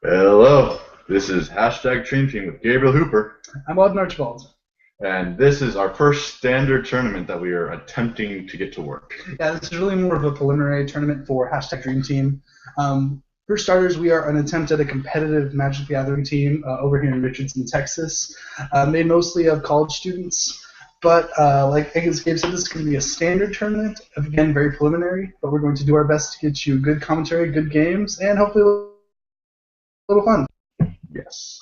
Hello, this is hashtag Dream Team with Gabriel Hooper, I'm Audon Archibald. and this is our first standard tournament that we are attempting to get to work. Yeah, this is really more of a preliminary tournament for hashtag Dream Team. For starters, we are an attempt at a competitive Magic the Gathering team over here in Richardson, Texas, made mostly of college students. But like Gabe said, this is going to be a standard tournament. Again, very preliminary, but we're going to do our best to get you good commentary, good games, and hopefully a little fun. Yes.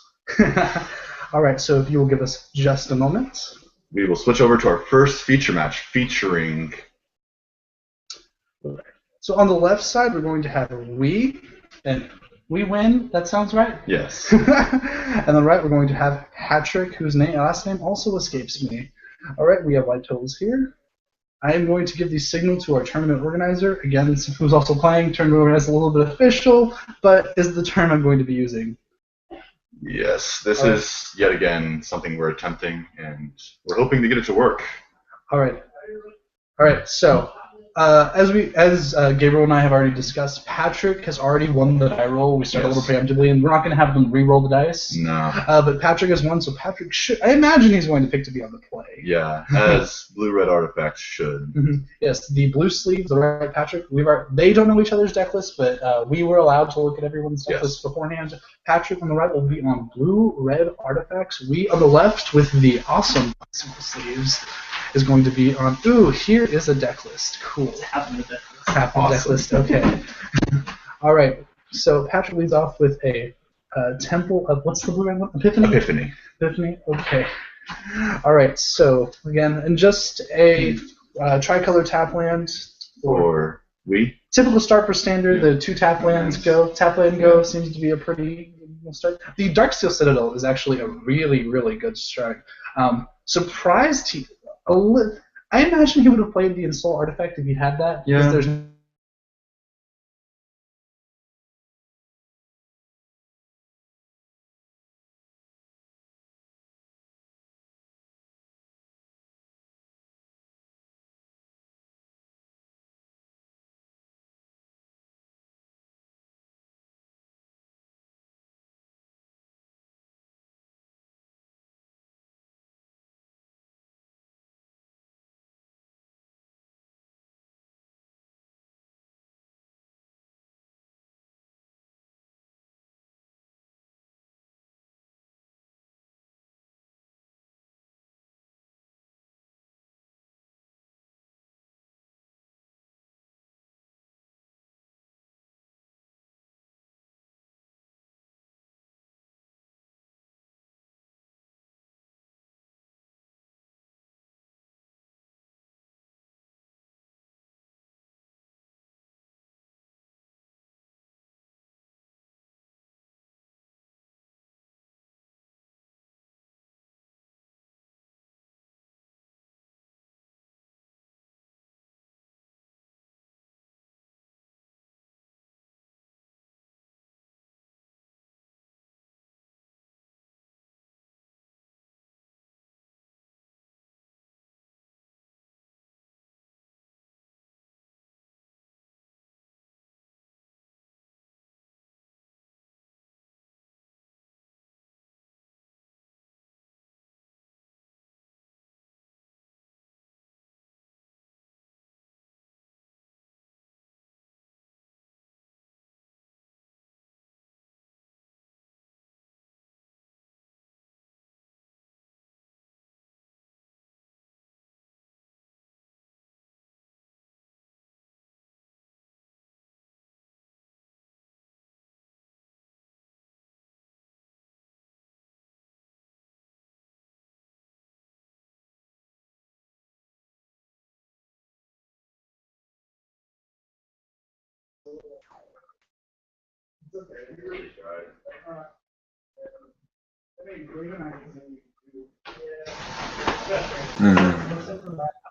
All right, so if you will give us just a moment. We will switch over to our first feature match featuring. So on the left side, we're going to have we, and we win. That sounds right. Yes. And on the right, we're going to have Patrick, whose last name also escapes me. All right, we have white totals here. I am going to give the signal to our tournament organizer. Again, who's also playing. Tournament organizer is a little bit official, but is the term I'm going to be using. Yes, this is yet again something we're attempting, and we're hoping to get it to work. All right. So as Gabriel and I have already discussed, Patrick has already won the die roll. We start a little preemptively, and we're not going to have them re-roll the dice. No. But Patrick has won, so Patrick should. I imagine he's going to pick to be on the play. Yeah, as blue-red artifacts should. Mm-hmm. Yes, the blue sleeve, the right Patrick. They don't know each other's deck list, but we were allowed to look at everyone's deck list beforehand. Patrick on the right will be on blue-red artifacts. We on the left with the awesome sleeves is going to be on. Ooh, here is a deck list. Cool. Half of the deck list. Half of the deck list. Okay. All right. So Patrick leads off with a Temple of what's the blue-red one? Epiphany. Okay. All right. So again, and just a tricolor tap land. Or we. Typical start for standard. The two tap lands go. Tap land go seems to be a pretty start. The Darksteel Citadel is actually a really, really good strike. Surprised he. I imagine he would have played the Install Artifact if he had that. Yeah. There's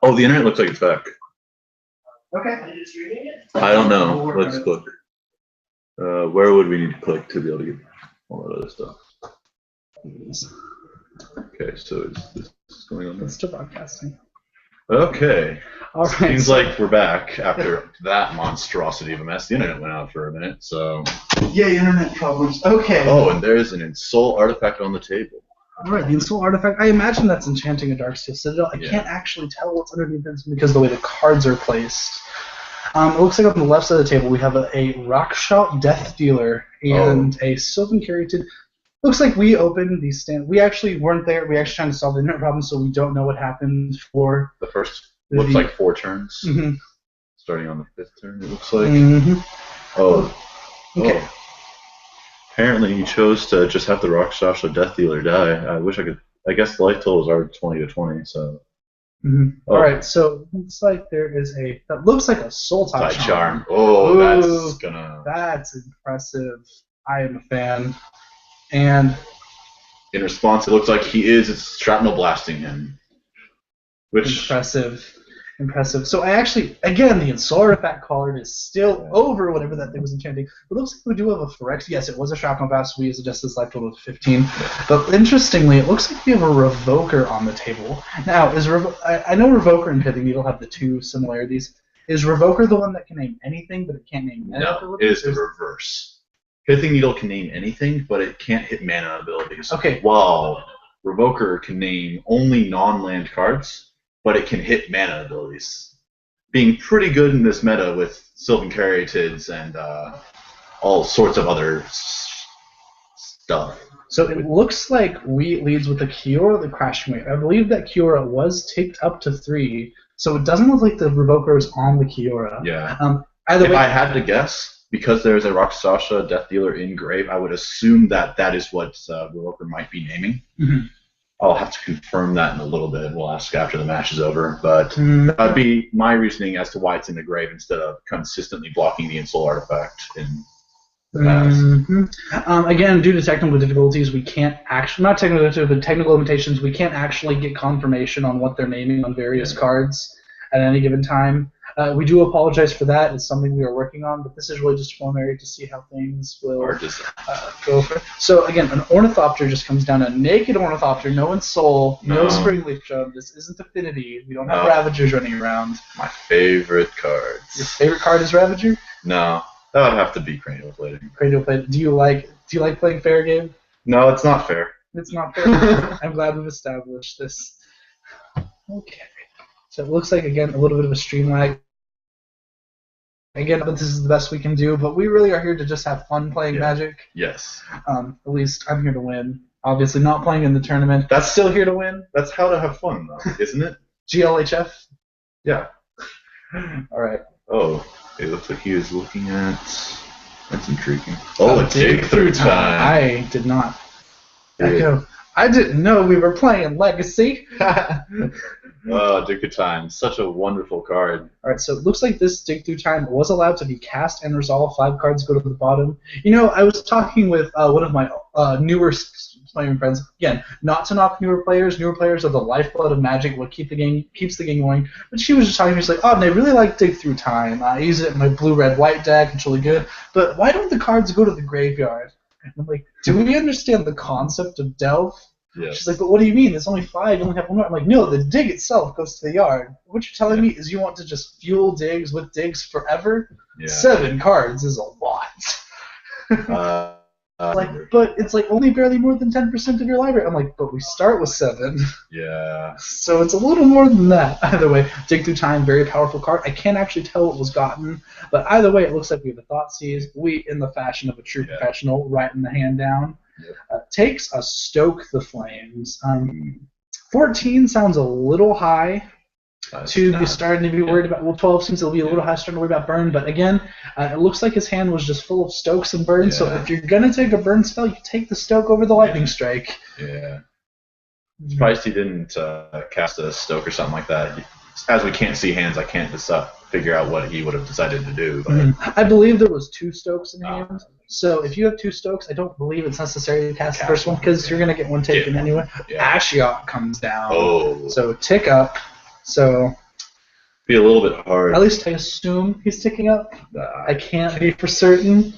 Oh, the internet looks like it's back. okay. I don't know. Let's look. Where would we need to click to be able to get all that other stuff? Okay, so is this going on? It's still broadcasting. Okay. All right. Seems like we're back after that monstrosity of a mess. The internet went out for a minute, so. Yay, internet problems. Okay. Oh, and there's an Insult artifact on the table. All right, the Insult artifact. I imagine that's enchanting a Darksteel Citadel. I can't actually tell what's underneath this because of the way the cards are placed. It looks like on the left side of the table we have a Rockshot Death Dealer and a Sylvan Caryatid. Looks like we opened these stand. We actually weren't there. We actually trying to solve the internet problem, so we don't know what happened for the first. Looks like 4 turns. Mm-hmm. Starting on the 5th turn, it looks like. Mm-hmm. Oh. Okay. Oh. Apparently, he chose to just have the Rockshot Death Dealer die. I wish I could. I guess the life totals are 20 to 20, so. Mm-hmm. Oh. All right, so it looks like there is that looks like a Soul Tie Charm. Oh, Ooh, that's gonna. That's impressive. I am a fan. And in response, it looks like he is shrapnel blasting him. Which impressive. So I actually, again, the Insult artifact card is still over whatever that thing was enchanting. It looks like we do have a Phyrex. Yes, it was a Shrapnel Blast. We adjusted this life total to 15. But interestingly, it looks like we have a Revoker on the table. Now, I know Revoker and Pithing Needle have the 2 similarities. Is Revoker the one that can name anything, but it can't name mana abilities? No, it is the reverse. Pithing Needle can name anything, but it can't hit mana abilities. Okay. While Revoker can name only non-land cards, but it can hit mana abilities. Being pretty good in this meta with Sylvan Caryatids and all sorts of other stuff. So it looks like we leads with the Kiora the Crashing Wave. I believe that Kiora was ticked up to 3, so it doesn't look like the Revoker is on the Kiora. Yeah. Either way, I had to guess, because there's a Rockshot Death Dealer in grave, I would assume that is what Revoker might be naming. Mm-hmm. I'll have to confirm that in a little bit. We'll ask after the match is over. But that'd be my reasoning as to why it's in the grave instead of consistently blocking the Insult artifact in the past. Again, due to technical difficulties, we can't actually, not technical difficulties, but technical limitations, we can't actually get confirmation on what they're naming on various cards at any given time. We do apologize for that. It's something we are working on, but this is really just preliminary to see how things will go for. So again, an Ornithopter just comes down, a naked Ornithopter, no Insult, no Springleaf Chub. This isn't Affinity. We don't have Ravagers running around. My favorite cards. Your favorite card is Ravager? No, that would have to be Cranial Plating. Cranial Plating. Do you like playing fair game? No, it's not fair. It's not fair. I'm glad we've established this. Okay. So it looks like, again, a little bit of a stream lag. Again, this is the best we can do, but we really are here to just have fun playing Magic. Yes. At least I'm here to win. Obviously not playing in the tournament. That's still here to win. That's how to have fun, though, isn't it? GLHF? Yeah. All right. Oh, it looks like he is looking at... That's intriguing. Oh, dig through time. I did not. Echo. I didn't know we were playing Legacy. Dig Through Time. Such a wonderful card. Alright, so it looks like this Dig Through Time was allowed to be cast and resolved. 5 cards go to the bottom. You know, I was talking with one of my newer playing friends. Again, not to knock newer players. Newer players are the lifeblood of Magic, what keeps the game going. But she was just talking to me, she's like, I really like Dig Through Time. I use it in my blue-red-white deck. It's really good. But why don't the cards go to the graveyard? And I'm like, do we understand the concept of Delve? Yes. She's like, but what do you mean? There's only 5. You only have 1 more. I'm like, no, the dig itself goes to the yard. What you're telling me is you want to just fuel digs with digs forever? Yeah. 7 cards is a lot. But it's like only barely more than 10% of your library. I'm like, but we start with 7. Yeah. So it's a little more than that. Either way, Dig Through Time, very powerful card. I can't actually tell what was gotten, but either way, it looks like we have a Thoughtseize. We, in the fashion of a true professional, writing the hand down. Takes a Stoke the Flames. 14 sounds a little high to be starting to be worried about. Well, 12 seems to be a little high, starting to worry about burn. But again, it looks like his hand was just full of Stokes and burns. So if you're gonna take a burn spell, you take the Stoke over the Lightning Strike. Yeah. Surprised he didn't cast a Stoke or something like that. As we can't see hands, I can't figure out what he would have decided to do. But I believe there was 2 Stokes in hand. So if you have 2 Stokes, I don't believe it's necessary to cast the first one because you're going to get one taken anyway. Yeah. Ashiok comes down. Oh. So tick up. So be a little bit hard. At least I assume he's ticking up. I can't be for certain.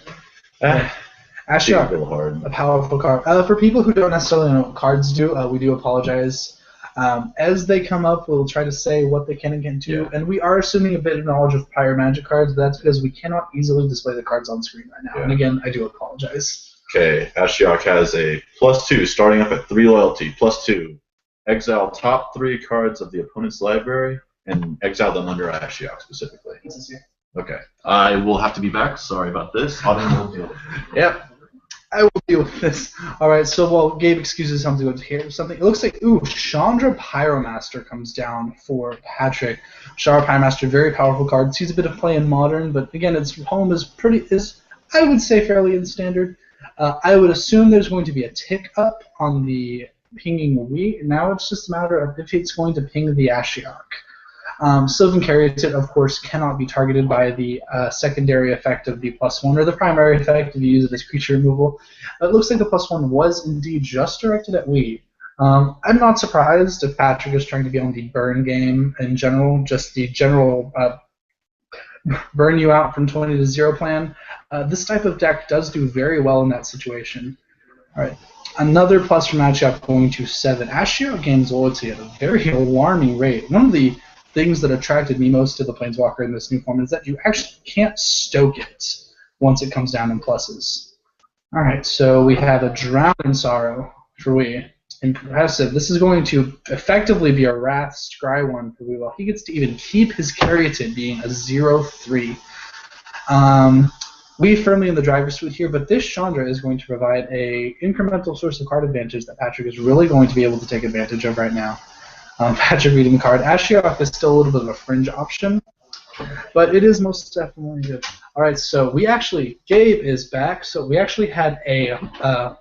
Ashiok, a powerful card. For people who don't necessarily know what cards do, we do apologize. As they come up, we'll try to say what they can and can't do, and we are assuming a bit of knowledge of prior Magic cards, but that's because we cannot easily display the cards on screen right now. And again, I do apologize. Okay, Ashiok has a +2, starting up at 3 loyalty, +2. Exile top 3 cards of the opponent's library, and exile them under Ashiok specifically. Okay. I will have to be back. Sorry about this. Audon will deal with it. Yep. I will deal with this. All right. So while Gabe excuses something to hear something, it looks like Chandra Pyromaster comes down for Patrick. Chandra Pyromaster, very powerful card. Sees a bit of play in Modern, but again, its home is I would say fairly in Standard. I would assume there's going to be a tick up on the pinging Wii. Now it's just a matter of if it's going to ping the Ashiok. Sylvan Caryatid, of course, cannot be targeted by the secondary effect of the +1 or the primary effect if you use it as creature removal. It looks like the +1 was indeed just directed at Wii. I'm not surprised if Patrick is trying to be on the burn game in general, just the general burn you out from 20 to 0 plan. This type of deck does do very well in that situation. All right. Another plus from Ashiok going to 7. Ashiok gains loyalty at a very alarming rate. One of the things that attracted me most to the Planeswalker in this new form is that you actually can't stoke it once it comes down in pluses. Alright, so we have a Drown in Sorrow for Wii. Impressive. This is going to effectively be a Wrath Scry 1 for Wii. Well, he gets to even keep his Caryatid being a 0/3. We firmly in the driver's seat here, but this Chandra is going to provide a incremental source of card advantage that Patrick is really going to be able to take advantage of right now. Patrick reading the card. Ashiok is still a little bit of a fringe option, but it is most definitely good. All right, so Gabe is back. So we actually had a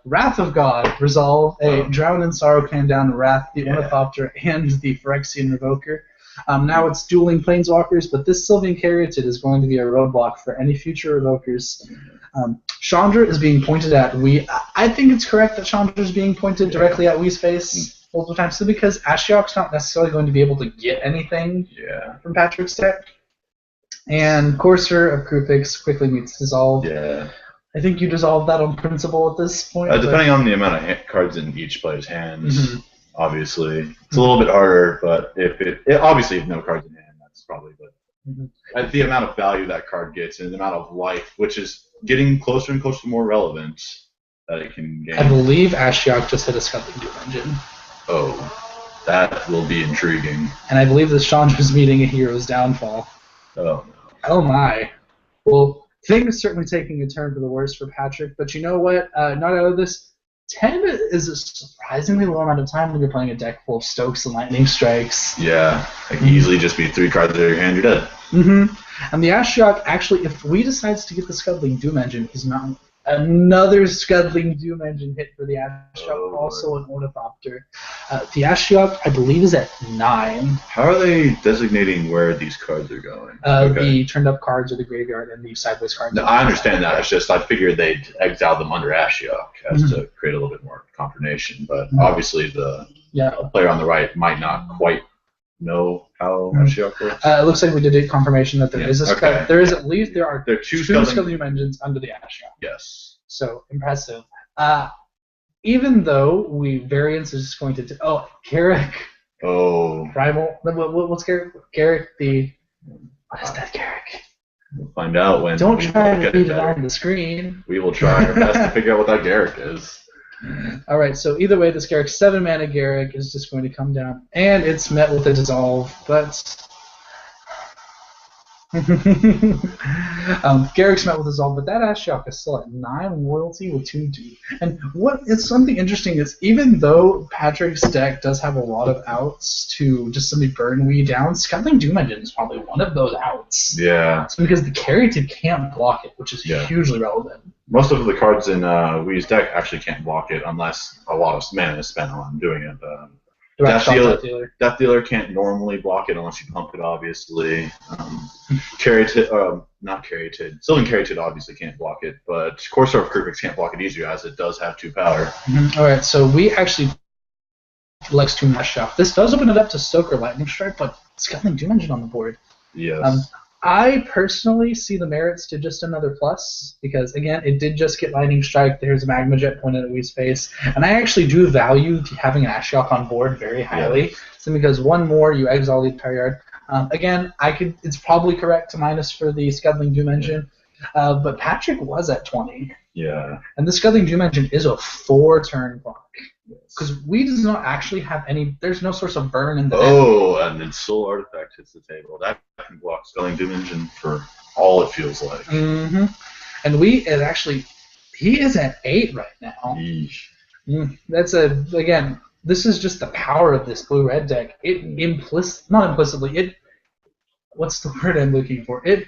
Wrath of God resolve, a Drown in Sorrow came down, Wrath, the Ornithopter, and the Phyrexian Revoker. Now it's dueling Planeswalkers, but this Sylvan Caryatid is going to be a roadblock for any future Revokers. Chandra is being pointed at Wii. I think it's correct that Chandra is being pointed directly at Wii's face multiple times, so because Ashiok's not necessarily going to be able to get anything from Patrick's deck. And Courser of Krupix quickly meets Dissolve. Yeah. I think you dissolve that on principle at this point. Depending on the amount of cards in each player's hands. Obviously, it's a little bit harder, but obviously if no cards in hand, that's probably but the amount of value that card gets and the amount of life, which is getting closer and closer to more relevant that it can gain. I believe Ashiok just hit a Scuttling Doom Engine. Oh, that will be intriguing. And I believe this Chandra's meeting a Hero's Downfall. Oh no. Oh my. Well, things certainly taking a turn for the worse for Patrick, but you know what? Not out of this. 10 is a surprisingly low amount of time when you're playing a deck full of Stokes and Lightning Strikes. Yeah, it can easily just be 3 cards out of your hand, you're dead. And the Ashiok, actually, if we decides to get the Scuttling Doom Engine, he's not another Scuttling Doom Engine hit for the Ashiok, also an Ornithopter. The Ashiok, I believe, is at 9. How are they designating where these cards are going? The turned up cards are the graveyard and the sideways cards. No, I understand that. It's just I figured they'd exile them under Ashiok as to create a little bit more confirmation. But obviously the player on the right might not quite know how Ashiok works. It looks like we did get confirmation that there is a there is at least there are two Scuttling Engines under the Ashiok. Yes. So impressive. Even though variance is just going to Garrick. Oh. Primal. What's Garrick? Garrick the. What is that, Garrick? We'll find out when. Don't try to read it on the screen. We will try our best to figure out what that Garrick is. All right, so either way, this Garrick 7-mana Garrick is just going to come down, and it's met with a dissolve. But Garrick's met with a dissolve, but that Ashiok is still at 9 loyalty with 2/2. And what is something interesting is even though Patrick's deck does have a lot of outs to just simply burn Wii down, Scuttling Doom Engine is probably one of those outs. Yeah. It's because the Caryatid can't block it, which is hugely relevant. Most of the cards in Wii's deck actually can't block it unless a lot of mana is spent on doing it. Death Dealer can't normally block it unless you pump it, obviously. Not Caryatid. Sylvan Caryatid obviously can't block it, but Courser of Krupix can't block it either, as it does have 2 power. Alright, so we actually Lex 2 Mesh Shop. This does open it up to Stoker Lightning Strike, but Scuttling Doom Engine on the board. Yes. I personally see the merits to just another plus because, again, it did just get Lightning Strike. There's a Magma Jet pointed at Wii's face. And I actually do value having an Ashiok on board very highly. Yeah. Simply because one more, you exile the entire yard. Again, it's probably correct to minus for the Scuddling Doom Engine. But Patrick was at 20. Yeah. And the Scuddling Doom Engine is a 4-turn clock. Because we does not actually have any. There's no source of burn in the deck. Oh, and then Soul Artifact hits the table. That can block Sculling Doom Engine for all it feels like. Mm-hmm. And he is at 8 right now. That's again. This is just the power of this blue-red deck. What's the word I'm looking for? It,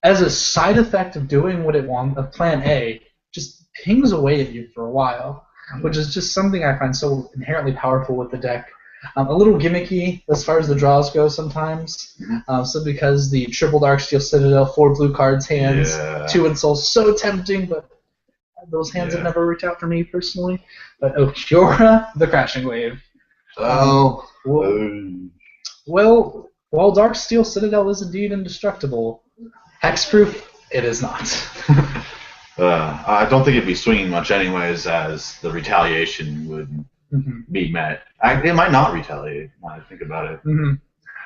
as a side effect of doing what it wants, of Plan A, just pings away at you for a while. Which is just something I find so inherently powerful with the deck. A little gimmicky as far as the draws go sometimes. So because the triple Darksteel Citadel, 4 blue cards hands, 2 Insouls, so tempting, but those hands have never worked out for me personally. But Kiora, the Crashing Wave. Well, while Darksteel Citadel is indeed indestructible, hexproof, it is not. I don't think it'd be swinging much anyways, as the retaliation would be met. It might not retaliate when I think about it.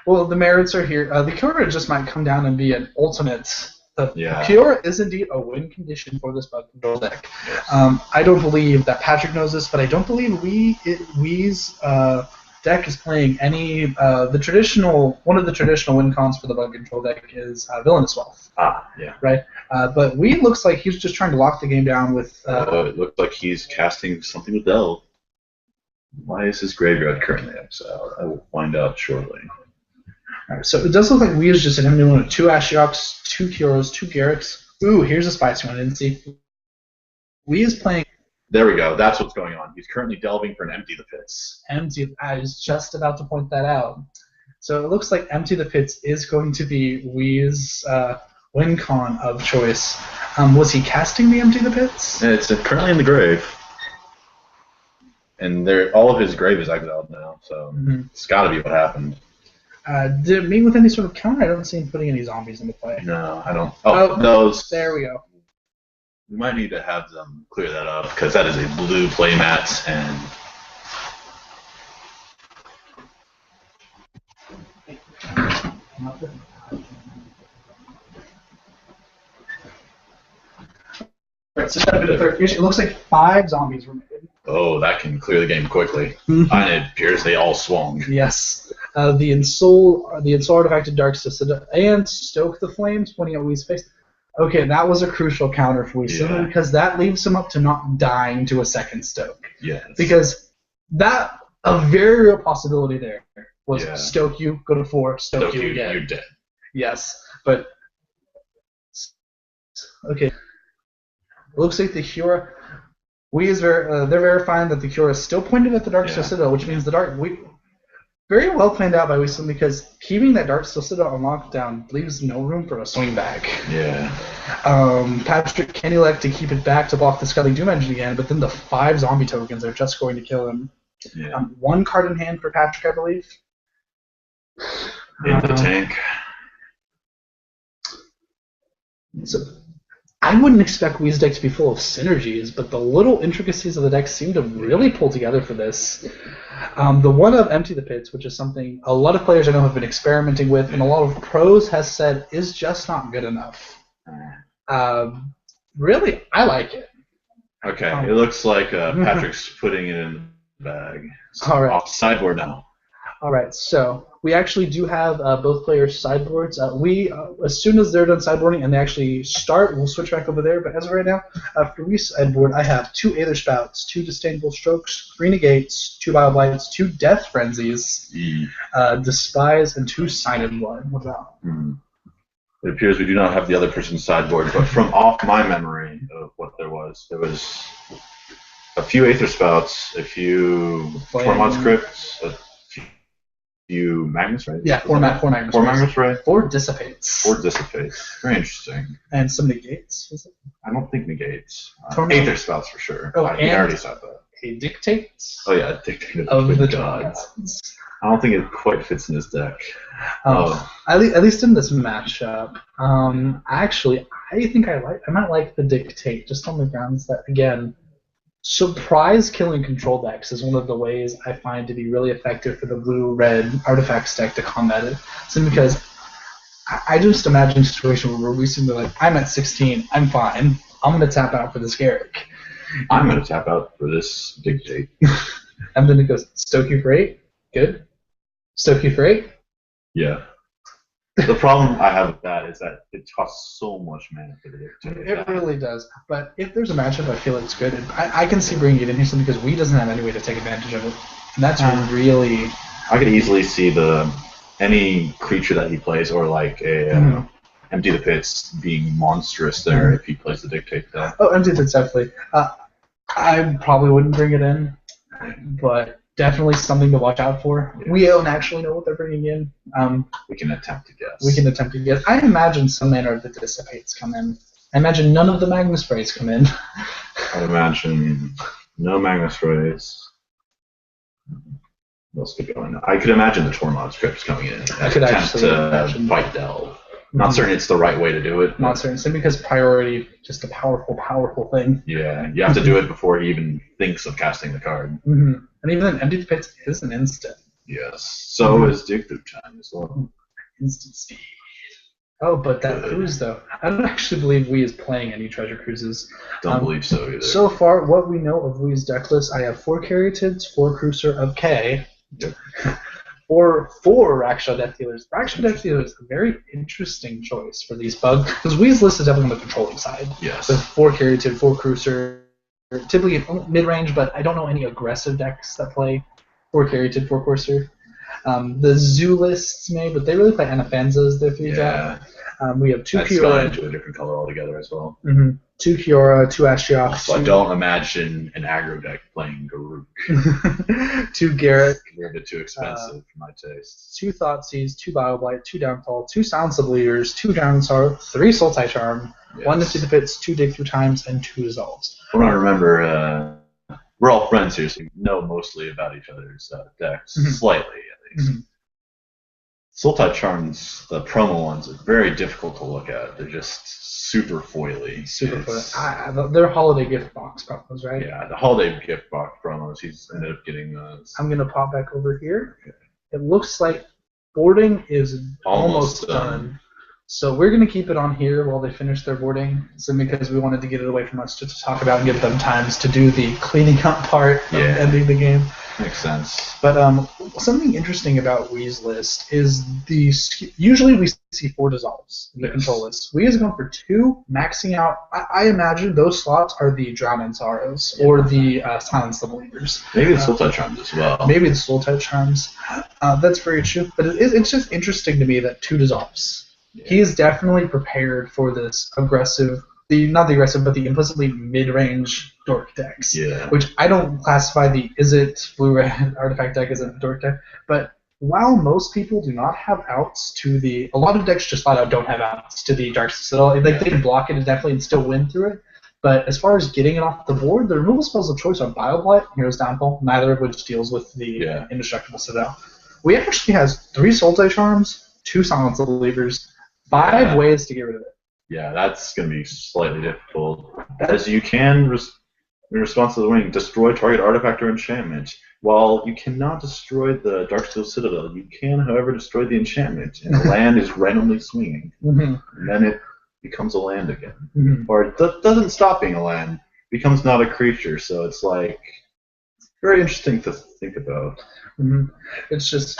Well, the merits are here. The Kiora just might come down and be an ultimate. Kiora is indeed a win condition for this bug control deck. I don't believe that Patrick knows this, but I don't believe Wii's deck is playing any. One of the traditional win cons for the bug control deck is Villainous Wealth. Right? But Wii looks like he's just trying to lock the game down with. It looks like he's casting something with Delve. Why is his graveyard currently exiled? I will find out shortly. Alright, so it does look like Wii is just him doing 2 Ashioks, 2 Kyoros, 2 Garrets. Ooh, here's a spicy one I didn't see. Wii is playing. There we go. That's what's going on. He's currently delving for an Empty the Pits. I was just about to point that out. So it looks like Empty the Pits is going to be Wii's win con of choice. Was he casting the Empty the Pits? It's currently in the grave. And all of his grave is exiled now, so it's got to be what happened. Did it meet with any sort of counter? I don't see him putting any zombies into play. No, I don't. Those. There we go. We might need to have them clear that up, because that is a blue playmat, and... Right, so a bit of clarification. It looks like 5 zombies were made. Oh, that can clear the game quickly. And it appears they all swung. Yes. The Insoul Artifacted Dark Citadel and Stoke the Flames, pointing at Wii's face. Okay, that was a crucial counter for Wii, simply because that leaves him up to not dying to a second Stoke. Yes. Because a very real possibility there was Stoke you, go to 4, Stoke you again. You're dead. Yes, but okay. It looks like the Kiora. They're verifying that the Kiora is still pointed at the Dark Citadel, which means very well planned out by Winston, because keeping that Dark Citadel on lockdown leaves no room for a swing back. Yeah. Patrick can elect to keep it back to block the Sculling Doom Engine again, but then the 5 zombie tokens are just going to kill him. Yeah. 1 card in hand for Patrick, I believe. In the tank. So I wouldn't expect Wii's deck to be full of synergies, but the little intricacies of the deck seem to really pull together for this. The one of Empty the Pits, which is something a lot of players I know have been experimenting with, and a lot of pros has said is just not good enough. Really, I like it. Okay, it looks like Patrick's putting it in the bag. So all right. Off the sideboard now. All right, so we actually do have both players' sideboards. As soon as they're done sideboarding and they actually start, we'll switch back over there. But as of right now, for Wii's sideboard, I have 2 Aether Spouts, 2 Disdainful Strokes, 3 Negates, 2 Bioblights, 2 Death Frenzies, Despise, and 2 Sign in Blood. What about? It appears we do not have the other person's sideboard, but from off my memory of what there was a few Aether Spouts, a few Tormod's Crypts, a few Magnus, right? Yeah, 4 Magnus. 4 Magnus, right? 4 Dissipates. 4 Dissipates. Very interesting. And some Negates, was it? I don't think Negates. Aether Spouts for sure. Oh, I already said that. A Dictates. Oh yeah, Dictate of the Gods. I don't think it quite fits in this deck. At least in this matchup. Actually, I think I might like the Dictate just on the grounds that, again, surprise killing control decks is one of the ways I find to be really effective for the blue-red artifacts deck to combat it. Simply because I just imagine a situation where we seem to like, I'm at 16, I'm fine. I'm going to tap out for this Garrick. I'm going to tap out for this Dictate. And then it goes, stoke you for 8? Good. Stoke you for 8? Yeah. The problem I have with that is that it costs so much mana for the Dictate. It really does. But if there's a matchup I feel it's good, I can see bringing it in here simply because Huy doesn't have any way to take advantage of it. And that's really... I could easily see any creature that he plays, or like a Empty the Pits being monstrous there if he plays the Dictate deck. Oh, Empty the Pits, definitely. I probably wouldn't bring it in, but definitely something to watch out for. Yeah. We don't actually know what they're bringing in. We can attempt to guess. I imagine some manner of the Dissipates come in. I imagine none of the Magnus Sprays come in. I imagine no Magnus Sprays. What else could go in? I could imagine the Tormod scripts coming in. I could actually imagine. Fight Delve. Not certain it's the right way to do it. Not certain. Simply because priority, just a powerful, powerful thing. Yeah, you have to do it before he even thinks of casting the card. Mm-hmm. And even then, Empty the Pits is an instant. Yes. So is Dig Through Time as well. Instant speed. Oh, but that cruise, though. I don't actually believe Huy is playing any Treasure Cruises. Don't believe so either. So far, what we know of Huy's deck list, I have 4 Caryatids, 4 Cruiser of K, yep. or 4 Rakshot Death Dealers. Rakshot Death Dealer is a very interesting choice for these bugs, because Huy's list is definitely on the controlling side. Yes. So 4 Caryatid, 4 Cruiser, typically mid-range, but I don't know any aggressive decks that play 4 Caryatid, 4 Cruiser. The zoo lists may, but they really play Anafanza as their feed drop. We have 2 That's Kiora. gone into a different color altogether as well. 2 Kiora, 2 Ashiok. So I don't imagine an aggro deck playing Garruk. 2 Garrett. They're a bit too expensive for my taste. 2 Thoughtseize, 2 Bioblight, 2 Downfall, 2 Silence of Leaders, 2 Drowning Sorrow, 3 Sultai Charm, 1 Empty the Pits, 2 Dig Through Times, and 2 Dissolves. Well, I remember, we're all friends here, so we know mostly about each other's decks, slightly at least. Sultai Charms, the promo ones, are very difficult to look at. They're just super foily. They're holiday gift box promos, right? Yeah, the holiday gift box promos. He's ended up getting those. I'm going to pop back over here. Okay. It looks like boarding is almost done. So we're going to keep it on here while they finish their boarding, because we wanted to get it away from us to talk about and give them times to do the cleaning up part of ending the game. Makes sense. But something interesting about Huy's list is usually we see 4 dissolves in the control list. Huy has gone for 2, maxing out. I imagine those slots are the Drowning Sorrows or the Silence the Believers. Maybe the Sultai Charms as well. Maybe the Sultai Charms. That's very true. But it's just interesting to me that 2 dissolves. Yeah. He is definitely prepared for this aggressive. Not the aggressive, but the implicitly mid-range dork decks. Yeah. Which I don't classify is it blue-red artifact deck as a dork deck. But while most people do not have outs to a lot of decks just flat out don't have outs to the Dark Citadel. They can block it definitely and still win through it. But as far as getting it off the board, the removal spells of choice are Bioblight, Hero's Downfall, neither of which deals with the Indestructible Citadel. Huy actually has 3 Sultai Charms, 2 Silence of the Leaders, 5 ways to get rid of it. Yeah, that's going to be slightly difficult. As you can, in response to the wing, destroy target artifact or enchantment. While you cannot destroy the Darksteel Citadel, you can, however, destroy the enchantment, and the land is randomly swinging. And then it becomes a land again. Or it doesn't stop being a land, it becomes not a creature, so it's like very interesting to think about. It's just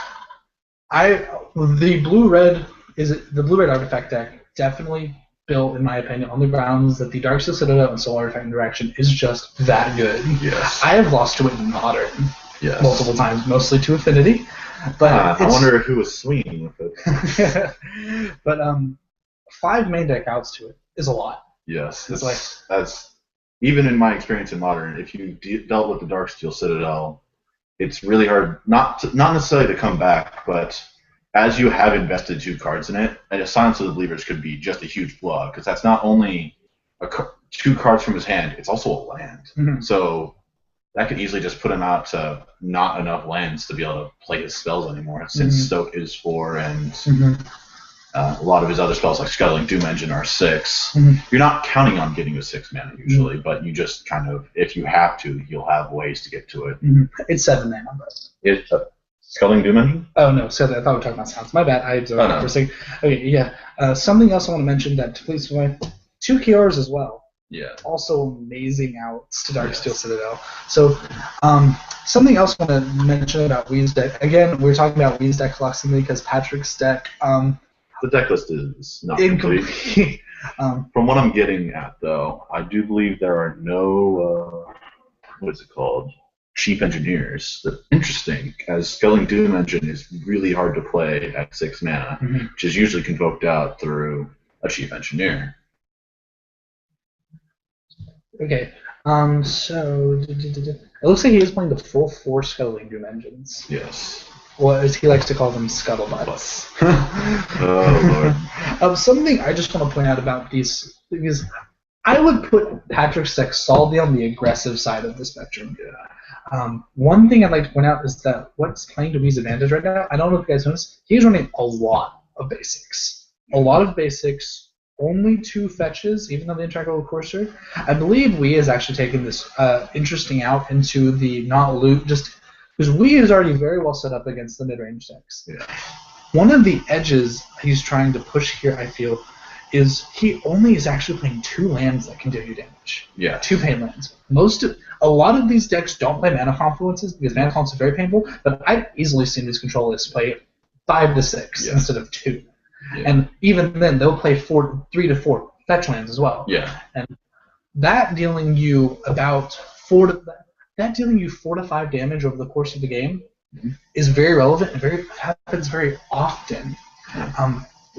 the blue-red artifact deck definitely built, in my opinion, on the grounds that the Darksteel Citadel and Soul Artifact interaction is just that good. Yes. I have lost to it in Modern multiple times, mostly to Affinity. But I wonder who was swinging with it. But 5 main deck outs to it is a lot. Yes, that's even in my experience in Modern. If you dealt with the Darksteel Citadel, it's really hard not necessarily to come back, but as you have invested 2 cards in it, and a Silence of the Believers could be just a huge blow, because that's not only 2 cards from his hand, it's also a land. So that could easily just put him out to not enough lands to be able to play his spells anymore, since Stoke is 4 and a lot of his other spells like Scuttling Doom Engine are 6. You're not counting on getting a 6 mana usually, but you just kind of, if you have to, you'll have ways to get to it. It's 7 mana, but It's Scuttling Doom Engine? Oh no, so I thought we were talking about sounds. My bad. I for a second. Okay, yeah. Something else I want to mention that please 2 Kioras as well. Yeah. Also amazing outs to Darksteel Citadel. So, something else I want to mention about Wee's deck. Again, we're talking about Wee's deck collectingly because Patrick's deck. The deck list is not complete. From what I'm getting at, though, I do believe there are no, what is it called? Chief Engineers. That's interesting, as Scuttling Doom Engine is really hard to play at 6 mana, which is usually convoked out through a Chief Engineer. Okay, so it looks like he is playing the full 4 Scuttling Doom Engines. Yes. Well, as he likes to call them, scuttlebutts. Oh, Lord. Something I just want to point out about these, because I would put Patrick's deck solidly on the aggressive side of the spectrum. One thing I'd like to point out is that what's playing to Wee's advantage right now, I don't know if you guys noticed, he's running a lot of basics. A lot of basics. Only 2 fetches, even though they interact with Courser. I believe Wii has actually taken this interesting out into the not loot, just because Wii is already very well set up against the mid-range decks. Yeah. One of the edges he's trying to push here, I feel, is he only is actually playing 2 lands that can do you damage. Yeah. 2 pain lands. A lot of these decks don't play mana confluences because mana confluence is very painful, but I've easily seen these control lists play 5 to 6 instead of 2. Yeah. And even then, they'll play 3 to 4 fetch lands as well. Yeah. And that dealing you about 4 to 5 damage over the course of the game is very relevant and happens very often.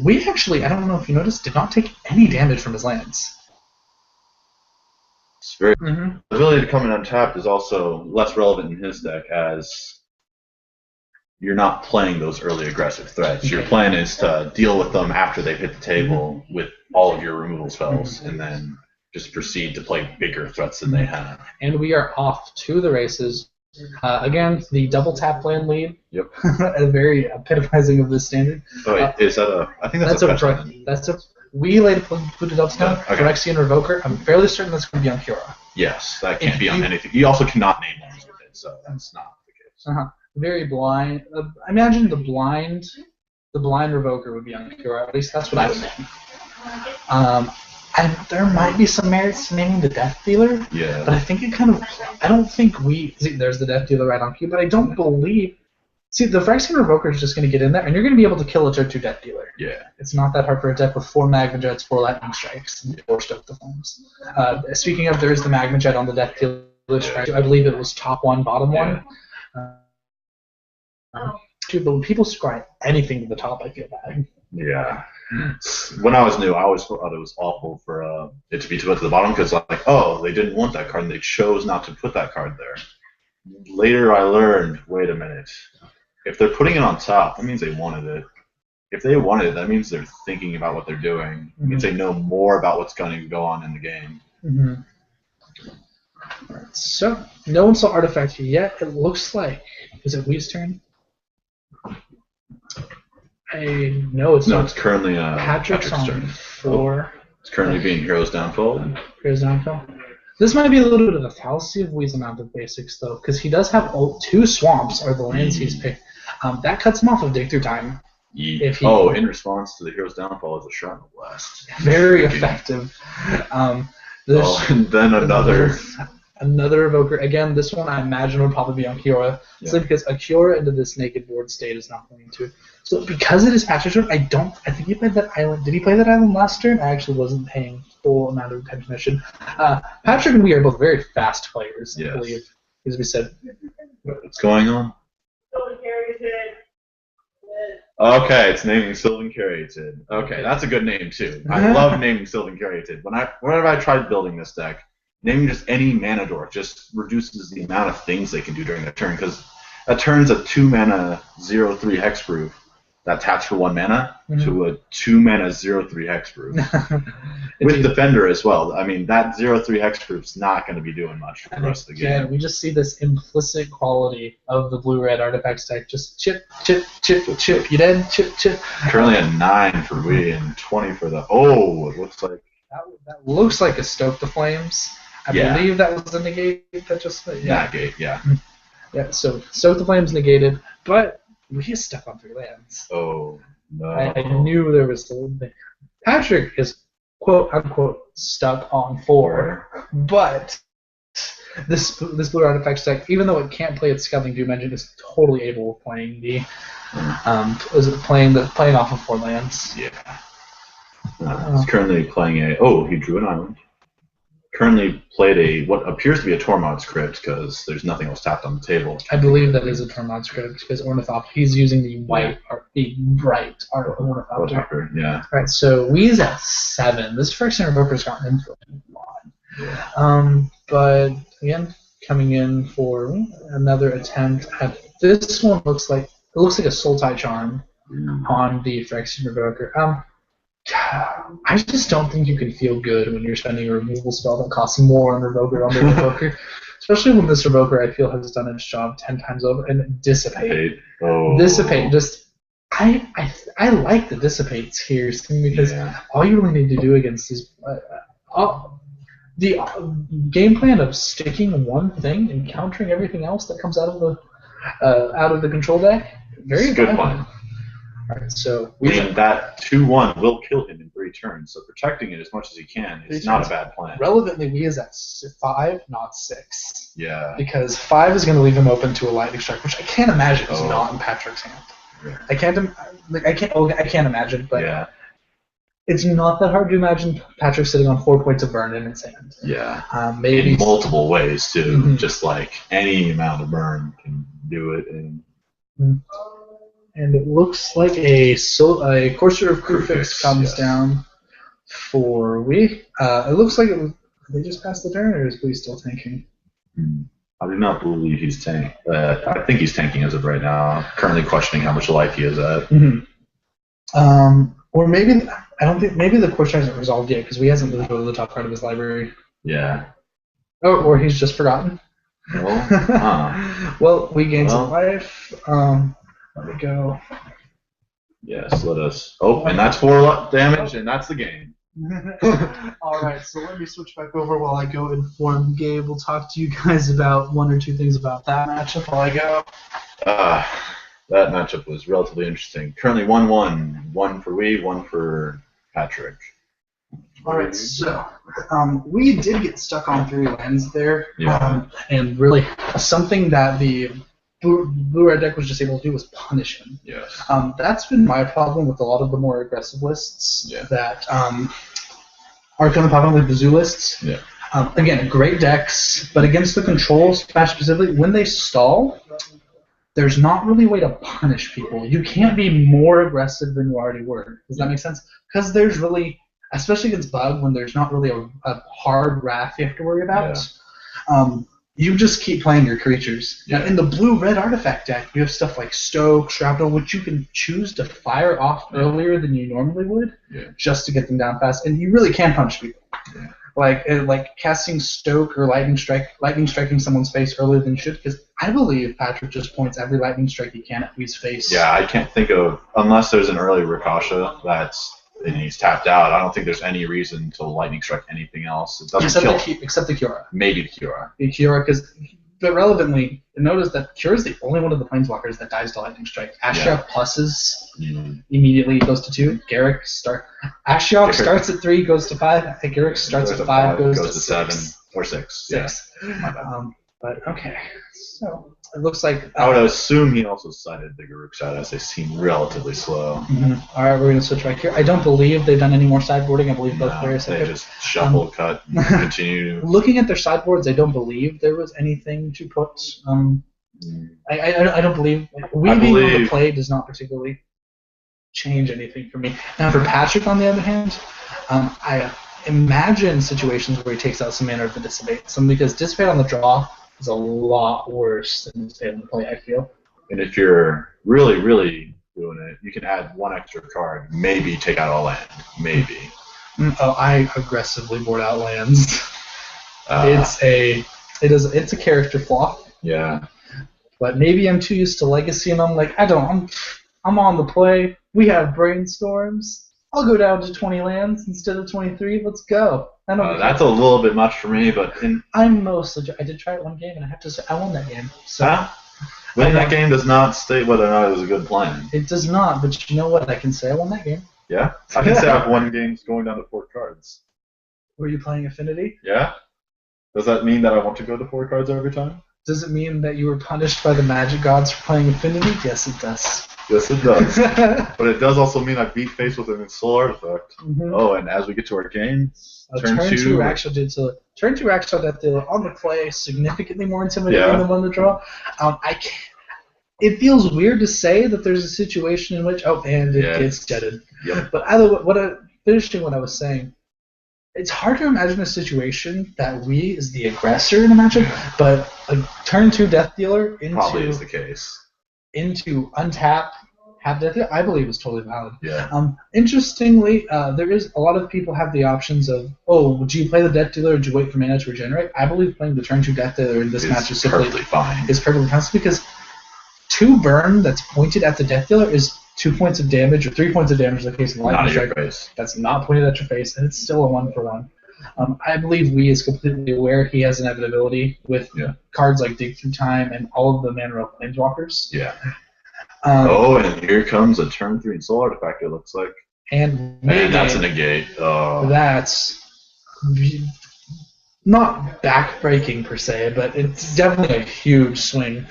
We actually, I don't know if you noticed, did not take any damage from his lands. It's very the ability to come in untapped is also less relevant in his deck, as you're not playing those early aggressive threats. Your plan is to deal with them after they've hit the table with all of your removal spells, and then just proceed to play bigger threats than they have. And we are off to the races. Again, the double tap land lead. Yep. A very epitomizing of this standard. Oh, wait, is that a? I think that's a fetch land. That's a. We laid put it up down. Phyrexian Revoker. I'm fairly certain that's going to be on Kiora. Yes, that can't be on anything. You also cannot name lands with it, so that's not the case. Very blind. Imagine the blind Revoker would be on Kiora. At least that's what I would name. And there might be some merits to naming the Death Dealer. Yeah. But I think it kind of. I don't think there's the Death Dealer right on cue, but I don't believe. See, the Phyrexian Revoker is just going to get in there, and you're going to be able to kill a turn 2 Death Dealer. Yeah. It's not that hard for a deck with 4 Magma Jets, 4 Lightning Strikes, and 4 Stoke the Flames. Speaking of, there is the Magma Jet on the Death Dealer strike. I believe it was top 1, bottom 1. Dude, but when people scry anything to the top, I feel bad. Yeah. When I was new, I always thought it was awful for it to be put to the bottom, because they didn't want that card and they chose not to put that card there. Later I learned, wait a minute, if they're putting it on top, that means they wanted it. If they wanted it, that means they're thinking about what they're doing. It means they know more about what's going to go on in the game. Alright, so no one saw Artifact yet. It looks like, is it Wee's turn? No, it's not. It's currently Patrick's turn. 4. It's currently being Hero's Downfall. Hero's Downfall. This might be a little bit of a fallacy of Wee's amount of basics, though, because he does have 2 swamps, are the lands he's picked. That cuts him off of Dig Through Time. In response to the Hero's Downfall is a Shrapnel Blast. Very effective. And then another Evoker. Again, this one I imagine would probably be on Kiora. Yeah. Because a Kiora into this naked board state is not going to. So because it is Patrick's turn, I think he played that island. Did he play that island last turn? I actually wasn't paying full amount of attention. Patrick and we are both very fast players, I believe, as we said. What's going on? Okay, it's naming Sylvan Caryatid. Okay, that's a good name too. I love naming Sylvan Caryatid. Whenever I tried building this deck, naming just any mana dwarf just reduces the amount of things they can do during a turn, because a turn's a 2 mana 0/3 hexproof. that taps for 1 mana to a 2 mana 0/3 hexproof. With Defender as well. I mean, that 0/3 hexproof's not going to be doing much for the rest of the game. Yeah, we just see this implicit quality of the blue-red artifacts deck. Just chip, chip, chip, chip. You dead? Chip, chip. Currently at 9 for Huy and 20 for the... Oh, it looks like... That looks like a Stoke the Flames. I believe that was a negate that just... Negate, yeah. Yeah, so Stoke the Flames negated, but we stuck on 3 lands. Oh, no. I knew there was something. Patrick is quote-unquote stuck on 4, but this blue artifact deck, even though it can't play its Scouting Doom Engine, is totally able of playing the playing off of 4 lands. Yeah. He's currently playing a... Oh, he drew an island. Currently played what appears to be a Tormod script because there's nothing else tapped on the table. I believe that is a Tormod script because Ornithopter, he's using the bright Ornithopter. Yeah. Alright, so Hui's at 7. This first Invoker's gotten into a lot. Yeah. But again, coming in for another attempt at this one looks like a Sultai Charm on the Phyrexian Revoker. I just don't think you can feel good when you're spending a removal spell that costs more on Revoker on the Revoker. Especially when this Revoker, I feel, has done its job 10 times over. And Dissipate. Dissipate. Just, I like the Dissipates here because all you really need to do against these... the game plan of sticking one thing and countering everything else that comes out of the control deck, very good plan. Alright, so that 2/1 will kill him in 3 turns, so protecting it as much as he can is not a bad plan. Relevantly, Huy is at 5, not 6. Yeah. Because 5 is going to leave him open to a Lightning Strike, which I can't imagine is not in Patrick's hand. Yeah. I can't imagine, but it's not that hard to imagine Patrick sitting on 4 points of burn in his hand. Yeah. Maybe in multiple ways too. Just like any amount of burn can do it. And it looks like a Courser of Crufix comes down for Huy. It looks like they just passed the turn, or is Huy still tanking? I do not believe he's tanking. I think he's tanking as of right now. Currently questioning how much life he is at. Or maybe I don't think maybe the question hasn't resolved yet because Huy hasn't moved over the top part of his library. Yeah. Oh, or he's just forgotten. Well, we gained some life. Let me go. Yes, let us. Oh, and that's 4 damage, and that's the game. Alright, so let me switch back over while I go inform Gabe. We'll talk to you guys about 1 or 2 things about that matchup while I go. That matchup was relatively interesting. Currently 1-1. 1 for Huy, 1 for Patrick. Alright, so we did get stuck on 3 lands there. And really, something that the Blue-Red deck was just able to do was punish him. Yes. That's been my problem with a lot of the more aggressive lists that are kind of popular, like the zoo lists. Yeah. Again, great decks, but against the control smash specifically, when they stall, there's not really a way to punish people. You can't be more aggressive than you already were. Does that make sense? Because there's really, especially against Bug, when there's not really a hard wrath you have to worry about, you just keep playing your creatures. Now, in the blue-red artifact deck, you have stuff like Stoke, Shrapnel, which you can choose to fire off earlier than you normally would, just to get them down fast, and you really can punish people. Like casting Stoke or lightning striking someone's face earlier than you should, because I believe Patrick just points every lightning strike he can at Hui's face. Yeah, I can't think of, unless there's an early Rakasha and he's tapped out, I don't think there's any reason to lightning strike anything else. It doesn't except the Kiora. Maybe the Kiora. The Kiora, but relevantly, notice that Kiora is the only one of the planeswalkers that dies to lightning strike. Ashiok pluses immediately goes to 2. Ashiok starts at 3, goes to 5. I think Garrick starts at 5, goes to 7 or 6. 6. Yeah. My bad. But okay, so it looks like I would assume he also cited the Garruk side as they seem relatively slow. All right, we're gonna switch back here. I don't believe they've done any more sideboarding. I believe both players have. They just shuffle, cut, and continue. Looking at their sideboards, I don't believe there was anything to put. I don't believe. We being able to play does not particularly change anything for me. Now for Patrick, on the other hand, I imagine situations where he takes out some mana of the Dissipate. Because Dissipate on the draw is a lot worse than Dissipate on the play, I feel. And if you're really, really doing it. You can add one extra card, maybe take out a land, maybe. Oh, I aggressively board out lands. It's a character flaw. Yeah. But maybe I'm too used to Legacy, and I'm like, I'm on the play. We have brainstorms. I'll go down to 20 lands instead of 23. Let's go. That's a little bit much for me, but I did try it one game, and I have to say I won that game. So winning that game does not state whether or not it was a good plan. It does not, but you know what? I can say I won that game. Yeah, I can say I've won games going down to 4 cards. Were you playing Affinity? Yeah. Does that mean that I want to go to 4 cards every time? Does it mean that you were punished by the magic gods for playing Affinity? Yes, it does. Yes, it does. But it does also mean I beat face with an Soul Artifact. Mm-hmm. Oh, and as we get to our game, turn 2 Raxo did so. Turn 2 Raxo that they're on the play significantly more intimidating than on the draw. It feels weird to say that there's a situation in which it gets jetted. Yep. But finishing what I was saying, it's hard to imagine a situation that we is the aggressor in a matchup, but a turn 2 Death Dealer probably is the case. Into untap, have Death Dealer, I believe is totally valid. Yeah. Interestingly, there is a lot of people have the options of, would you play the Death Dealer or would you wait for mana to regenerate? I believe playing the turn 2 Death Dealer in this match is perfectly fine. Is perfectly fine because 2 burn that's pointed at the Death Dealer is 2 points of damage or 3 points of damage in the case of Lightning Strike. That's not pointed at your face, and it's still a 1-for-1. I believe Lee is completely aware he has inevitability with cards like Dig Through Time and all of the Mana Realm Planeswalkers. Yeah. And here comes a turn 3 Soul Artifact, it looks like. And that's a negate. Oh. That's not back-breaking per se, but it's definitely a huge swing.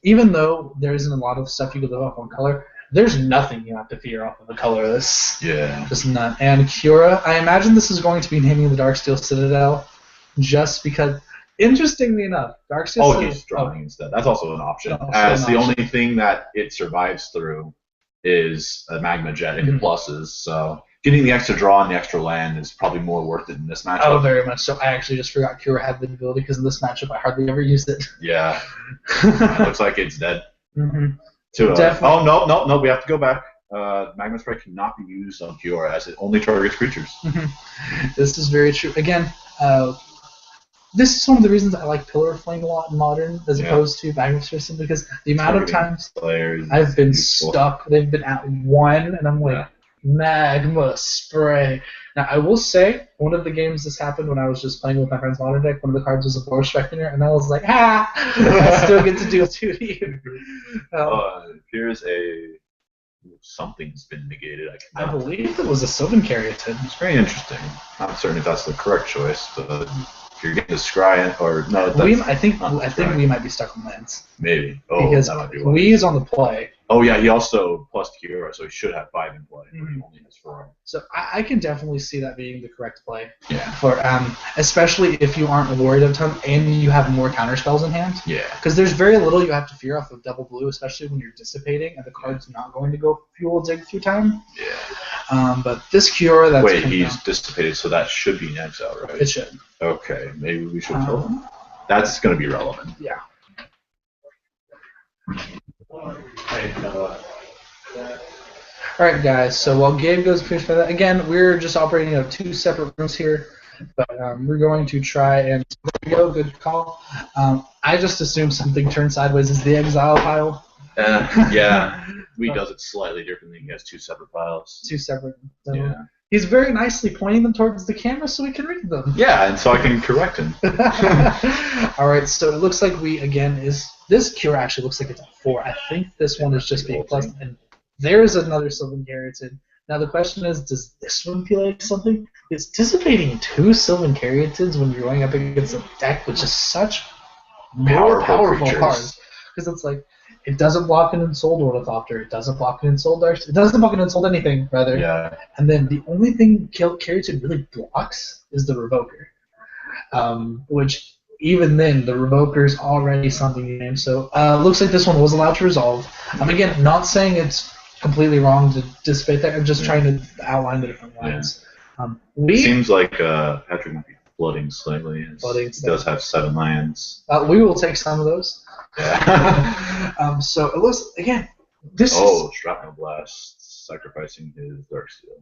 Even though there isn't a lot of stuff you can live off on color, there's nothing you have to fear off of the colorless. Yeah. Just none. And Kiora, I imagine this is going to be naming the Darksteel Citadel, just because. Interestingly enough, Darksteel Citadel. He's drawing instead. That's also an option. The only thing that it survives through is a Magma Jet and pluses. So getting the extra draw and the extra land is probably more worth it in this matchup. Oh, very much so. I actually just forgot Kiora had the ability because in this matchup I hardly ever used it. Yeah. It looks like it's dead. Mm-hmm. No, we have to go back. Magma Strike cannot be used on Kiora as it only targets creatures. This is very true. Again, this is one of the reasons I like Pillar of Flame a lot in Modern as opposed to Magma Strike, because the amount of times I've been stuck, they've been at 1, and I'm like, Magma Spray. Now, I will say, one of the games this happened when I was just playing with my friend's Modern deck, one of the cards was a Boros Reckoner, and I was like, I still get to deal 2 to you. Here's something's been negated. I believe it was a Sylvan Caryatid. It's very interesting. Not certain if that's the correct choice, but if you're getting to Scry or no, I think we might be stuck on lands. Maybe. Because that might be we is on the play. Oh yeah, he also plus Kiora, so he should have 5 in play. But he only has 4. So I can definitely see that being the correct play. Yeah. For especially if you aren't worried a ton and you have more counter spells in hand. Yeah. Because there's very little you have to fear off of double blue, especially when you're dissipating and the card's not going to go fuel Dig Through Time. Yeah. But this Kiora, that's he's dissipated, so that should be an exile, right? It should. Okay, maybe we should tell him. That's going to be relevant. Yeah. Alright, guys, so while Gabe goes finish by that, again, we're just operating out of 2 separate rooms here, but we're going to try and. There we go, good call. I just assumed something turned sideways is the exile pile. Yeah, he does it slightly differently. He has 2 separate piles. 2 separate. So yeah. He's very nicely pointing them towards the camera so we can read them. Yeah, and so I can correct him. Alright, so it looks like this Cure actually looks like it's a 4. I think this one is just being plus, and there's another Sylvan Caryatid. Now the question is, does this one feel like something? It's dissipating 2 Sylvan Caryatids when you're going up against a deck with just such more powerful cards. Because it's like, it doesn't block an Ensouled Ornithopter, it doesn't block an Ensouled Dark, it doesn't block an Ensouled anything, rather. Yeah. And then the only thing Caryatid really blocks is the Revoker. Which, even then, the Revoker's already something in the game. So, looks like this one was allowed to resolve. Again, not saying it's completely wrong to dissipate that, I'm just trying to outline the different lines. It seems like Patrick might be flooding slightly. He does have 7 lands. We will take some of those. Yeah. So it looks, again, this is... Shrapnel Blast, sacrificing his Darksteel.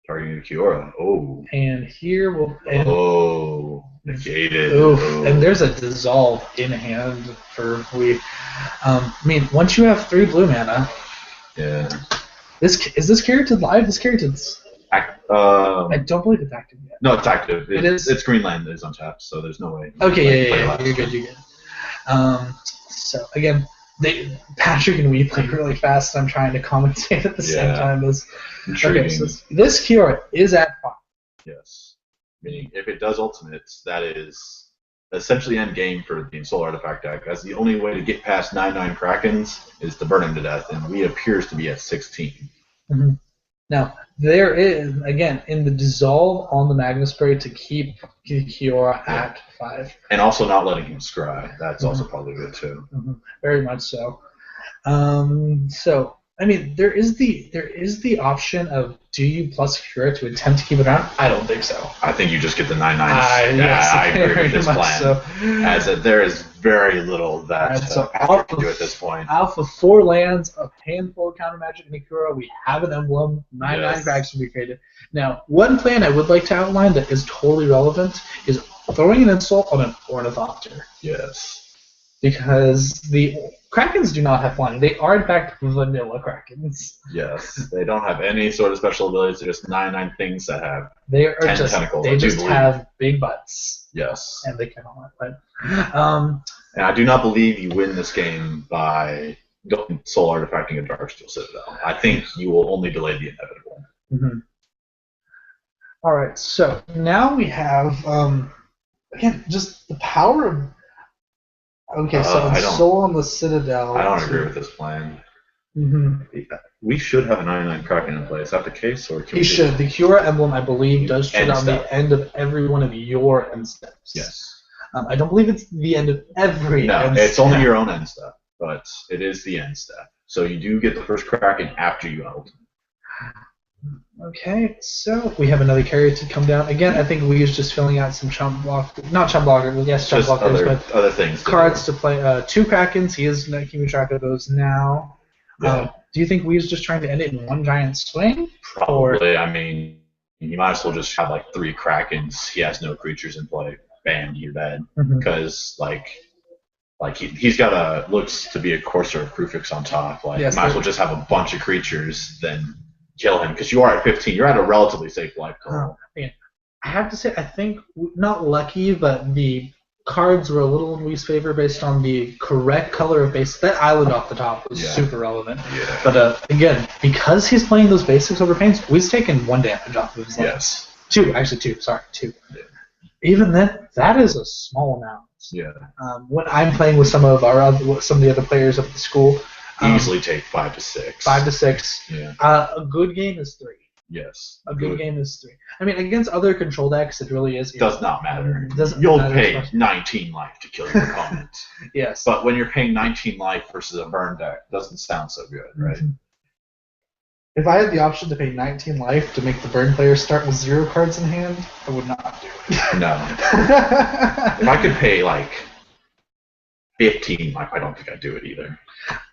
Targeting Kiora. Oh. And here we'll... Negated. Oof. And there's a Dissolve in hand for Huy. I mean, once you have 3 blue mana... Yeah. Is this Caryatid live? This Caryatid's... I don't believe it's active yet. No, it's active. It is? It's Greenland that is untapped, so there's no way. Okay, yeah. You're good. So, again... Patrick and we play really fast, and I'm trying to commentate at the same time as... Intriguing. Okay, so this Kiora is at 5. Yes. Meaning, if it does ultimates, that is essentially end game for the Soul Artifact deck, as the only way to get past 9/9 Krakens is to burn him to death, and we appears to be at 16. Mm-hmm. Now, there is, again, in the Dissolve on the Magna Spray to keep Kiora at 5. And also not letting him scry. That's also probably good, too. Mm-hmm. Very much so. So, I mean, there is the option of do you plus Kiora to attempt to keep it around? I don't think so. I think you just get the 9/9. I agree with this plan. So. As there is very little that Patrick can do at this point. Alpha 4 lands, a handful of counter magic in Kiora. We have an emblem. 9/9 cracks can be created. Now, one plan I would like to outline that is totally relevant is throwing an insult on an Ornithopter. Yes. Because the Krakens do not have flying. They are, in fact, vanilla Krakens. Yes. They don't have any sort of special abilities. They're just 9/9 things that have they are 10 just, tentacles. They just have big butts. Yes. And they cannot fight. And I do not believe you win this game by going Soul Artifacting a Darksteel Citadel. I think you will only delay the inevitable. Mm-hmm. All right. So now we have, again, just the power of... Okay, so Soul on the Citadel. I don't agree with this plan. Mm-hmm. We should have a 9/9 Kraken in play. Is that the case? Or can he should. The Kiora emblem, I believe, does trigger on the end of every one of your end steps. Yes. I don't believe it's the end of every end it's step. only your own end step, but it is the end step. So you do get the first Kraken after you ult. Okay, so we have another carrier to come down. Again, I think we is just filling out some chump block, not chump blockers, yes, chump blockers, but other things. Cards to play. 2 Krakens. He is keeping track of those now. Yeah. Do you think we is just trying to end it in one giant swing? Probably. I mean, you might as well just have like 3 Krakens. He has no creatures in play. Bam, you're dead. Because he's got looks to be a Courser of Crucifix on top. Might as well just have a bunch of creatures than kill him, because you are at 15. You're at a relatively safe life total. I have to say, I think, not lucky, but the cards were a little in Hui's favor based on the correct color of base. That island off the top was super relevant. Yeah. But again, because he's playing those basics over Pains, Hui's taken 1 damage off of his life. Yes. 2, actually 2. Sorry, 2. Yeah. Even then, that is a small amount. Yeah. When I'm playing with some of the other players of the school, easily take 5 to 6. 5 to 6. Yeah. A good game is 3. Yes. A good game is 3. I mean, against other control decks, it really is. Does not matter. You'll pay 19 life to kill your opponent. Yes. But when you're paying 19 life versus a burn deck, doesn't sound so good, right? If I had the option to pay 19 life to make the burn player start with 0 cards in hand, I would not do it. No. If I could pay 15 life, I don't think I'd do it either.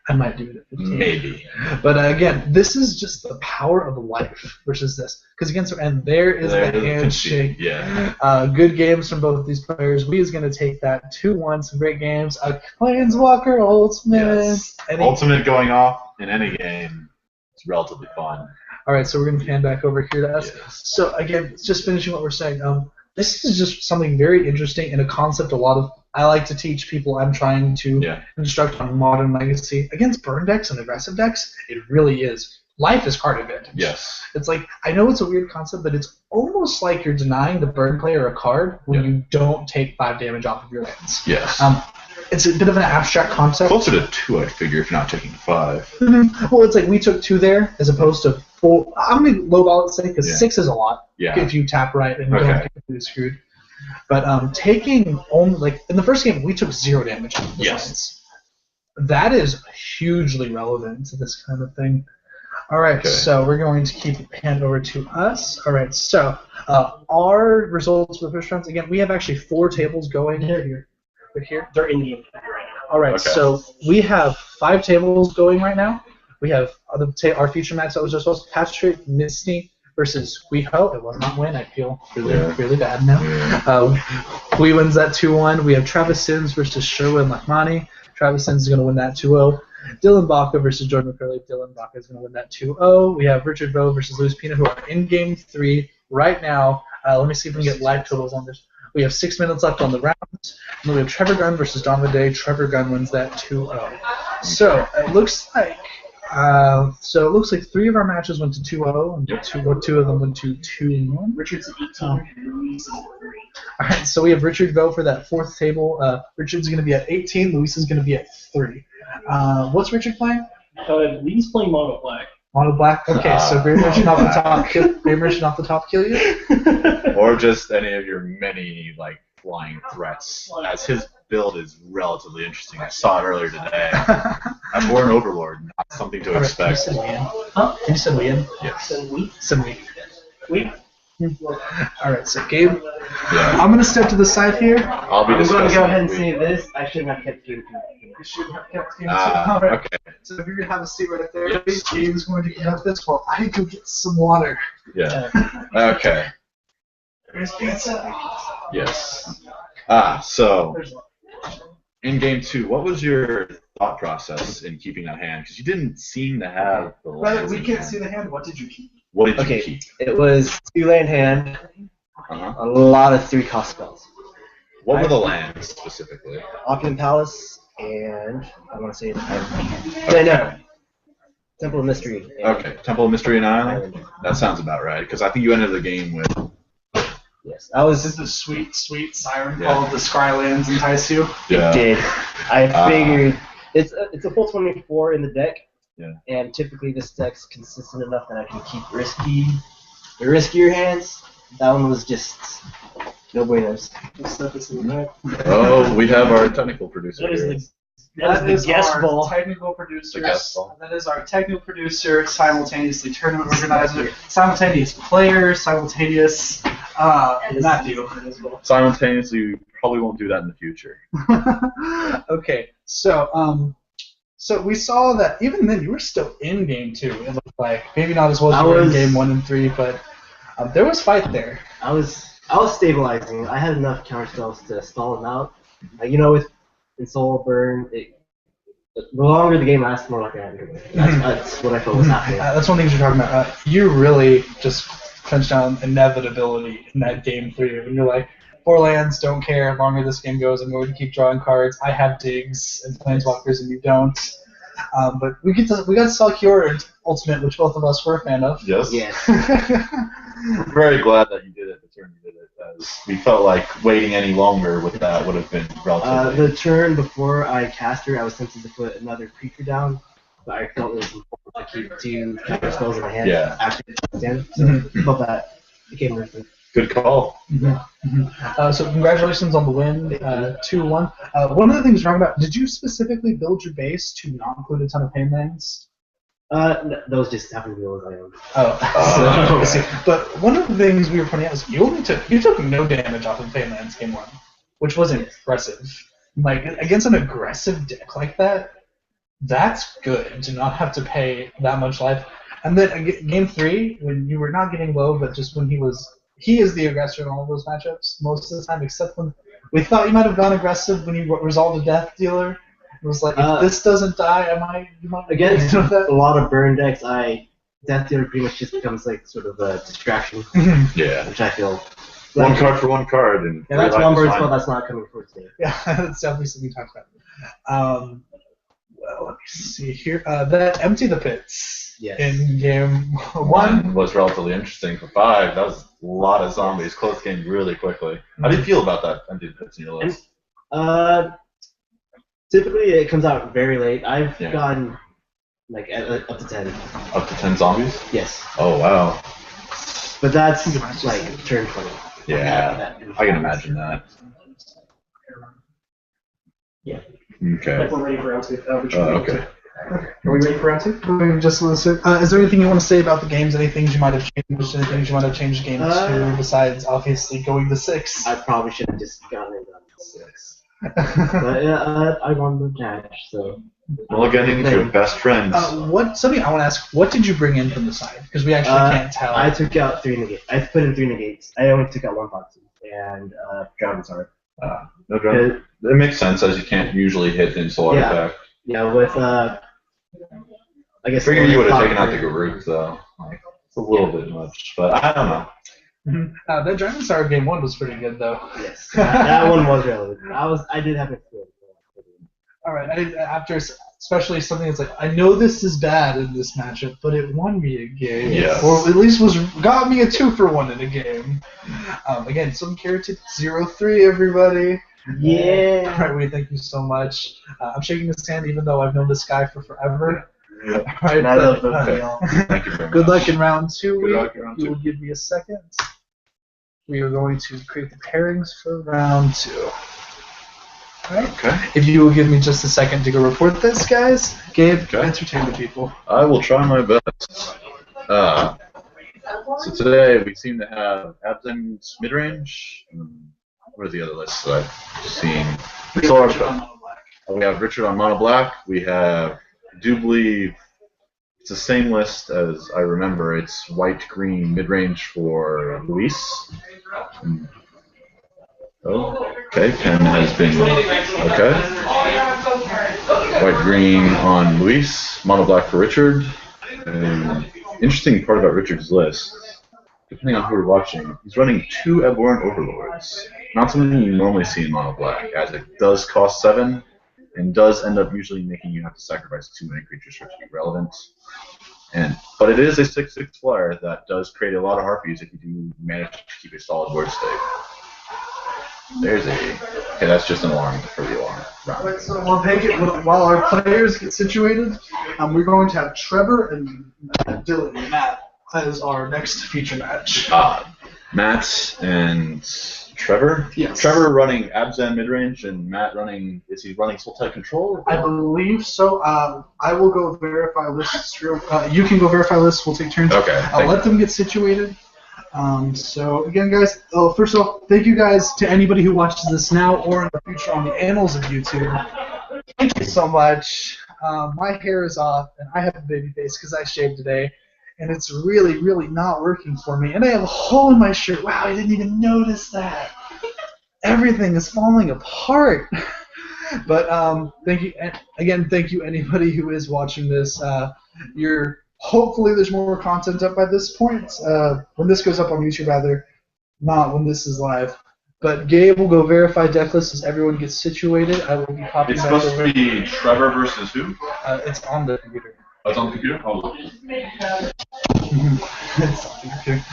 I might do it at 15. Maybe. But again, this is just the power of life versus this. Because against there is the handshake. Yeah. Good games from both of these players. We is going to take that 2-1. Some great games. A Planeswalker Ultimate. Yes. Ultimate going off in any game. It's relatively fun. All right, so we're going to pan back over here to us. Yes. So again, just finishing what we're saying. This is just something very interesting and a concept I like to teach people I'm trying to instruct on Modern Legacy. Against burn decks and aggressive decks, it really is. Life is card advantage. Yes. It's I know it's a weird concept, but it's almost like you're denying the burn player a card when you don't take 5 damage off of your lands. Yes. It's a bit of an abstract concept. Closer to 2, I figure, if you're not taking 5. Well, it's we took 2 there as opposed to 4. I'm going to lowball it, because 6 is a lot if you tap right and you don't get completely screwed. But taking only, in the first game, we took 0 damage on the lands. That is hugely relevant to this kind of thing. All right, so we're going to keep it panned over to us. All right, so our results for the first rounds, again, we have actually 4 tables going here. They're in the inventory right All right, Okay. so we have 5 tables going right now. We have our feature match that was just supposed Patrick Masini versus Huy Ho. It was not win. I feel really bad now. Yeah. Huy wins that 2-1. We have Travis Sims versus Sherwin Lakmani. Travis Sims is going to win that 2-0. Dillon Baca versus Jordon McCurley. Dillon Baca is going to win that 2-0. We have Richard Vo versus Luis Pina, who are in game 3 right now. Let me see if we can get live totals on this. We have 6 minutes left on the round. And then we have Trevor Gunn versus Don Day. Trevor Gunn wins that 2-0. So it looks like 3 of our matches went to 2-0, and 2 of them went to 2-1. Richard's 18. All right, so we have Richard Vo for that 4th table. Richard's going to be at 18. Luis is going to be at 3. What's Richard playing? He's playing Mono Black. Mono Black. Okay, so very merchant off the top. Very merchant off the top kill you. Or just any of your many flying threats, as his build is relatively interesting. I saw it earlier today. I'm Born Overlord, not something to expect. Can you send me in? Huh? Can you send me in? Yes. Send me. We? All right, so Gabe, Yeah. I'm gonna step to the side here. I'll be I'm going to discussing go ahead and it. say this. I should not have kept game 2. You should have kept game 2. All right. Okay. So if you're gonna have a seat right there, Yes. Gabe is going to conduct this while I go get some water. Yeah. Okay. There's pizza. Yes. So in game 2, what was your thought process in keeping that hand? Because you didn't seem to have the Brother, lands we in can't hand. see the hand. What did you keep? What did you Okay, keep? it was 2-land hand, Uh-huh. a lot of 3-cost spells. What were the lands specifically? Opulent Palace, and I want to say no. Temple of Mystery. and Okay, Temple of Mystery and Island? Island. That sounds about right, because I think you ended the game with... Yes, I was. This is the sweet siren Yeah. call of the Skylands entice you. Yeah. Did. I figured it's a full 24 in the deck. Yeah. And typically this deck's consistent enough that I can keep the riskier hands. That one was just no buenos. Oh, we have our technical producer That is here. the guest our ball. technical producer. The guest ball. That is our technical producer, simultaneously tournament organizer, simultaneous player, simultaneous Matthew. Simultaneously, we probably won't do that in the future. Okay, so we saw that even then you were still in game 2. It looked like maybe not as well as you were in game 1 and 3, but there was fight there. I was stabilizing. I had enough counter spells to stall him out. In Soul Burn, the longer the game lasts, the more like I had. That's what I felt was happening. That's one thing you're talking about. You really just crunched down inevitability in that game 3. And you're like, 4 lands, don't care. The longer this game goes, I'm going to keep drawing cards. I have digs and planeswalkers, and you don't. But we got to sell Cure Ultimate, which both of us were a fan of. Yes? Yes. I'm very glad that you did it, the turn you did it, as we felt like waiting any longer with that would have been relatively... The turn before I cast her, I was tempted to put another creature down, but I felt it was important to keep 2 counter spells in my hand. Yeah. After the so I felt that became worth it. Good call. So congratulations on the win, 2-1. One of the things we're talking about, did you specifically build your base to not include a ton of pain lands? No, those just happened to be what I owned. Oh, but one of the things we were pointing out is you took no damage off of pain lands game 1, which was impressive. Like against an aggressive deck like that, that's good to not have to pay that much life. And then game 3, when you were not getting low, but just when he is the aggressor in all of those matchups most of the time, except when we thought you might have gone aggressive when you resolved a Death Dealer. It was like, if this doesn't die, you might Against you know that? a lot of burn decks, Death Dealer pretty much just becomes like sort of a distraction, Yeah. which I feel. One card for one card. And that's life one is bird fine. spell that's not coming for today. Yeah, that's definitely something we talked about. Well, let me see here. That Empty the Pits Yes. in game 1. One was relatively interesting for 5. That was a lot of zombies. Close game really quickly. How do you feel about that empty pits in your list? Typically it comes out very late. I've Yeah. gotten like up to 10. Up to 10 zombies? Yes. Oh, wow. But that's like turn 20. Yeah, I can imagine that. Yeah. Okay. Like we're ready for round 2. Okay. Are we ready for round 2? Just listen. Is there anything you want to say about the games? Any things you might have changed? Any things you might have changed game 2 besides obviously going to 6? I probably should have just gotten it on 6. But yeah, I won the match, so. Mulliganing with your best friends. Something I want to ask, what did you bring in from the side? Because we actually can't tell. I took out 3 negates. I put in 3 negates. I only took out 1 Foxy. And Jordon's heart. No drama. It makes sense as you can't usually hit the Solar attack. Yeah, with I guess. I figured you would have taken out the Garuk though. Like, it's a little bit much, but I don't know. That Dragon Star game 1 was pretty good though. Yes, that one was relevant. I did have a feel. All right, after especially something that's like, I know this is bad in this matchup, but it won me a game. Yes. Or at least got me a 2-for-1 in a game. Again, some Carrot 0-3, everybody. Yeah. All right, we thank you so much. I'm shaking his hand even though I've known this guy for forever. Yeah. All right, Thank you very much. good luck in round 2. Good luck in round 2. You will give me a second. We are going to create the pairings for round 2. Right. Okay. If you will give me just a second to go report this, guys. Gabe, entertain the people. I will try my best. So today we seem to have Abzen's mid-range. What are the other lists that I've seen? We have Richard on Mono Black. We have, I do believe, it's the same list as I remember. It's white-green mid-range for Luis. Oh, okay. Pen has been okay. White-green on Luis. Mono Black for Richard. Interesting part about Richard's list, depending on who we're watching, he's running 2 Abhorrent Overlords. Not something you normally see in Mono Black, as it does cost 7, and does end up usually making you have to sacrifice 2 many creatures for it to be relevant. But it is a 6/6 flyer that does create a lot of harpies if you do manage to keep a solid board state. There's okay, that's just an alarm for the alarm round. Right, so we'll take it while our players get situated. We're going to have Trevor and Dillon and Matt as our next feature match. Matt and Trevor? Yes. Trevor running Abzan midrange and Matt running, is he running Soul Tide Control? I believe so. I will go verify lists. You can go verify lists. We'll take turns. Okay. I'll let them get situated. So again, guys, first of all, thank you guys to anybody who watches this now or in the future on the annals of YouTube. Thank you so much. My hair is off, and I have a baby face because I shaved today, and it's really, really not working for me. And I have a hole in my shirt. Wow, I didn't even notice that. Everything is falling apart. But thank you again. Thank you anybody who is watching this. Hopefully there's more content up by this point. When this goes up on YouTube, rather, not when this is live. But Gabe will go verify deck lists as everyone gets situated. I will be popping It's back supposed over. to be Trevor versus who? It's on the computer. Oh, it's on the computer? Oh. It's on the computer.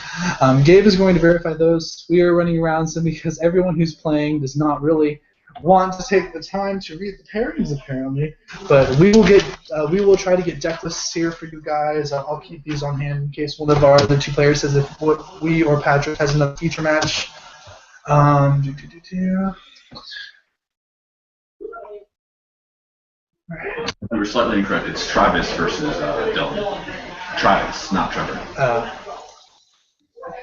Gabe is going to verify those. We are running around some because everyone who's playing does not really want to take the time to read the pairings, apparently. But we will try to get deck lists here for you guys. I'll keep these on hand in case one of our other 2 players says if we or Patrick has another feature match. You were slightly incorrect. It's Travis versus Dillon. Travis, not Trevor.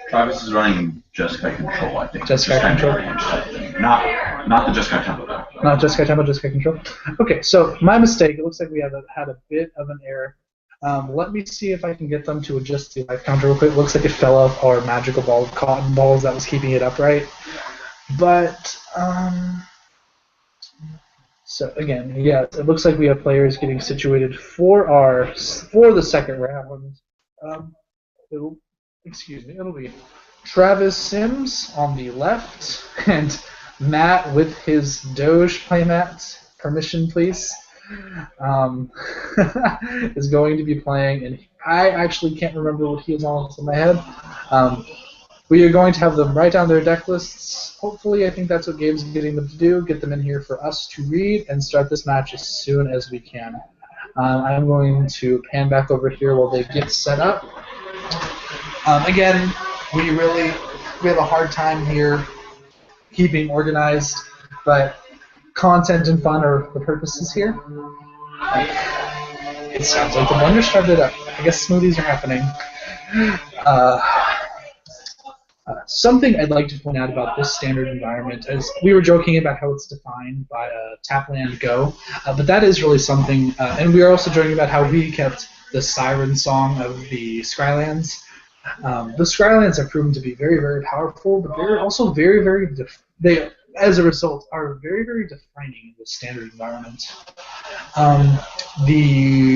Travis is running Jeskai Control, I think. Jeskai Control? Not the Jeskai Tempo, though. Not Jeskai Tempo, Jeskai Control. Okay, so my mistake. It looks like we have had a bit of an error. Let me see if I can get them to adjust the life counter real quick. It looks like it fell off our magical ball of cotton balls that was keeping it upright. But, so again, yeah, it looks like we have players getting situated for the second round. It'll be Travis Sims on the left and Matt with his Doge playmat. Permission, please. Is going to be playing, and I actually can't remember what he is on top of my head. We are going to have them write down their deck lists. Hopefully, I think that's what Gabe's getting them to do, get them in here for us to read and start this match as soon as we can. I'm going to pan back over here while they get set up. Again, we have a hard time here keeping organized, but content and fun are the purposes here. It sounds like the blender started up. I guess smoothies are happening. Something I'd like to point out about this standard environment is we were joking about how it's defined by Tapland Go, but that is really something, and we are also joking about how we kept the siren song of the Skylands. The Skylands have proven to be very, very powerful, but they're also very, very, they, as a result, are very, very defining in the standard environment.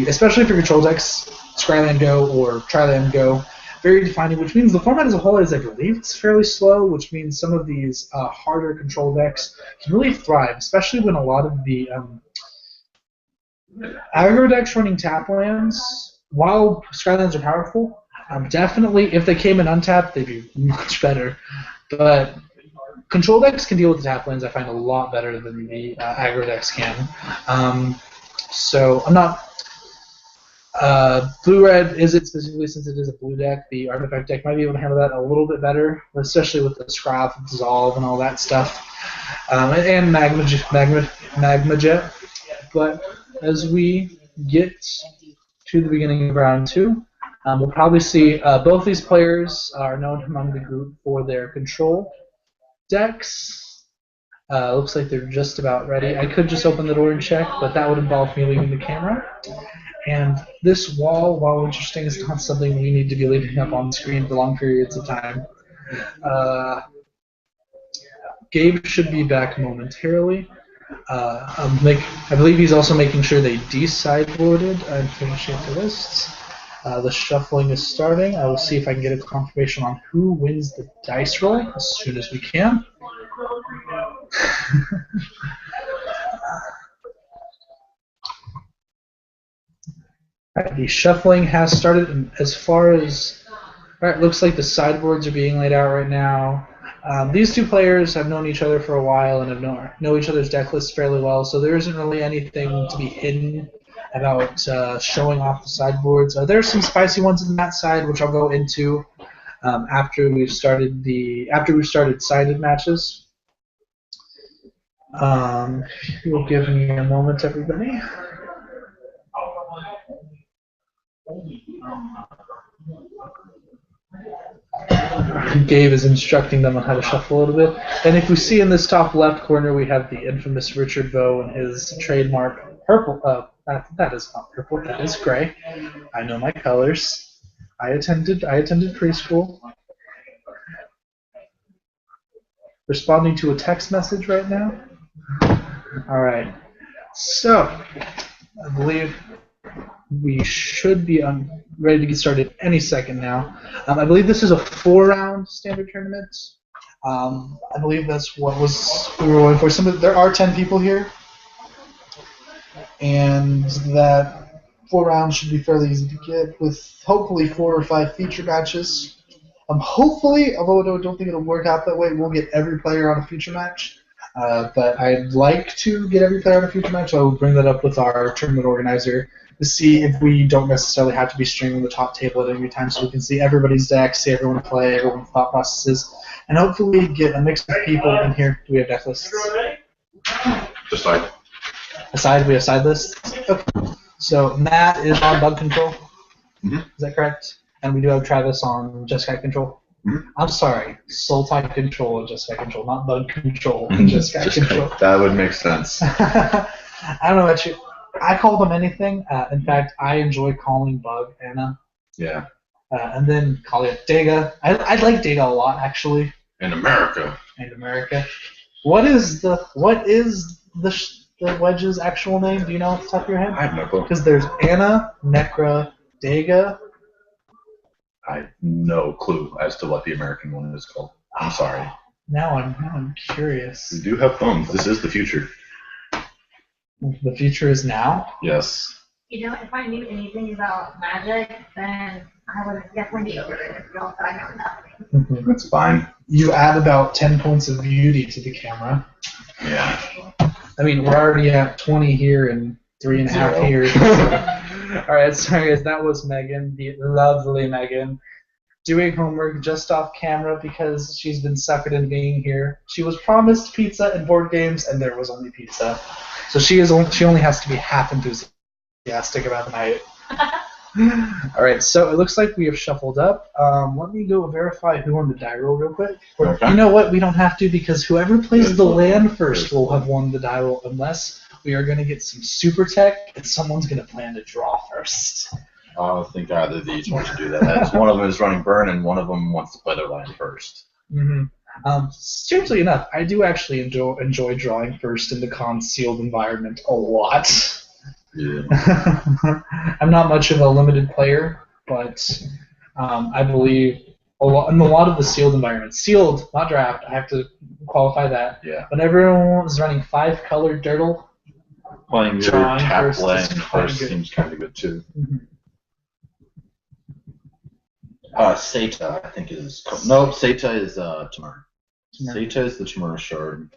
Especially for control decks, Skyland Go or Triland Go, very defining, which means the format as a whole is, I believe, it's fairly slow, which means some of these harder control decks can really thrive, especially when a lot of the aggro decks running tap lands, while Skylands are powerful, definitely, if they came in untapped, they'd be much better. But control decks can deal with the tap lands, I find, a lot better than the aggro decks can. So I'm not... Blue-red, is it specifically since it is a blue deck? The artifact deck might be able to handle that a little bit better, especially with the Scrap, Dissolve, and all that stuff. And Magma Jet. But as we get to the beginning of round 2, we'll probably see both these players are known among the group for their control decks. Looks like they're just about ready. I could just open the door and check, but that would involve me leaving the camera. And this wall, while interesting, is not something we need to be leaving up on screen for long periods of time. Gabe should be back momentarily. I believe he's also making sure they de-sideboarded and finishing the lists. The shuffling is starting. I will see if I can get a confirmation on who wins the dice roll as soon as we can. Alright, the shuffling has started, and as far as... Alright, looks like the sideboards are being laid out right now. These two players have known each other for a while and know each other's deck lists fairly well, so there isn't really anything to be hidden about showing off the sideboards. There are some spicy ones on that side, which I'll go into after we've started sided matches. If you'll give me a moment, everybody. Gabe is instructing them on how to shuffle a little bit. And if we see in this top left corner, we have the infamous Richard Bowe and his trademark purple. That is not purple. That is gray. I know my colors. I attended preschool. Responding to a text message right now. All right. So I believe we should be ready to get started any second now. I believe this is a 4-round standard tournament. I believe that's what we were going for. There are 10 people here, and that 4 rounds should be fairly easy to get, with hopefully 4 or 5 feature matches. Hopefully, although I don't think it'll work out that way, we'll get every player on a feature match. But I'd like to get every player on a feature match. I will bring that up with our tournament organizer to see if we don't necessarily have to be streaming the top table at any time, so we can see everybody's deck, see everyone play, everyone's thought processes, and hopefully get a mix of people in here. Do we have deck lists? Just side. Aside, we have side lists? Okay. So Matt is on bug control. Mm-hmm. Is that correct? And we do have Travis on Just Guy control. Mm-hmm. I'm sorry, Soul Type control and Just Guy control, not bug control and Just Guy control. That would make sense. I don't know about you. I call them anything. In fact, I enjoy calling Bug Anna. Yeah. And then call it Dega. I like Dega a lot, actually. In America. In America. What is the wedge's actual name? Do you know off the top of your head? I have no clue. Because there's Anna, Necra, Dega. I have no clue as to what the American one is called. I'm sorry. Now I'm curious. We do have phones. This is the future. The future is now? Yes. You know, if I knew anything about magic, then I would definitely be over it. But I know nothing. That's fine. You add about 10 points of beauty to the camera. Yeah. I mean, we're already at 20 here and 3.5 here. So. All right, sorry guys, that was Megan, the lovely Megan, doing homework just off camera because she's been suckered into being here. She was promised pizza and board games, and there was only pizza. So she only has to be half enthusiastic about the night. All right, so it looks like we have shuffled up. Let me go verify who won the die roll real quick. Okay. You know what? We don't have to because whoever plays the land first will have won the die roll unless we are going to get some super tech and someone's going to plan to draw first. I think either of these want to do that. That's one of them is running burn, and one of them wants to play their land first. Strangely enough, I do actually enjoy drawing first in the concealed environment a lot. Yeah. I'm not much of a limited player, but I believe in a lot of the sealed environments. Sealed, not draft. I have to qualify that. Yeah. When everyone is running 5-colored dirtle, Playing your drawing tap first land is first good. seems kind of good too. Seta, I think is no. Seta is Tamur. Seta is the Tamur shard.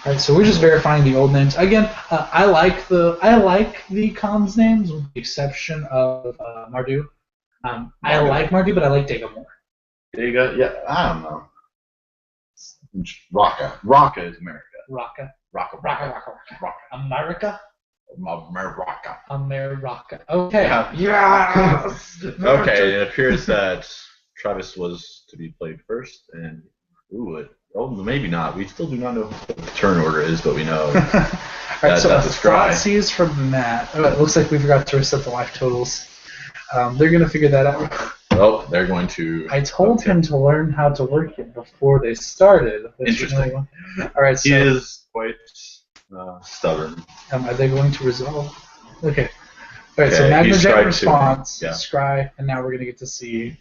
Alright, so we're just verifying the old names. Again, I like the cons names with the exception of Mardu. I like Mardu, but I like Dega more. Dega, yeah, I don't know. Raka. Raka is America. Raka. Raka. America? America. America. Okay. Yes! Okay, it appears that Travis was to be played first, and maybe not. We still do not know what the turn order is, but we know Alright, so that's a scry. Thoughtseize from Matt. Oh, it looks like we forgot to reset the life totals. They're going to figure that out. Oh, they're going to... I told him to learn how to work it before they started. Interesting. Alright, so... He is quite stubborn. Are they going to resolve? Okay. Alright, so Okay, Magma he's Jet scryed response, too. Yeah. Scry, and now we're going to get to see...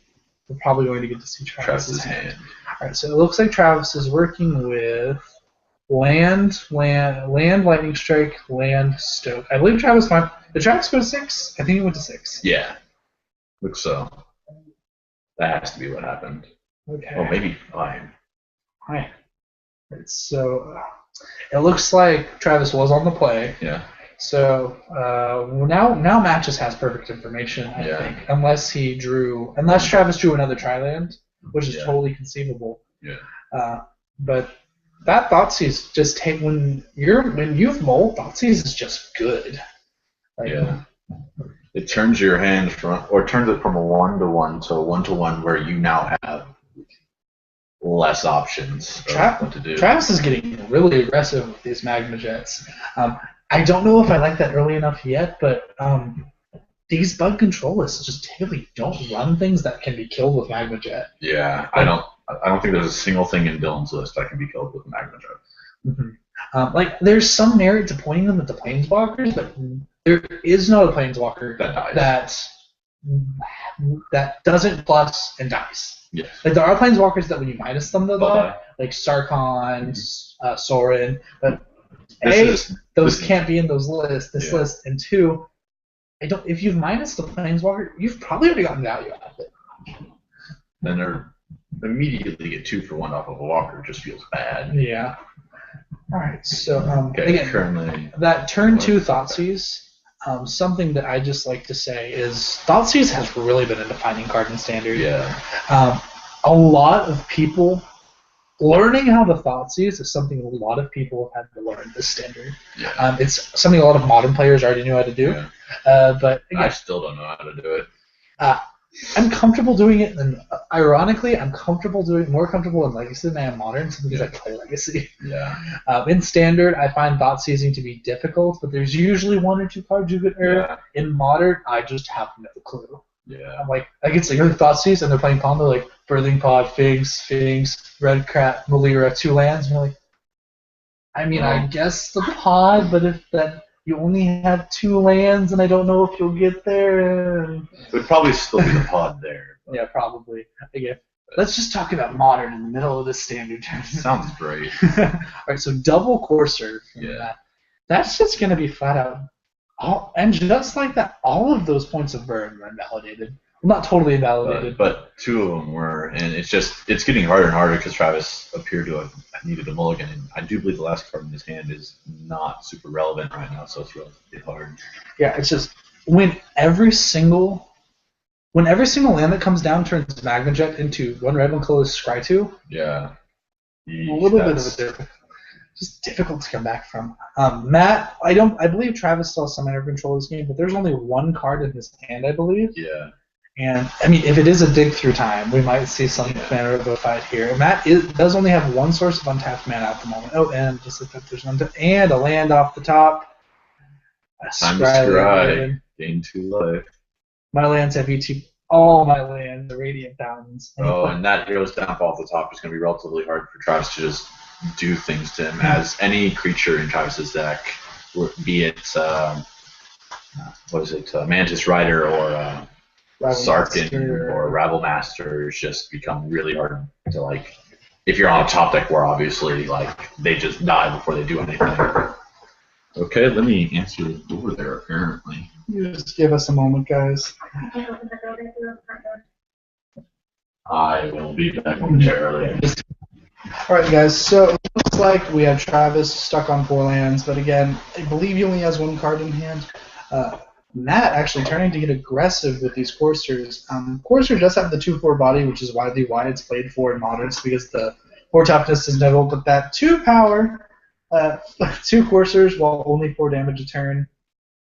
We're probably going to get to see Travis's hand. hand. Alright, so it looks like Travis is working with land, lightning strike, land, stoke. I believe Travis might... Did Travis go to 6? I think he went to 6. Yeah. Looks so. That has to be what happened. Okay. Oh, maybe 5. Hi. Right, so it looks like Travis was on the play. Yeah. So now Matt just has perfect information, I think, unless Travis drew another tri-land, which is totally conceivable. Yeah. But that Thoughtseize just when you've mulled, Thoughtseize is just good. It turns your hand turns it from a 1/1 to a 1/1 where you now have less options of what to do. Travis is getting really aggressive with these Magma Jets. I don't know if I like that early enough yet, but these bug control lists just typically don't run things that can be killed with Magma Jet. Yeah, I don't think there's a single thing in Dillon's list that can be killed with Magma Jet. Mm-hmm. There's some merit to pointing them at the Planeswalkers, but there is not a Planeswalker that dies. That doesn't plus and dies. Yes. Like there are Planeswalkers that when you minus them, they'll die. Die. Like Sarkhan, Sorin, but those can't be in those lists. This list, and 2, if you've minus the Planeswalker, you've probably already gotten value out of it. Then they're immediately get 2 for 1 off of a walker just feels bad. Yeah. All right. So Okay. again, Currently, that turn 2 Thoughtseize. Something that I just like to say is Thoughtseize has really been a defining card in Standard. yeah. A lot of people learning how to Thoughtseize is something a lot of people have had to learn this Standard. Yeah. It's something a lot of modern players already knew how to do. Yeah. But again, I still don't know how to do it. I'm comfortable doing it, and ironically, I'm more comfortable in Legacy than I am Modern, simply because I play Legacy. Yeah. In Standard, I find Thoughtseizing to be difficult, but there's usually 1 or 2 cards you could error. Yeah. In Modern, I just have no clue. Yeah. I'm like, it's like, you're Thoughtseize, and they're playing combo, like, Birthing Pod, Figs, Red Crap, Malira, 2 lands, and you're like, I mean, I guess the pod, but if that... You only have 2 lands, and I don't know if you'll get there. It would probably still be the pod there. But Yeah, probably. Again, let's just talk about Modern in the middle of this Standard turn. sounds great. All right, so double Courser. Yeah. That's just going to be flat out. And just like that, all of those points of burn were invalidated. Well, not totally invalidated. But 2 of them were, and it's getting harder and harder because Travis appeared to have needed a mulligan, and I do believe the last card in his hand is not super relevant right now, so it's relatively hard. Yeah, it's just when every single land that comes down turns Magma Jet into 1 red, 1 colorless Scry 2. Yeah. A little bit of a difference. just difficult to come back from. Matt, I believe Travis still has some under control of this game, but there's only one card in his hand, I believe. Yeah. And I mean, if it is a dig through time, we might see some manner of a fight here. Matt does only have one source of untapped mana at the moment. Oh, and just look up, there's an and a land off the top. Time to scry. Gain 2 life. My lands have ET. All my lands are Radiant Fountains. And that Hero's Downfall off the top is going to be relatively hard for Travis to just do things to him, as any creature in Travis's deck, be it Mantis Rider or Sarkin or Ravelmaster, just become really hard to like. If you're on a top deck where obviously they just die before they do anything. Okay, let me answer the door there. Apparently, you just give us a moment, guys. I will be back momentarily. All right, guys. So it looks like we have Travis stuck on 4 lands, but again, I believe he only has 1 card in hand. Matt actually turning to get aggressive with these coursers. Courser does have the 2/4 body, which is widely why it's played for in Moderns, because the 4 toughness is never, but that 2 power, 2 coursers while only 4 damage a turn.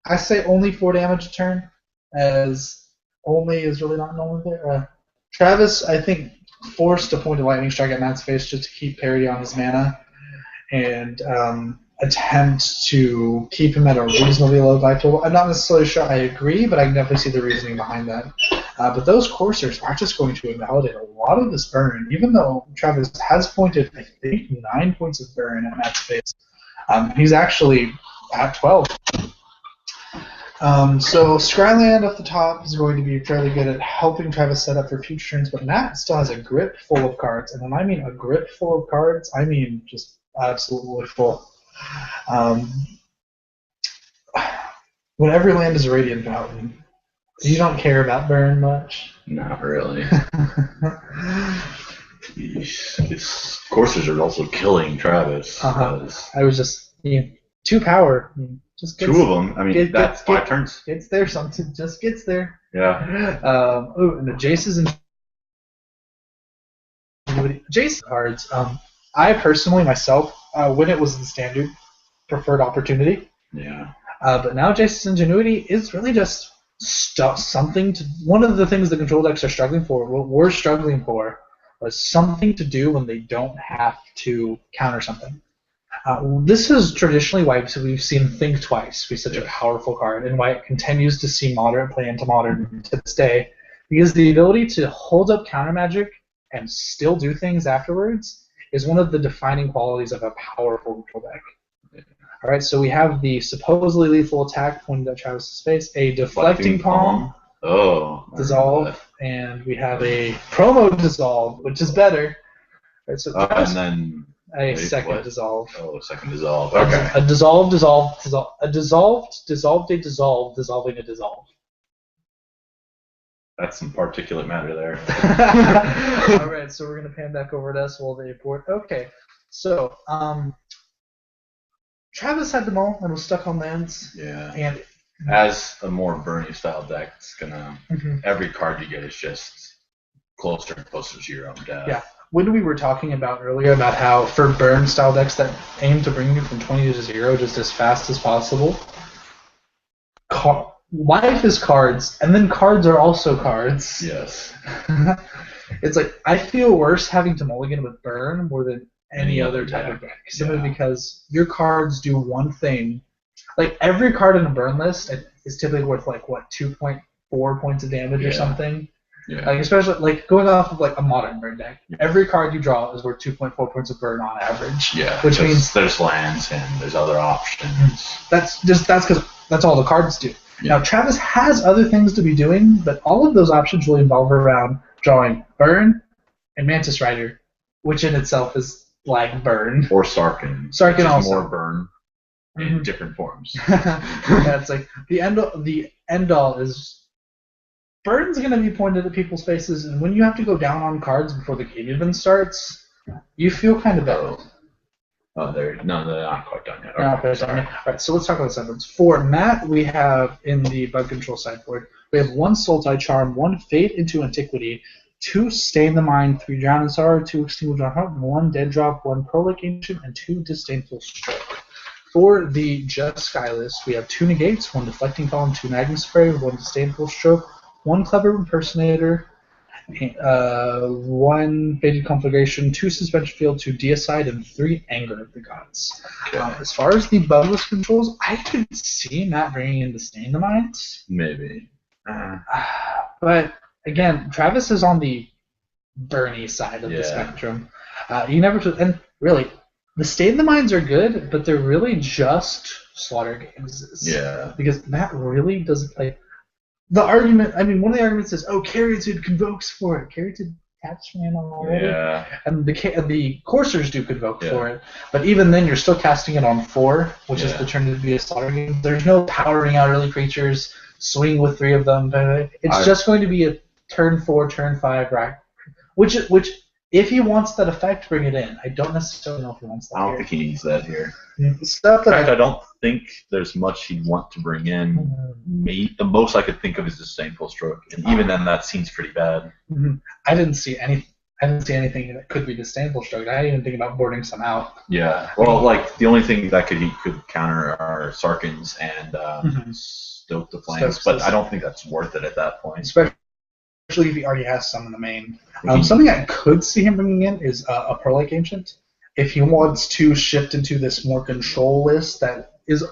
I say only 4 damage a turn, as only is really not known there. Travis, I think, forced to point a lightning strike at Matt's face just to keep parity on his mana, and attempt to keep him at a reasonably low life total. I'm not necessarily sure I agree, but I can definitely see the reasoning behind that. But those coursers are just going to invalidate a lot of this burn, even though Travis has pointed, I think, 9 points of burn at Matt's face. He's actually at 12. So Scryland at the top is going to be fairly good at helping Travis set up for future turns, but Matt still has a grip full of cards. And when I mean a grip full of cards, I mean just absolutely full. When every land is a Radiant Fountain, you don't care about burn much. Not really. These coursers are also killing Travis. I was just 2 power. Just gets, 2 of them. I mean, that's 5 turns. Gets there, something just gets there. Yeah. And the Jace's and Jace cards. I personally myself, when it was in standard, preferred opportunity. Yeah. But now Jace's Ingenuity is really just something to. One of the things the control decks are struggling for, what we're struggling for, was something to do when they don't have to counter something. This is traditionally why we've seen Think Twice be such a powerful card, and why it continues to see Modern play into Modern to this day, because the ability to hold up counter magic and still do things afterwards is one of the defining qualities of a powerful control deck. All right, so we have the supposedly lethal attack pointed at Travis's face, a deflecting palm, dissolve, and we have a promo dissolve, which is better. Right, so and then a second dissolve. Oh, second dissolve. Okay. A dissolved, dissolving a dissolve. That's some particulate matter there. All right, so we're gonna pan back over to us while they report. Okay, so Travis had them all and was stuck on lands. Yeah. And as a more Bernie style deck, it's gonna every card you get is just closer and closer to your own death. Yeah. When we were talking about earlier about how for burn style decks that aim to bring you from 20 to 0 just as fast as possible, life is cards, and then cards are also cards. Yes. It's like I feel worse having to mulligan with burn more than any other type of deck, simply because your cards do one thing. Like every card in a burn list is typically worth like what 2.4 points of damage or something. Yeah. Like especially like going off of like a modern burn deck, every card you draw is worth 2.4 points of burn on average. Yeah. Which means there's lands and there's other options. That's because that's all the cards do. Yeah. Now Travis has other things to be doing, but all of those options will involve around drawing burn and Mantis Rider, which in itself is like burn. Or Sarkin. Sarkin also more burn in different forms. Yeah, it's like the end all is. Burn's going to be pointed at people's faces, and when you have to go down on cards before the game even starts, you feel kind of bad. They're not quite done yet. Okay, All right, so let's talk about the sideboards. For Matt, we have in the bug control sideboard, we have 1 Sultai Charm, 1 Fade into Antiquity, 2 Stay in the Mind, 3 Drown in Sorrow, 2 Extinguished on Heart, 1 Dead Drop, 1 Prolic Ancient, and 2 Disdainful Stroke. For the Just Sky list, we have 2 Negates, 1 Deflecting Column, 2 Magnum Spray, 1 Disdainful Stroke, 1 Clever Impersonator, 1 Faded Conflagration, 2 Suspension Field, 2 Deicide, and 3 Anger of the Gods. Okay. As far as the bonus controls, I could see Matt bringing in the Stay in the Mind. Maybe. But again, Travis is on the Bernie side of the spectrum. And really, the Stay in the Minds are good, but they're really just slaughter games. Yeah. Because Matt really doesn't like the argument. I mean, one of the arguments is, oh, Caryatid convokes for it. Caryatid taps mana already. Yeah. And the coursers do convoke for it, but even then, you're still casting it on 4, which is the turn to be a slaughter game. There's no powering out early creatures. Swing with 3 of them. It's just going to be a turn 4, turn 5 rack. Which, if he wants that effect, bring it in. I don't necessarily know if he wants that. I don't think he needs that here. Stuff In that fact, I don't think there's much he'd want to bring in. The most I could think of is Disdainful Stroke, and even then, that seems pretty bad. I didn't see anything that could be Disdainful Stroke. I didn't even think about boarding some out. Yeah. Well, like the only thing that he could counter are Sarkins and Stoke the Flames, but I don't think that's worth it at that point. Especially if he already has some in the main. Something I could see him bringing in is a Prolic Ancient. If he wants to shift into this more control list that is...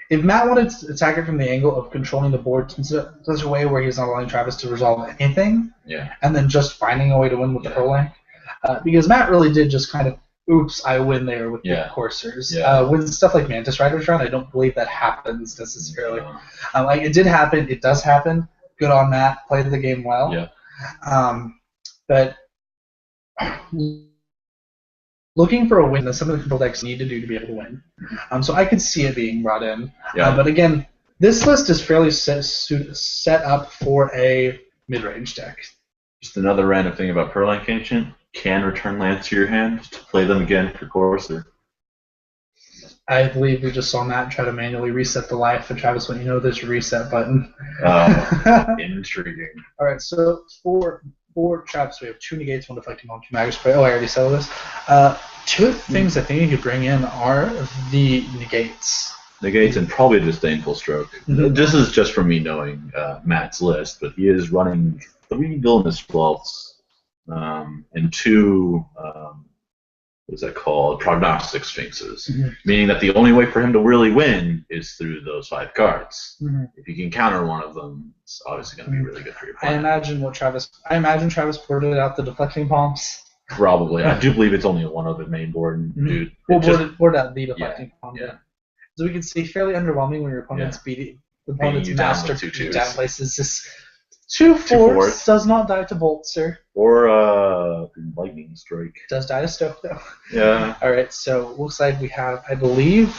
If Matt wanted to attack it from the angle of controlling the board in such a way where he's not allowing Travis to resolve anything, and then just finding a way to win with the Prolic, because Matt really did just kind of, oops, I win there with the coursers. With stuff like Mantis Riders around, I don't believe that happens necessarily. Like it did happen, it does happen. Good on Matt, played the game well. But looking for a win, some of the control decks need to do to be able to win. So I could see it being brought in. But again, this list is fairly set up for a mid-range deck. Just another random thing about Prolic Ancient. Can return lands to your hand to play them again for Courser. I believe we just saw Matt try to manually reset the life, and Travis went, there's a reset button. Intriguing. All right, so for Travis, we have 2 Negates, 1 Deflecting, 1 2 Magus Spray. Oh, I already said this. 2 things I think you could bring in are the Negates. Negates and probably a Disdainful Stroke. This is just from me knowing Matt's list, but he is running 3 Villainous 12s and 2... what's that called? Prognostic Sphinxes. Meaning that the only way for him to really win is through those 5 cards. If you can counter one of them, it's obviously going to be really good for your plan. I imagine Travis ported out the Deflecting Palms. Probably. I do believe it's only one of the main board. Dude, we'll board out the Deflecting Palms. So we can see fairly underwhelming when your opponent's beating the opponent's master down places. Just 2 4s does not die to Bolt, sir. Or Lightning Strike. Does die to Stoke, though. Yeah. All right, so looks like we have, I believe,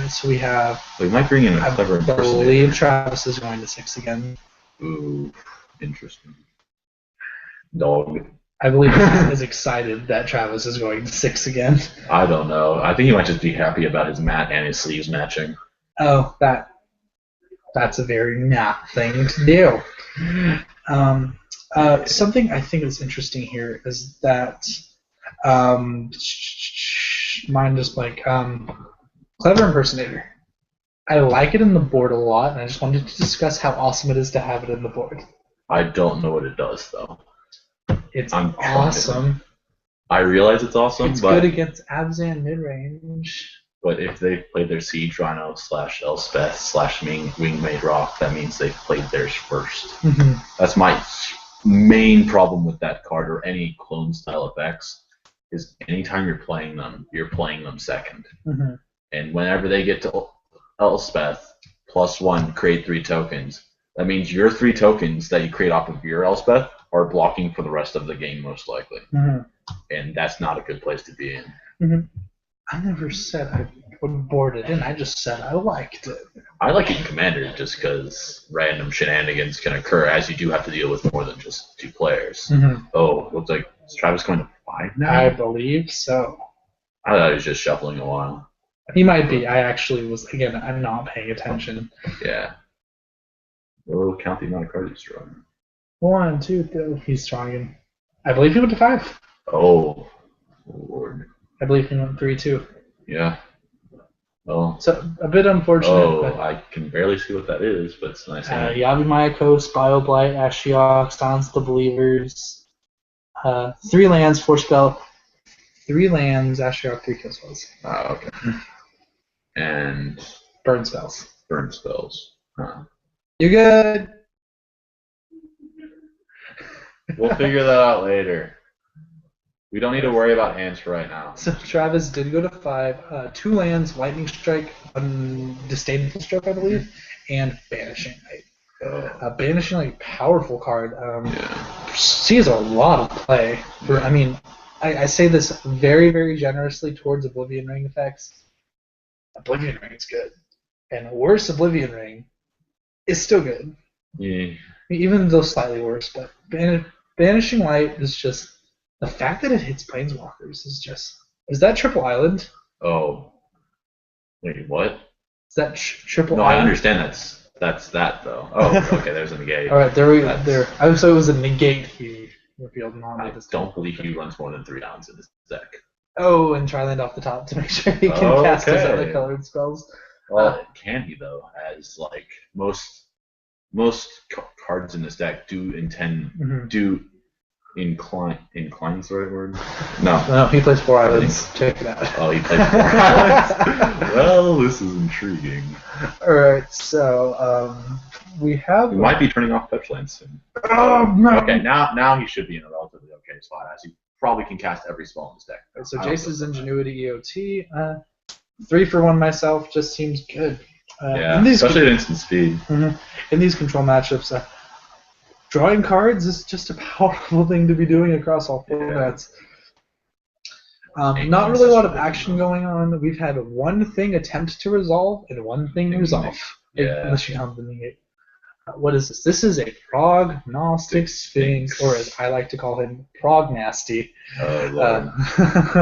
so we have... We might bring in a Clever Impersonator. I believe Travis is going to 6 again. Ooh, interesting. Dog. I believe Matt is excited that Travis is going to 6 again. I don't know. I think he might just be happy about his mat and his sleeves matching. Oh, that's a very Matt thing to do. Something I think is interesting here is that mine just like Clever Impersonator. I like it in the board a lot, and I just wanted to discuss how awesome it is to have it in the board. I don't know what it does though. It's awesome. I realize it's awesome, it's but good against Abzan midrange. But if they played their Siege Rhino / Elspeth / Wingmade Rock, that means they played theirs first. That's my main problem with that card, or any clone style effects, is anytime you're playing them second. And whenever they get to Elspeth, +1, create 3 tokens. That means your 3 tokens that you create off of your Elspeth are blocking for the rest of the game, most likely. And that's not a good place to be in. I never said I would board it in. I just said I liked it. I like it in Commander just because random shenanigans can occur, as you do have to deal with more than just 2 players. Oh, looks like is Travis going to 5 now? I believe so. I thought he was just shuffling along. He might be. I actually was, again, I'm not paying attention. Yeah. We'll count the amount of cards he's drawing. 1, 2, 3. He's strong. I believe he went to 5. Oh, Lord. I believe he went 3-2. Yeah. Well. So a bit unfortunate. Oh, but, I can barely see what that is, but it's nice. Yabi Mayakos, Bioblight, Ashiok, Silence the Believers. 3 lands, 4 spell. 3 lands, Ashiok, 3 kill spells. Oh, okay. And Burn spells. burn spells. Huh. You're good. We'll figure that out later. We don't need to worry about hands for right now. So Travis did go to 5. 2 lands, Lightning Strike, Disdainful Stroke, I believe, and Banishing Light. Banishing Light, powerful card. Sees a lot of play. I mean, I say this very, very generously towards Oblivion Ring effects. Oblivion Ring is good. And worse Oblivion Ring is still good. Yeah. Even though slightly worse, but Banishing Light is just... The fact that it hits Planeswalkers is just... Is that Triple Island? Oh. Wait, what? Is that Triple No, Island? I understand that's that, though. Oh, okay, there's a negate. Alright, there. I thought it was a negate he revealed. I don't believe he runs more than 3 islands in this deck. Oh, and Triland off the top to make sure he can cast his other colored spells. Well, can he, though? As, like, most cards in this deck do incline's the right word? No, he plays 4 islands. Check it out. Oh, he plays 4 islands? Well, this is intriguing. Alright, so, we have... We might be turning off fetch lands soon. Oh, no! Okay, now he should be in a relatively okay spot, as he probably can cast every spell in his deck. So Jace's Ingenuity EOT, 3 for 1 myself, just seems good. Especially at instant speed. In these control matchups, drawing cards is just a powerful thing to be doing across all formats. Not really a lot of action going on. We've had 1 thing attempt to resolve and 1 thing resolve. Unless you count the negate. What is this? This is a Prognostic Sphinx, or as I like to call him, Prognasty. The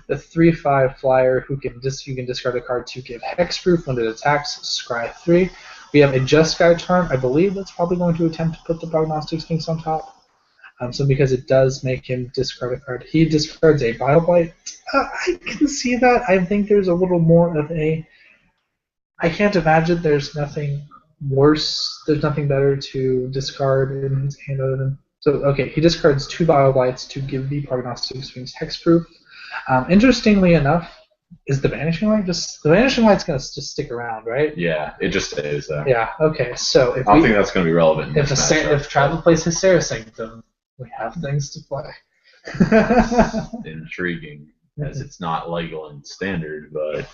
3/5 flyer who can discard a card to give hexproof when it attacks. Scry 3. We have a Just Sky Charm. I believe that's probably going to attempt to put the Prognostic Sphinx on top. So because it does make him discard a card, he discards a Bioblight. I can see that. I think there's a little more of a... I can't imagine there's nothing worse. There's nothing better to discard in his hand other than... So, okay, he discards 2 Bioblights to give the Prognostic Sphinx hexproof. Interestingly enough, is the Vanishing Light the Vanishing Light's going to just stick around, right? Yeah, it just stays there. Yeah, okay, so if I don't think that's going to be relevant. If Travel plays his Sarah Sanctum, we have things to play. Intriguing, as it's not legal in standard, but...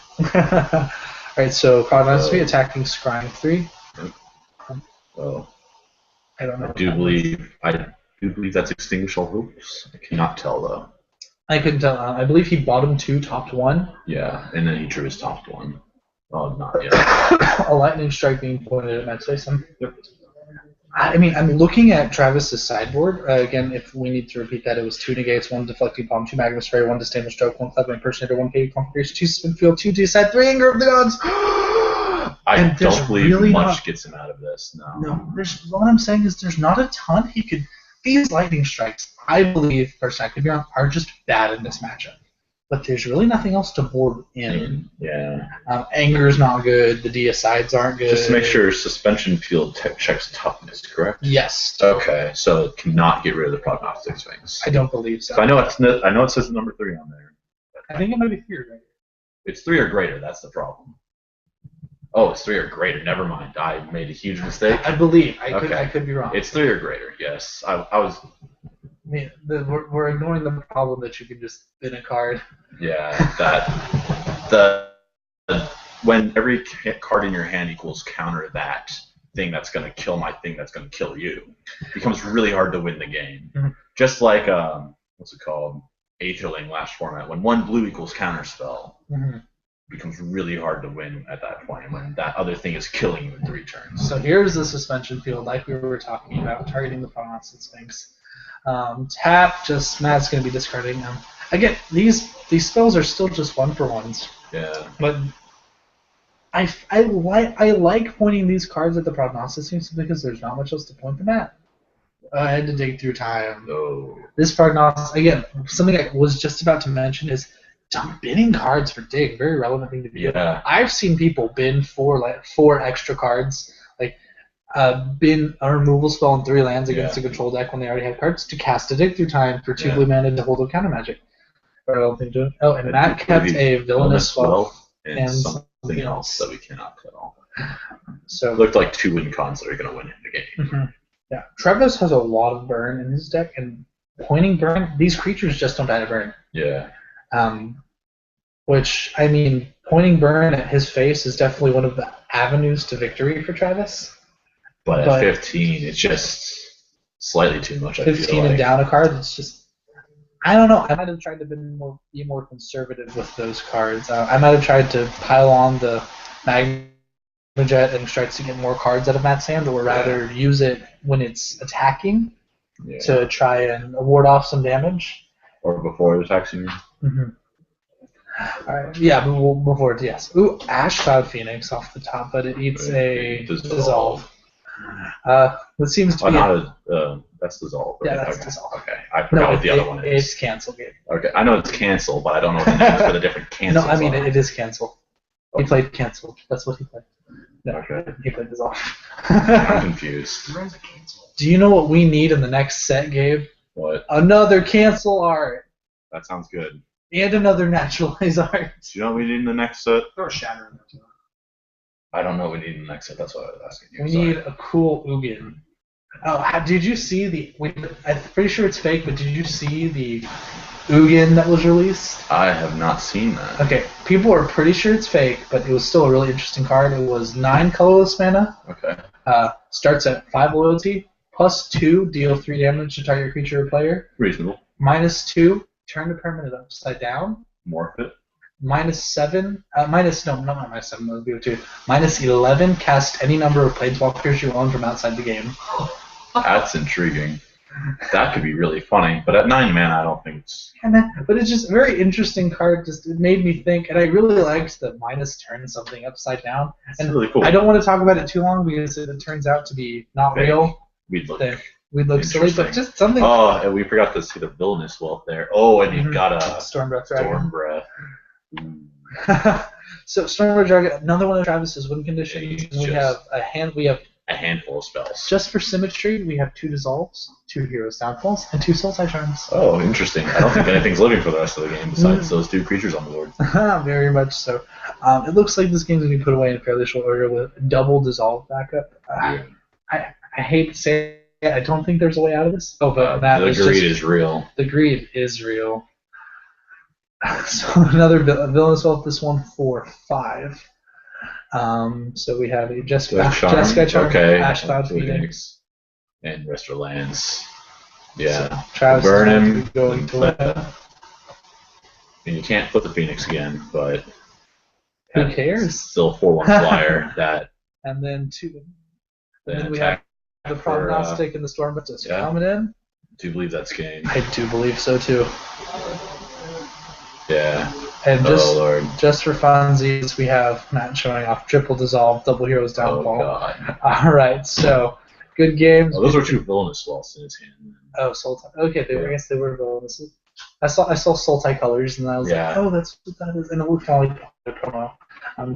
Alright, so Prognostic attacking Scrying 3. Oh. I don't know. I do believe that's Extinguish All Hopes. I cannot tell, though. I couldn't tell. I believe he bottomed 2, topped 1. Yeah, and then he drew his topped 1. Oh, not yet. A Lightning Strike being pointed at Matt Tyson. Yep. I mean, I'm looking at Travis's sideboard. Again, if we need to repeat that, it was 2 negates, 1 deflecting palm, 2 Magnum Spray, 1 disdainful stroke, 1 clever impersonator, 1 Katie configuration, 2 spin field, 2 decide, 3 anger of the gods. I don't believe really much gets him out of this. No. What I'm saying is there's not a ton he could. These Lightning Strikes, I believe, personally, I could be wrong, are just bad in this matchup. But there's really nothing else to board in. Yeah. Anger's not good. The Deicides aren't good. Just to make sure suspension field checks toughness, correct? Yes. Okay, so it cannot get rid of the Prognostic Sphinx. I don't believe so. I know it says number 3 on there. I think it might be 3 or greater. It's 3 or greater. That's the problem. Oh, it's 3 or greater. Never mind. I made a huge mistake. I believe. I could be wrong. It's 3 or greater. Yes, I was. I mean, we're ignoring the problem that you can just spin a card. Yeah, when every card in your hand equals counter that thing that's going to kill my thing that's going to kill you, it becomes really hard to win the game. Mm-hmm. Just like what's it called? Aetherling last format. When 1 blue equals counterspell, it becomes really hard to win at that point when that other thing is killing you in 3 turns. So here's the suspension field, like we were talking about, targeting the Prognostic Sphinx. Tap, just Matt's going to be discarding them. Again, these spells are still just 1-for-1s. Yeah. But I like pointing these cards at the Prognostic Sphinx because there's not much else to point them at. I had to dig through time. No. This prognosis, again, something I was just about to mention is binning cards for dig. Very relevant thing to do. Yeah. I've seen people bin four extra cards, like bin a removal spell and 3 lands against a control deck when they already have cards to cast a dig through time for 2 blue mana to hold a counter magic. Very relevant thing to do. Oh, and Matt kept a villainous wealth and something else that we cannot tell. So it looked like 2 win cons that are going to win in the game. Mm-hmm. Yeah, Travis has a lot of burn in his deck, and pointing burn, these creatures just don't die to burn. Yeah. Which, I mean, pointing burn at his face is definitely one of the avenues to victory for Travis. But at 15, it's just slightly too much. 15 and down a card, it's just, I don't know. I might have tried to be more conservative with those cards. I might have tried to pile on the Magmajet and try to get more cards out of Matt's hand, or rather use it when it's attacking to try and ward off some damage. Or before it attacks you. Mm-hmm. Alright, yeah, before it, yes. Ooh, Ash Cloud Phoenix off the top, but it eats a dissolve. That seems to be. That's dissolve. Right? Yeah, that's dissolve. Okay, I forgot what the other one is. It's cancel game. Okay, I know it's cancel, but I don't know what the names for the different cancels. No, I mean it is cancel. He played cancel. That's what he played. No, okay. He played dissolve. I'm confused. Do you know what we need in the next set, Gabe? What? Another cancel art. That sounds good. And another naturalize art. Do you know what we need in the next set? Or shatter. I don't know what we need in the next set. That's what I was asking you. We need a cool Ugin. Oh, did you see the? I'm pretty sure it's fake, but did you see the Ugin that was released? I have not seen that. Okay, people are pretty sure it's fake, but it was still a really interesting card. It was 9 colorless mana. Okay. Starts at 5 loyalty, +2, deal 3 damage to target creature or player. Reasonable. -2, turn the permanent upside down. Morph it. -7, not -7, that would be 2. -11, cast any number of planeswalkers you own from outside the game. That's intriguing. That could be really funny, but at 9 mana, I don't think it's. But it's just a very interesting card. Just it made me think, and I really liked the -turn something upside down. It's And really cool. I don't want to talk about it too long because if it turns out to be not Fake. real, We'd look. then we'd look silly. But Interesting. just something. Oh, and we forgot to see the villainous wealth there. Oh, and you've got a Stormbreath Dragon. Storm Breath. So Stormbreath Dragon, another one of Travis's win conditions. It's We just- have a hand. We have A handful of spells. just for symmetry. We have 2 dissolves, 2 heroes downfalls, and 2 soul tie charms. Oh, interesting. I don't think anything's living for the rest of the game besides those 2 creatures on the board. Very much so. It looks like this game's going to be put away in fairly short order with double dissolve backup. I hate to say it, I don't think there's a way out of this. Oh, but that the is greed just, is real. the greed is real. So another villainous wealth, this one for 5. So we have a Jessica Charm, okay. Ash Cloud Phoenix. And Restore Lands. Yeah. So Travis Burn is him. going to be going to win. And you can't flip the Phoenix again, but Who cares? Still 4/1 flyer that And then 2. And then we attack. have the prognostic and the storm just coming in. Do you believe that's game? I do believe so too. Yeah. And Oh Lord. just for funsies, we have Matt showing off triple dissolve, double heroes Oh downfall. God. All right, so good games. Oh, those were 2 villainous wealths in his hand. Oh, Soul Tie. Okay, I guess they were villainous. I saw Soul Tie colors, and I was like, oh, that's what that is. And it looked kind of like the promo.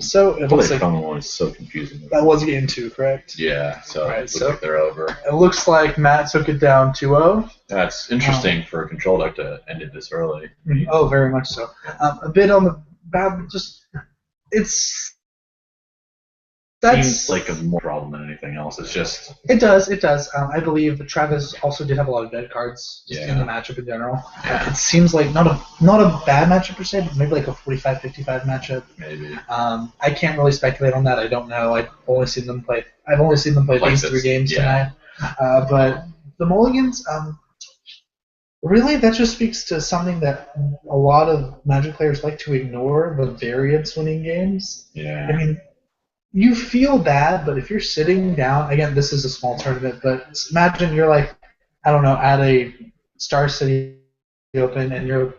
So it looks like promo is so confusing. that was game 2, correct? Yeah. So Right, it looks so- like they're over. It looks like Matt took it down 2-0. That's interesting for a control deck to end it this early. Oh, very much so. A bit on the bad, just Seems like a more problem than anything else. It's just It does. I believe Travis also did have a lot of dead cards just in the Yeah. matchup in general. Yeah. It seems like not a bad matchup per se, but maybe like a 45-55 matchup. maybe I can't really speculate on that. I don't know. I've only seen them play Like these this, 3 games yeah. tonight. But the Mulligans, really, that just speaks to something that a lot of Magic players like to ignore: the variance winning games. yeah. I mean, you feel bad, but if you're sitting down, again, this is a small tournament, but imagine you're like, I don't know, at a Star City Open and you're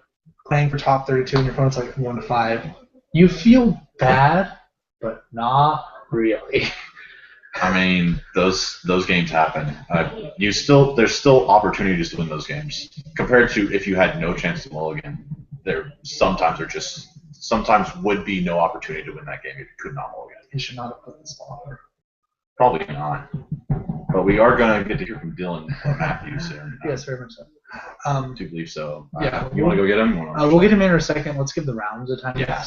playing for top 32 and your opponent's like 1-5. You feel bad, but not really. I mean, those games happen. There's still opportunities to win those games compared to if you had no chance to mulligan. Sometimes would be no opportunity to win that game if you could not mulligan. He should not have put this ball over. Probably not. But we are gonna get to hear from Dillon or Matthew soon. Yes, very much so. I do believe so. Yeah. You want to go get him? We'll get him in a second. Let's give the rounds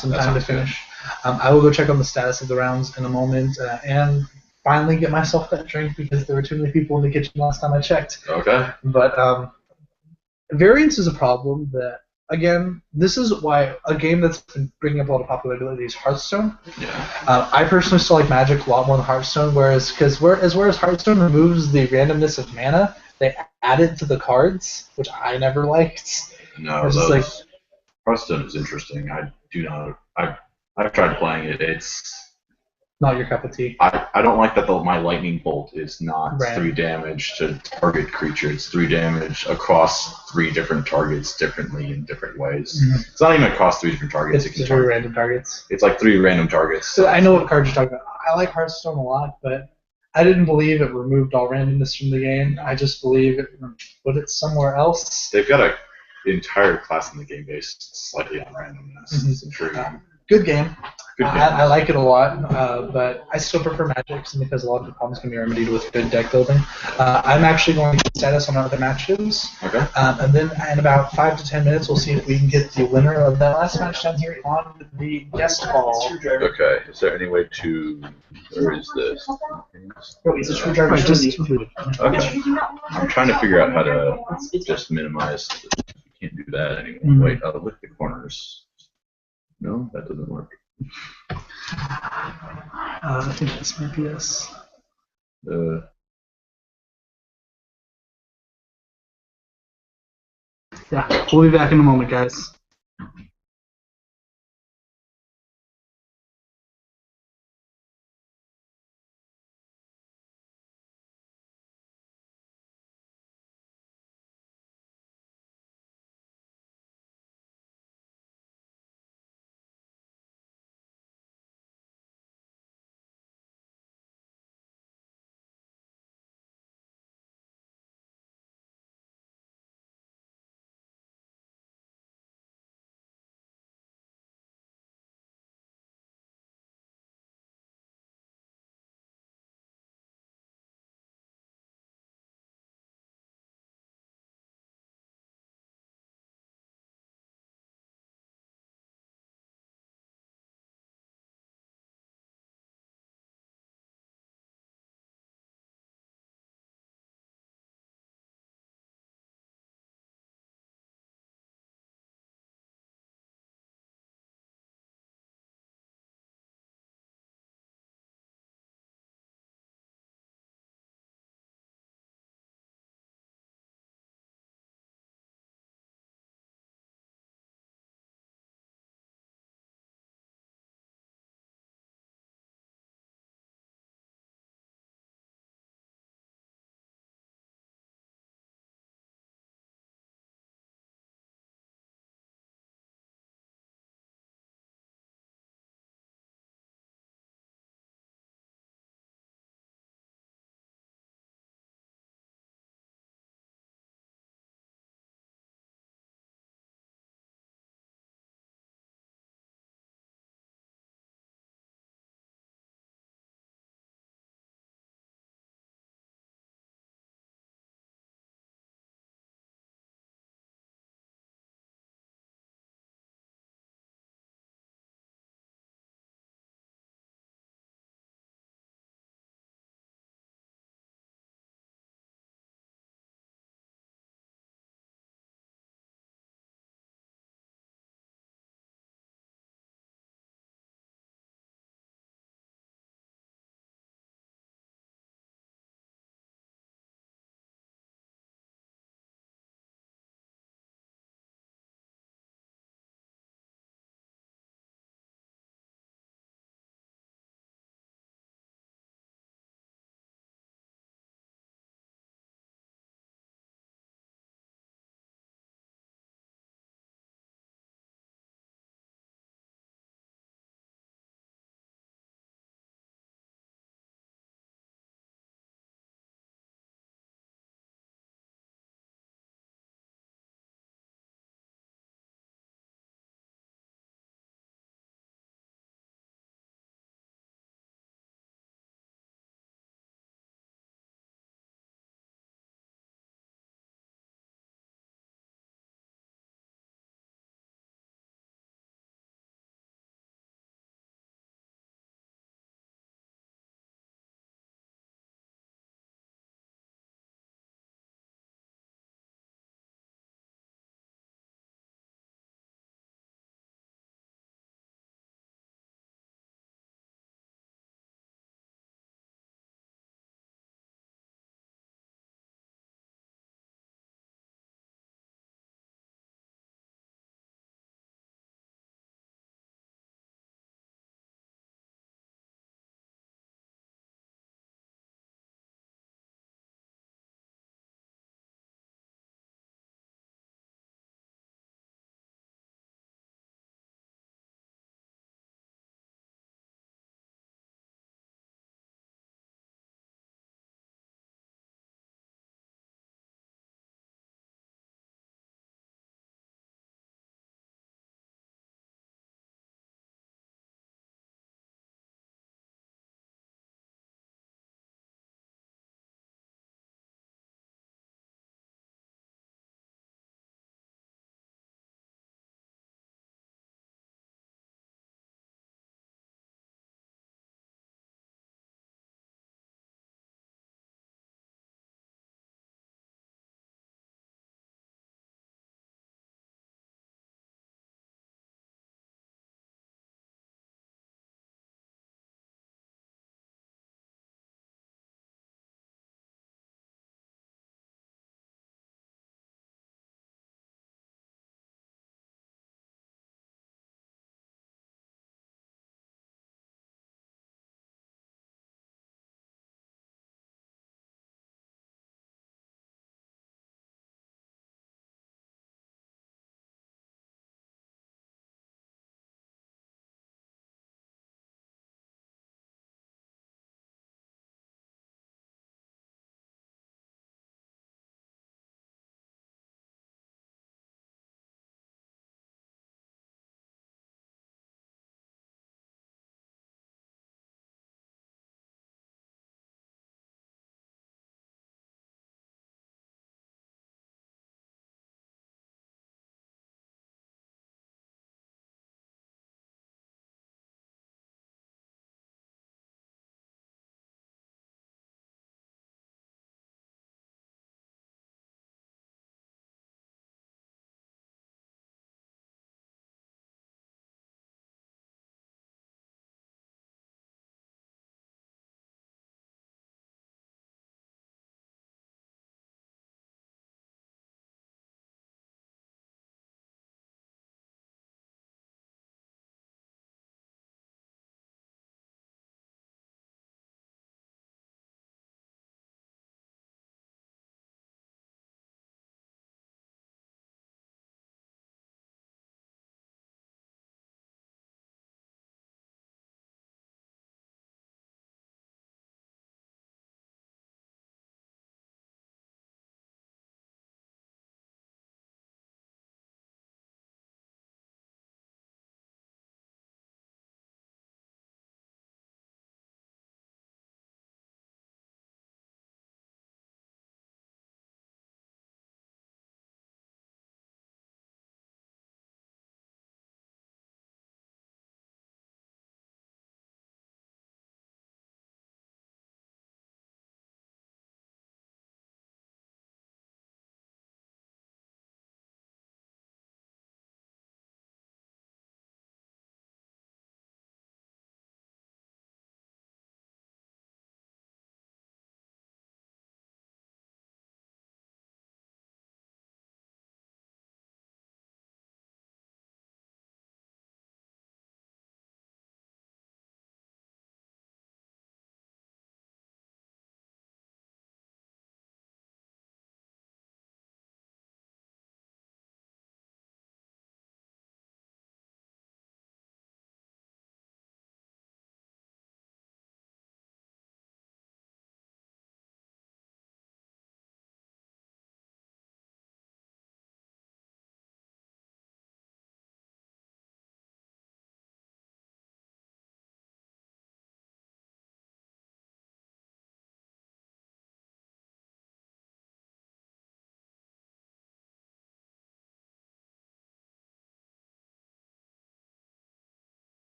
some time to finish. I will go check on the status of the rounds in a moment and finally get myself that drink because there were too many people in the kitchen last time I checked. Okay. But variance is a problem that, again, this is why a game that's been bringing up a lot of popularity is Hearthstone. Yeah. I personally still like Magic a lot more than Hearthstone, whereas Hearthstone removes the randomness of mana, they add it to the cards, which I never liked. No, Hearthstone is interesting. I've tried playing it. It's not your cup of tea. I don't like that my lightning bolt is not Right. 3 damage to target creature. It's 3 damage across 3 different targets differently in different ways. Mhm. It's not even across 3 different targets. It's 3 random targets. It's like 3 random targets. So I know what cards you're talking about. I like Hearthstone a lot, but I didn't believe it removed all randomness from the game. I just believe it put it somewhere else. They've got an entire class in the game based slightly on randomness. Mhm. It's intriguing. Good game. Good game. I like it a lot, but I still prefer Magic simply because a lot of the problems can be remedied with good deck building. I'm actually going to get status on our other matches, Okay. and then in about 5 to 10 minutes, we'll see if we can get the winner of that last match down here on the guest hall. Okay. Is there any way to? Where is this? No, it's a screwdriver. Right, just Okay. I'm trying to figure out how to just minimize. You can't do that anymore. Mhm. Wait. Lick the corners. No, that doesn't work. I think this might be this. Yeah, we'll be back in a moment, guys.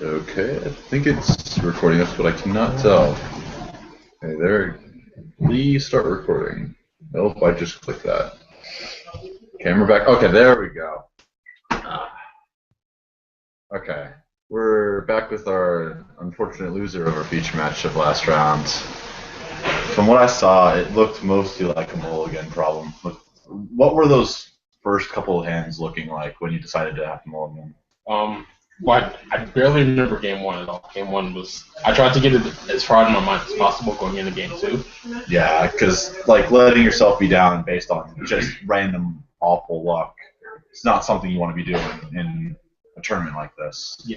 Okay, I think it's recording us, but I cannot tell. Okay, there. Please start recording. Nope, I just clicked that. Camera back. Okay, there we go. Okay, we're back with our unfortunate loser of our feature match of last round. From what I saw, it looked mostly like a mulligan problem. What were those first couple of hands looking like when you decided to have a mulligan? Well, I barely remember game one at all. Game one was, I tried to get it as far in my mind as possible going into game two. Yeah, because like letting yourself be down based on just random awful luck, it's not something you want to be doing in a tournament like this. Yeah.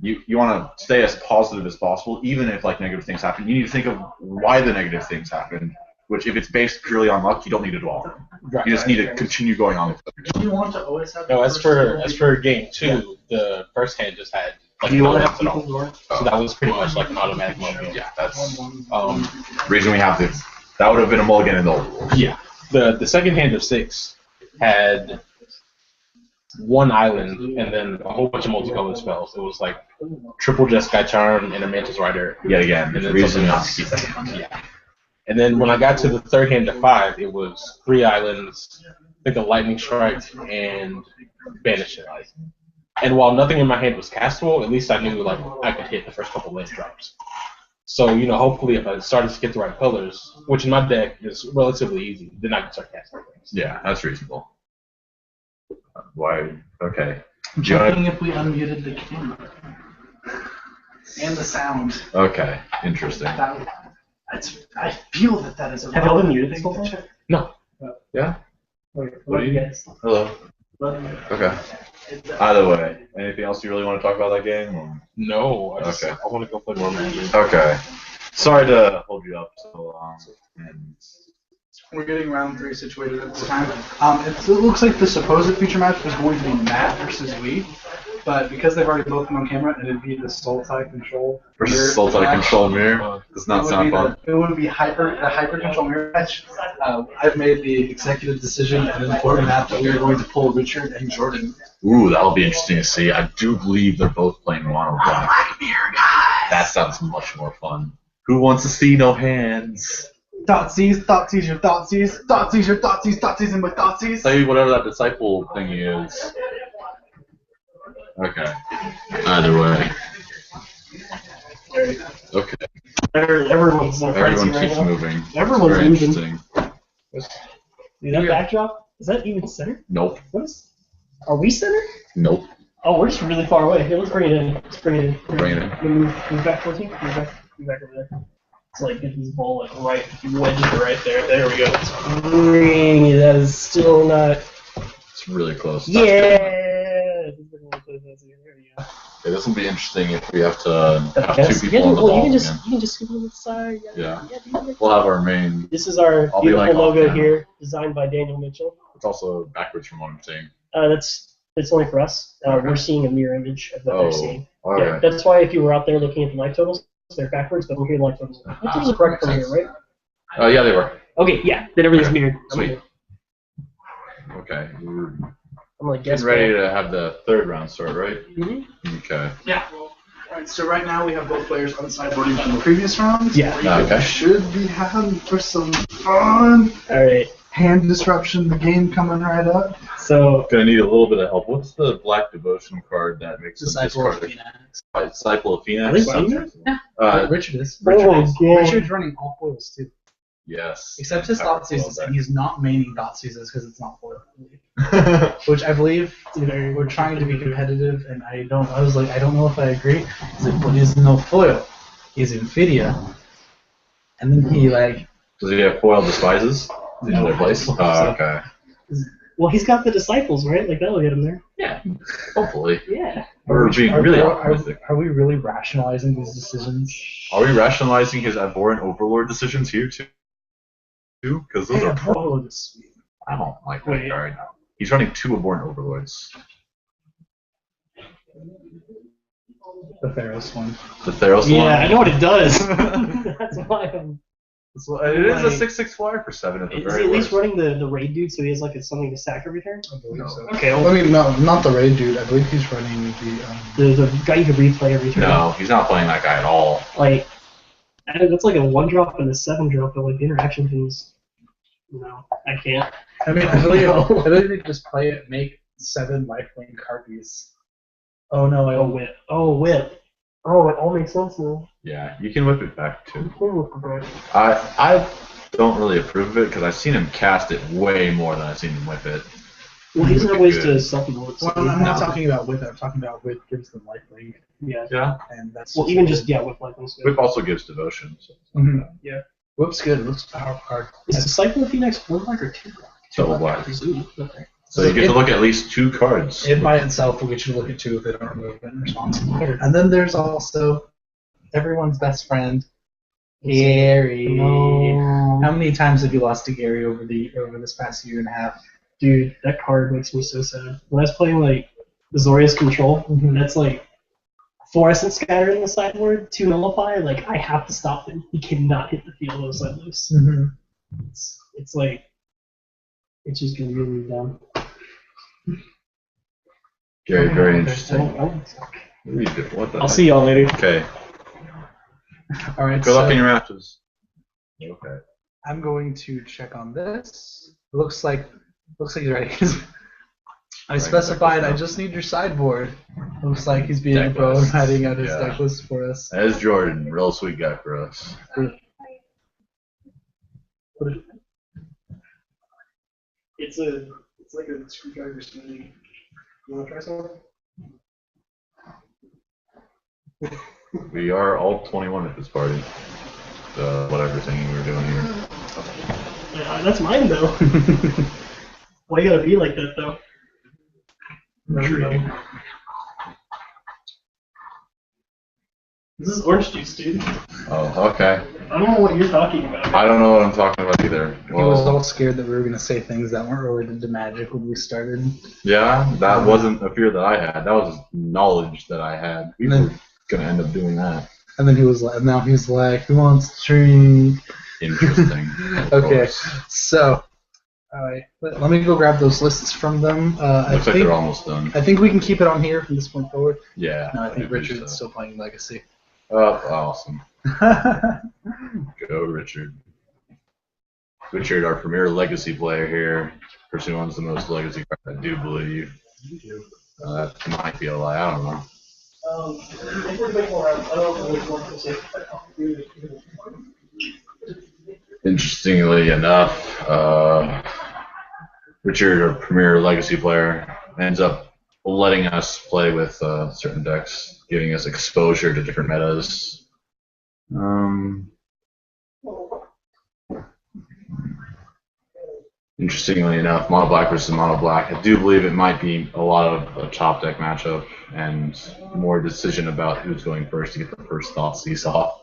You want to stay as positive as possible, even if like negative things happen. You need to think of why the negative things happen. Which, if it's based purely on luck, you don't need to dwell on them. Right. You just need to continue going on with it. Do you want to always have? No, as for game two, the first hand just had like Do you no want to hits have at all. people going? So that was pretty much like an automatic mulligan. Yeah, that's The reason we have this. That would have been a mulligan in the old rules. yeah. The second hand of six had one island and then a whole bunch of multicolored spells. It was like triple Jeskai Charm and a Mantis Rider. Yet again, And then reason something not else. to keep that hand. Yeah. And then when I got to the third hand of five, it was three islands, I think a lightning strike, and banish it. And while nothing in my hand was castable, at least I knew like I could hit the first couple land drops. So, hopefully if I started to get the right colors, which in my deck is relatively easy, then I can start casting things. Yeah, that's reasonable. Why? Okay. I'm checking if we unmuted the camera and the sound. Okay, interesting. I feel that is a Have you all been relevant muted thing so to far? check. No. Yeah? What What do you guys? Hello. Okay. Either way, anything else you really want to talk about that game? Or? No, Okay. I want to go play more Magic. Okay. Sorry to hold you up so long. And We're getting round three situated at this time. It looks like the supposed feature match was going to be Matt versus Wee, but because they've already both been on camera, it'd be the Sultai Control versus Sultai Control Mirror does not sound fun. It would be the Hyper Control Mirror match. I've made the executive decision and informed Matt that we are going to pull Richard and Jordon. Ooh, that'll be interesting to see. I do believe they're both playing mono black. Black Mirror guys. That sounds much more fun. Who wants to see no hands? Thoughtseize, your Thoughtseize, Thoughtseize, your Thoughtseize, Thoughtseize, and my Thoughtseize. Say whatever that disciple thingy is. Okay. Either way. Okay. Everyone's in Everyone frenzy keeps right now. moving. Everyone's Very moving. interesting. See that backdrop? Is that even center? Nope. What is? Are we center? Nope. Oh, we're just really far away. Here, let's bring it in. Let's bring it in. Bring it in. Move back towards you. Move back over there. It's like get this ball like right, wedge it right there. There we go. Let's bring it. That is still not. It's really close. Yeah. There we go. Okay, this will be interesting if we have to have two people on the ball you can again. just scoot on the side. Yeah. We'll have our main. This is our I'll be beautiful like logo off-camera. here, designed by Daniel Mitchell. It's also backwards from what I'm saying. It's only for us. We're seeing a mirror image of what they're seeing. All Yeah, right. that's why if you were out there looking at the life totals, they're backwards, but we're here life totals. Life totals are correct from here, right? Yeah, they were. Okay, yeah, then everything's Okay, mirrored. sweet. Okay. We're I'm gonna guess. getting ready to have the third round start, right? Mm-hmm. Okay. Yeah. Alright, so right now we have both players on sideboarding from the previous round. Yeah. Okay. Should be having for some fun. Alright, Hand disruption, the game coming right up. so Gonna need a little bit of help. What's the black devotion card that makes them Disciple of discard? Phoenix. Disciple of Phoenix. Are they senior? Richard is. Oh, God. Richard's running all foils too. Yes. Except his Thoughtseizes, and he's not maining Thoughtseizes because it's not foil. Yes. Which I believe we're trying to be competitive, and I was like, I don't know if I agree. He's like, but he's no foil. He's Infidia. And then he like. Does he have foil despises in No. their place? So- Okay. well, he's got the disciples, right? Like that'll get him there. Yeah. Hopefully. Yeah. We're being really optimistic. Are we really rationalizing these decisions? Are we rationalizing his abhorrent overlord decisions here too? Because those are. Oh, sweet. I don't like that Wait. card. He's running two abhorrent overlords. The Theros one. The Theros Yeah, one. I know what it does. That's why I'm. It is a 6/6 flyer for 7 at the Is very he at least worst. running the raid dude so he has like something to sack every turn? I believe so. Okay, I well, mean, no, not the raid dude. I believe he's running the guy you can replay every turn. No, he's not playing that guy at all. Like, that's like a 1-drop and a 7-drop, but like the interaction things. No, I can't. I mean, I believe they just play it, make 7 lifelink harpies. Oh no, I Oh, whip. Oh, whip. Oh, it all makes sense now. Yeah, you can whip it back too. Okay. I don't really approve of it because I've seen him cast it way more than I've seen him whip it. Well, he doesn't have ways to supplement it. Well, So I'm not No. talking about whip. I'm talking about whip gives them lifelink, yeah. Yeah. and that's Well, even just, whip like this. Whip also gives devotion. So. Mhm. Yeah. Whip's good. Whip's a powerful card. Is Disciple of Phoenix 1 black or 2 black? Double black. Ooh, okay. So you get to look at least 2 cards. It by itself will get you to look at 2 if they don't remove it in response. And then there's also everyone's best friend, Gary. No. How many times have you lost to Gary over this past year and a half? Dude, that card makes me so sad. When I was playing, like, Azorius Control, that's like Fluorescent Scatter in the sideboard, 2 Nullify, like, I have to stop him. He cannot hit the field of side loose. Mm-hmm. It's like, it's just gonna get me down. Very, very interesting. What the I'll heck? see y'all later. Okay. All right. Good luck so in your matches. Okay. I'm going to check on this. Looks like he's ready. I specified. I just need your sideboard. Looks like he's being a Deck pro and list. writing out his Yeah. deck list for us. As Jordan, real sweet guy for us. It's like a screwdriver spinning. You wanna try something? We are all 21 at this party. Whatever thing we were doing here. Yeah, that's mine though. Why you gotta be like that though? This is orange juice, dude. Oh, okay. I don't know what you're talking about. I don't know what I'm talking about either. He was Well, all scared that we were going to say things that weren't related to magic when we started. yeah, that wasn't a fear that I had. That was knowledge that I had. We were gonna end up doing that. And then he was like, now he's like, who wants to drink? Interesting. Of Okay, course. so, let me go grab those lists from them. Looks like they're almost done. I think we can keep it on here from this point forward. Yeah. No, I think do Richard's so. still playing Legacy. Oh, awesome. Go, Richard. Richard, our premier legacy player here. Person who owns the most legacy cards, I do believe. That might be a lie. I don't know. I don't know which one to say. Interestingly enough, Richard, our premier legacy player, ends up letting us play with certain decks, giving us exposure to different metas. Interestingly enough, mono black versus mono black, I do believe it might be a lot of a chop deck matchup and more decision about who's going first to get the first thought seesaw.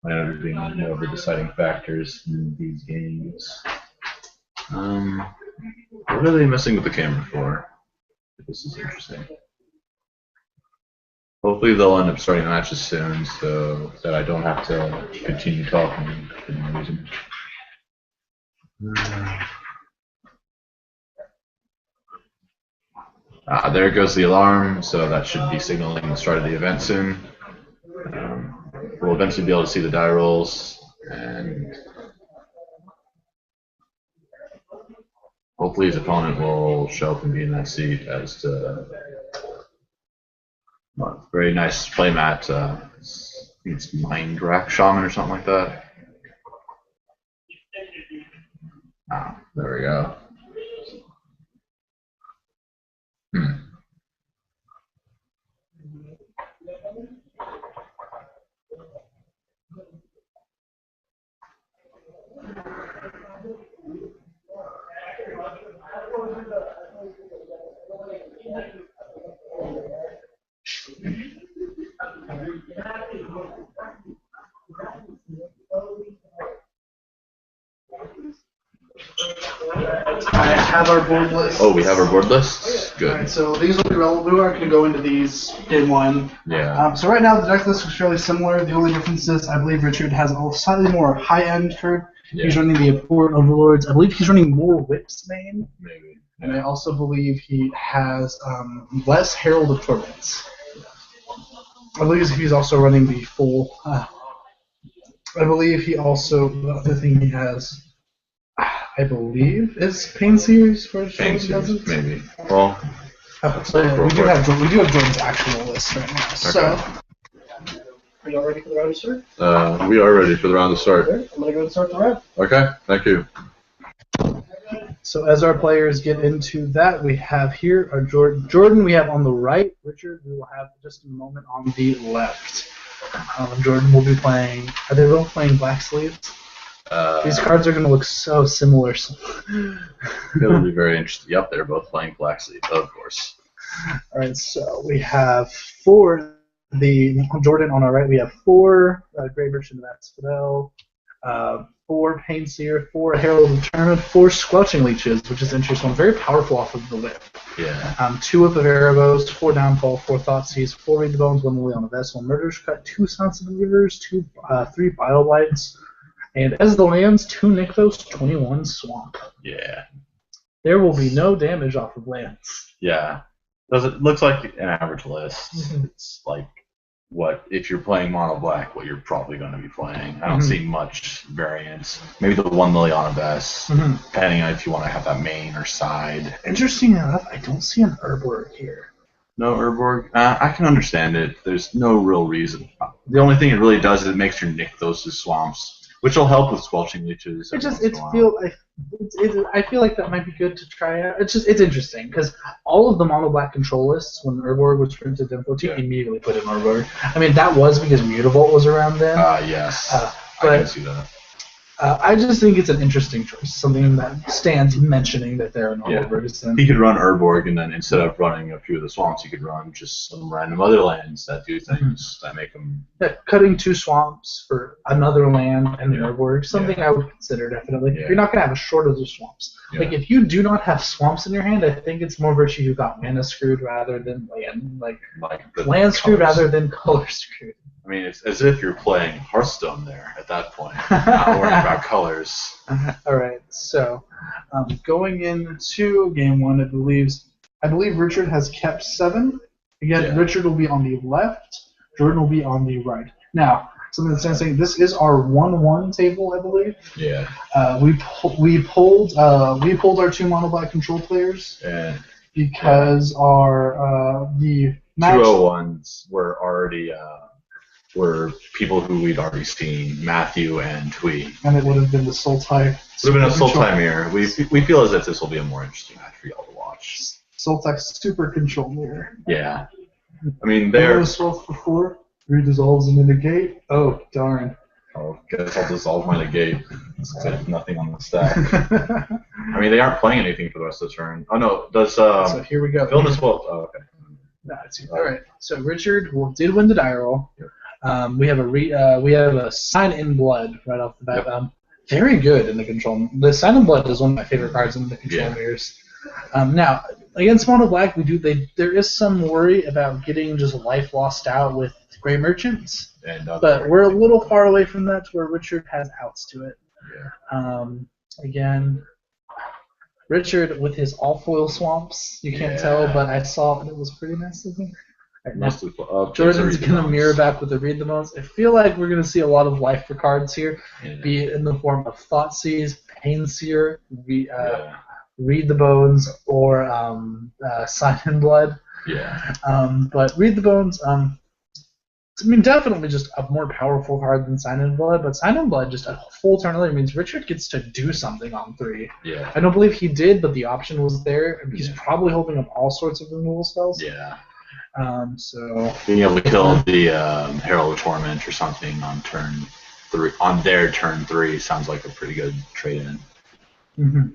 I know there's being more of the deciding factors in these games. What are they messing with the camera for? This is interesting. Hopefully they'll end up starting matches soon so that I don't have to continue talking for no reason. There goes the alarm, so that should be signaling the start of the event soon. We'll eventually be able to see the die rolls, and hopefully his opponent will show up and be in that seat as to very nice playmat. It's Mind Rack Shaman or something like that. There we go. I have our board list. Oh, we have our board list? Good. Alright, so these will be relevant. We aren't going to go into these in one. Yeah. So right now the deck list is fairly similar. The only difference is I believe Richard has a slightly more high-end card. Yeah. He's running the Important Overlords. I believe he's running more Whips main. Maybe. And I also believe he has less Herald of Torments. I believe he's also running the full. I believe he also, the other thing he has, I believe, is Pain Series for Pain he Series, doesn't. maybe. Well, So we do have Jordan's actual list right now. So, are y'all ready for the round to start? we are ready for the round to start. Okay, I'm gonna go and start the round. Okay, thank you. So as our players get into that, we have here our Jordan we have on the right. Richard, we will have just a moment on the left. Jordan will be playing. Are they both playing black sleeves? These cards are going to look so similar. It'll be very interesting. Yep, they're both playing black sleeve, of course. All right, so we have for the Jordan on our right. We have 4 Grey Merchant of Asphodel, 4 Pain Seer, 4 Herald of Tournament, 4 Squelching Leeches, which is interesting. Very powerful off of the whip. Yeah. 2 of the Erebos, 4 Downfall, 4 Thoughtseize, 4 Read the Bones, 1 Lily on a Vessel, Murderous Cut, 2 Sensitive Rivers, 3 Bile Blights, and as the lands, 2 Nykthos, 21 Swamp. Yeah. There will be no damage off of lands. Yeah. It looks like an average list. It's like if you're playing mono black, what you're probably going to be playing. I don't see much variance. Maybe the 1 Lily on a Vest, depending on if you want to have that main or side. Interesting enough, I don't see an Urborg here. No Urborg? I can understand it. There's no real reason. The only thing it really does is it makes your Nykthos swamps, which will help with Squelching Leeches. I feel like that might be good to try out. It's interesting because all of the mono black control lists when Urborg was printed in 14 immediately put in Urborg. I mean that was because Mutavault was around then. Yes. But I can see that. I just think it's an interesting choice, something that stands mentioning that there are no Urborgs. He could run Urborg, and then instead of running a few of the swamps, he could run just some random other lands that do things that make them. Yeah, cutting 2 swamps for another land and an Urborg, something I would consider definitely. Yeah. You're not going to have a shortage of swamps. Yeah. Like if you do not have swamps in your hand, I think it's more virtue you got mana screwed rather than land, land screwed rather than color screwed. I mean, it's as if you're playing Hearthstone there at that point, not worrying about colors. All right, so going into game 1, I believe Richard has kept 7. Again, Richard will be on the left, Jordan will be on the right. Now, something that's saying this is our 1-1 table, I believe. Yeah. We pulled our 2 mono black control players because our the match 201s were already. Were people who we'd already seen, Matthew and Twee. And it would have been the Sultai. Would have been a Sultai mirror. We feel as if this will be a more interesting match for y'all to watch. Sultai Super Control Mirror. Yeah. I mean, they're. Swells for 4, 3 dissolves and negate. Oh, darn. Oh, guess I'll dissolve my negate. It's good. Nothing on the stack. I mean, they aren't playing anything for the rest of the turn. Oh, no. Does. So here we go. Villainous Wolf. Oh, okay. All right. So Richard did win the die roll. Yep. We have a Sign in Blood right off the bat. Very good in the control. The Sign in Blood is one of my favorite cards in the control mirrors. Now against mono black, there is some worry about getting just life lost out with Grey Merchants, but we're a little far away from that to where Richard has outs to it. Yeah. Again, Richard with his all foil swamps. You can't tell, but I saw it was pretty nice looking. Right, Jordan's going to mirror back with the Read the Bones. I feel like we're going to see a lot of life for cards here, be it in the form of Thoughtseize, Pain Seer, Read the Bones, or Sign in Blood. Yeah. But Read the Bones, definitely just a more powerful card than Sign in Blood, but Sign in Blood, just a full turn earlier, means Richard gets to do something on 3. Yeah. I don't believe he did, but the option was there. He's probably holding up all sorts of removal spells. Yeah. So being able to kill the Herald of Torment or something on turn 3, on their turn 3, sounds like a pretty good trade-in. Mm-hmm.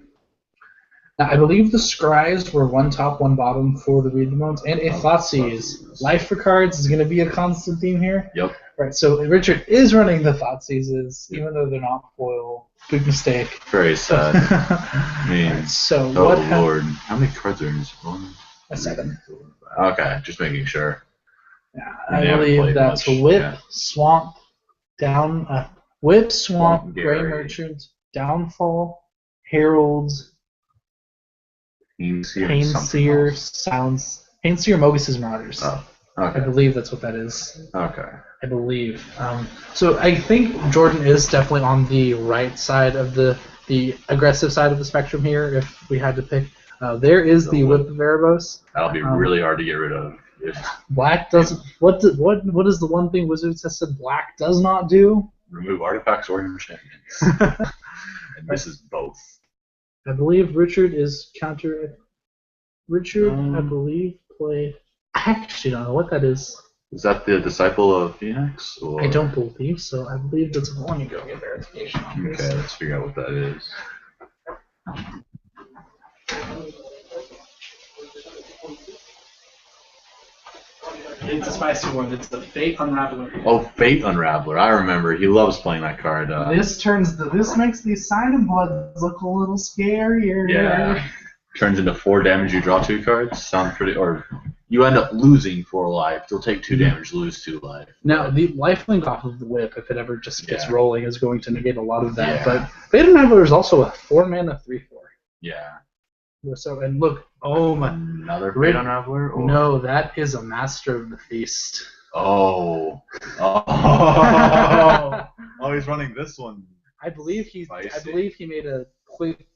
Now, I believe the Scries were 1 top, 1 bottom for the Read the Bones, and a Thoughtseize. Life for cards is going to be a constant theme here. Yep. Right, so Richard is running the Thoughtseizes, even though they're not foil. Big mistake. Very sad. I mean, so oh what lord, how many cards are in this one? A 7. Okay, just making sure. Yeah, They I haven't believe played that's much, Whip, yeah. Swamp, Whip, Swamp, Swamp, Gray Gary. Merchant, Downfall, Herald, Painseer, Mogus' Marauders. Oh, I okay. believe that's what that is. Okay. I believe. So I think Jordon is definitely on the right side of the aggressive side of the spectrum here. If we had to pick, there is the Whip of Erebos. That'll be really hard to get rid of. If Black doesn't. What is the one thing Wizards has said Black does not do? remove artifacts or enchantments. And this is both. I believe Richard is counter. Richard, I believe, played. I actually don't know what that is. Is that the Disciple of Phoenix? Or? I don't believe so. I believe that's. Let me go get verification on this. Okay, let's figure out what that is. It's a spicy one. It's the Fate Unraveler. Oh, Fate Unraveler. I remember. He loves playing that card. This makes these Silent Bloods look a little scarier. Yeah. Turns into 4 damage. You draw 2 cards. Sounds pretty. Or you end up losing 4 life. You'll take 2 damage, lose 2 life. Now the lifelink off of the Whip, if it ever just gets Yeah. rolling, is going to negate a lot of that. Yeah. But Fate Unraveler is also a 4-mana 3/4. Yeah. So and look, oh my. Another Fate Unraveler? Or? No, that is a Master of the Feast. Oh. Oh. Oh, he's running this one. I believe he Spicy. made a quick.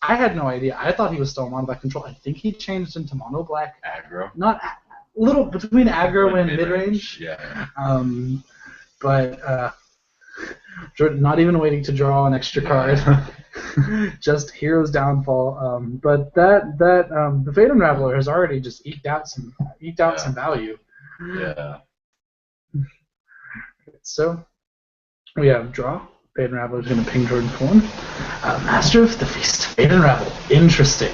I had no idea. I thought he was still mono black control. I think he changed into mono black. Aggro. Not a little between aggro and mid range. Yeah. But Jordan not even waiting to draw an extra card. Just Hero's Downfall. But the Fate Unraveler has already just eked out some value. Yeah. So we have draw. Fate Unraveler is going to ping Jordan for 1. Master of the Feast. Fate Unravel. Interesting.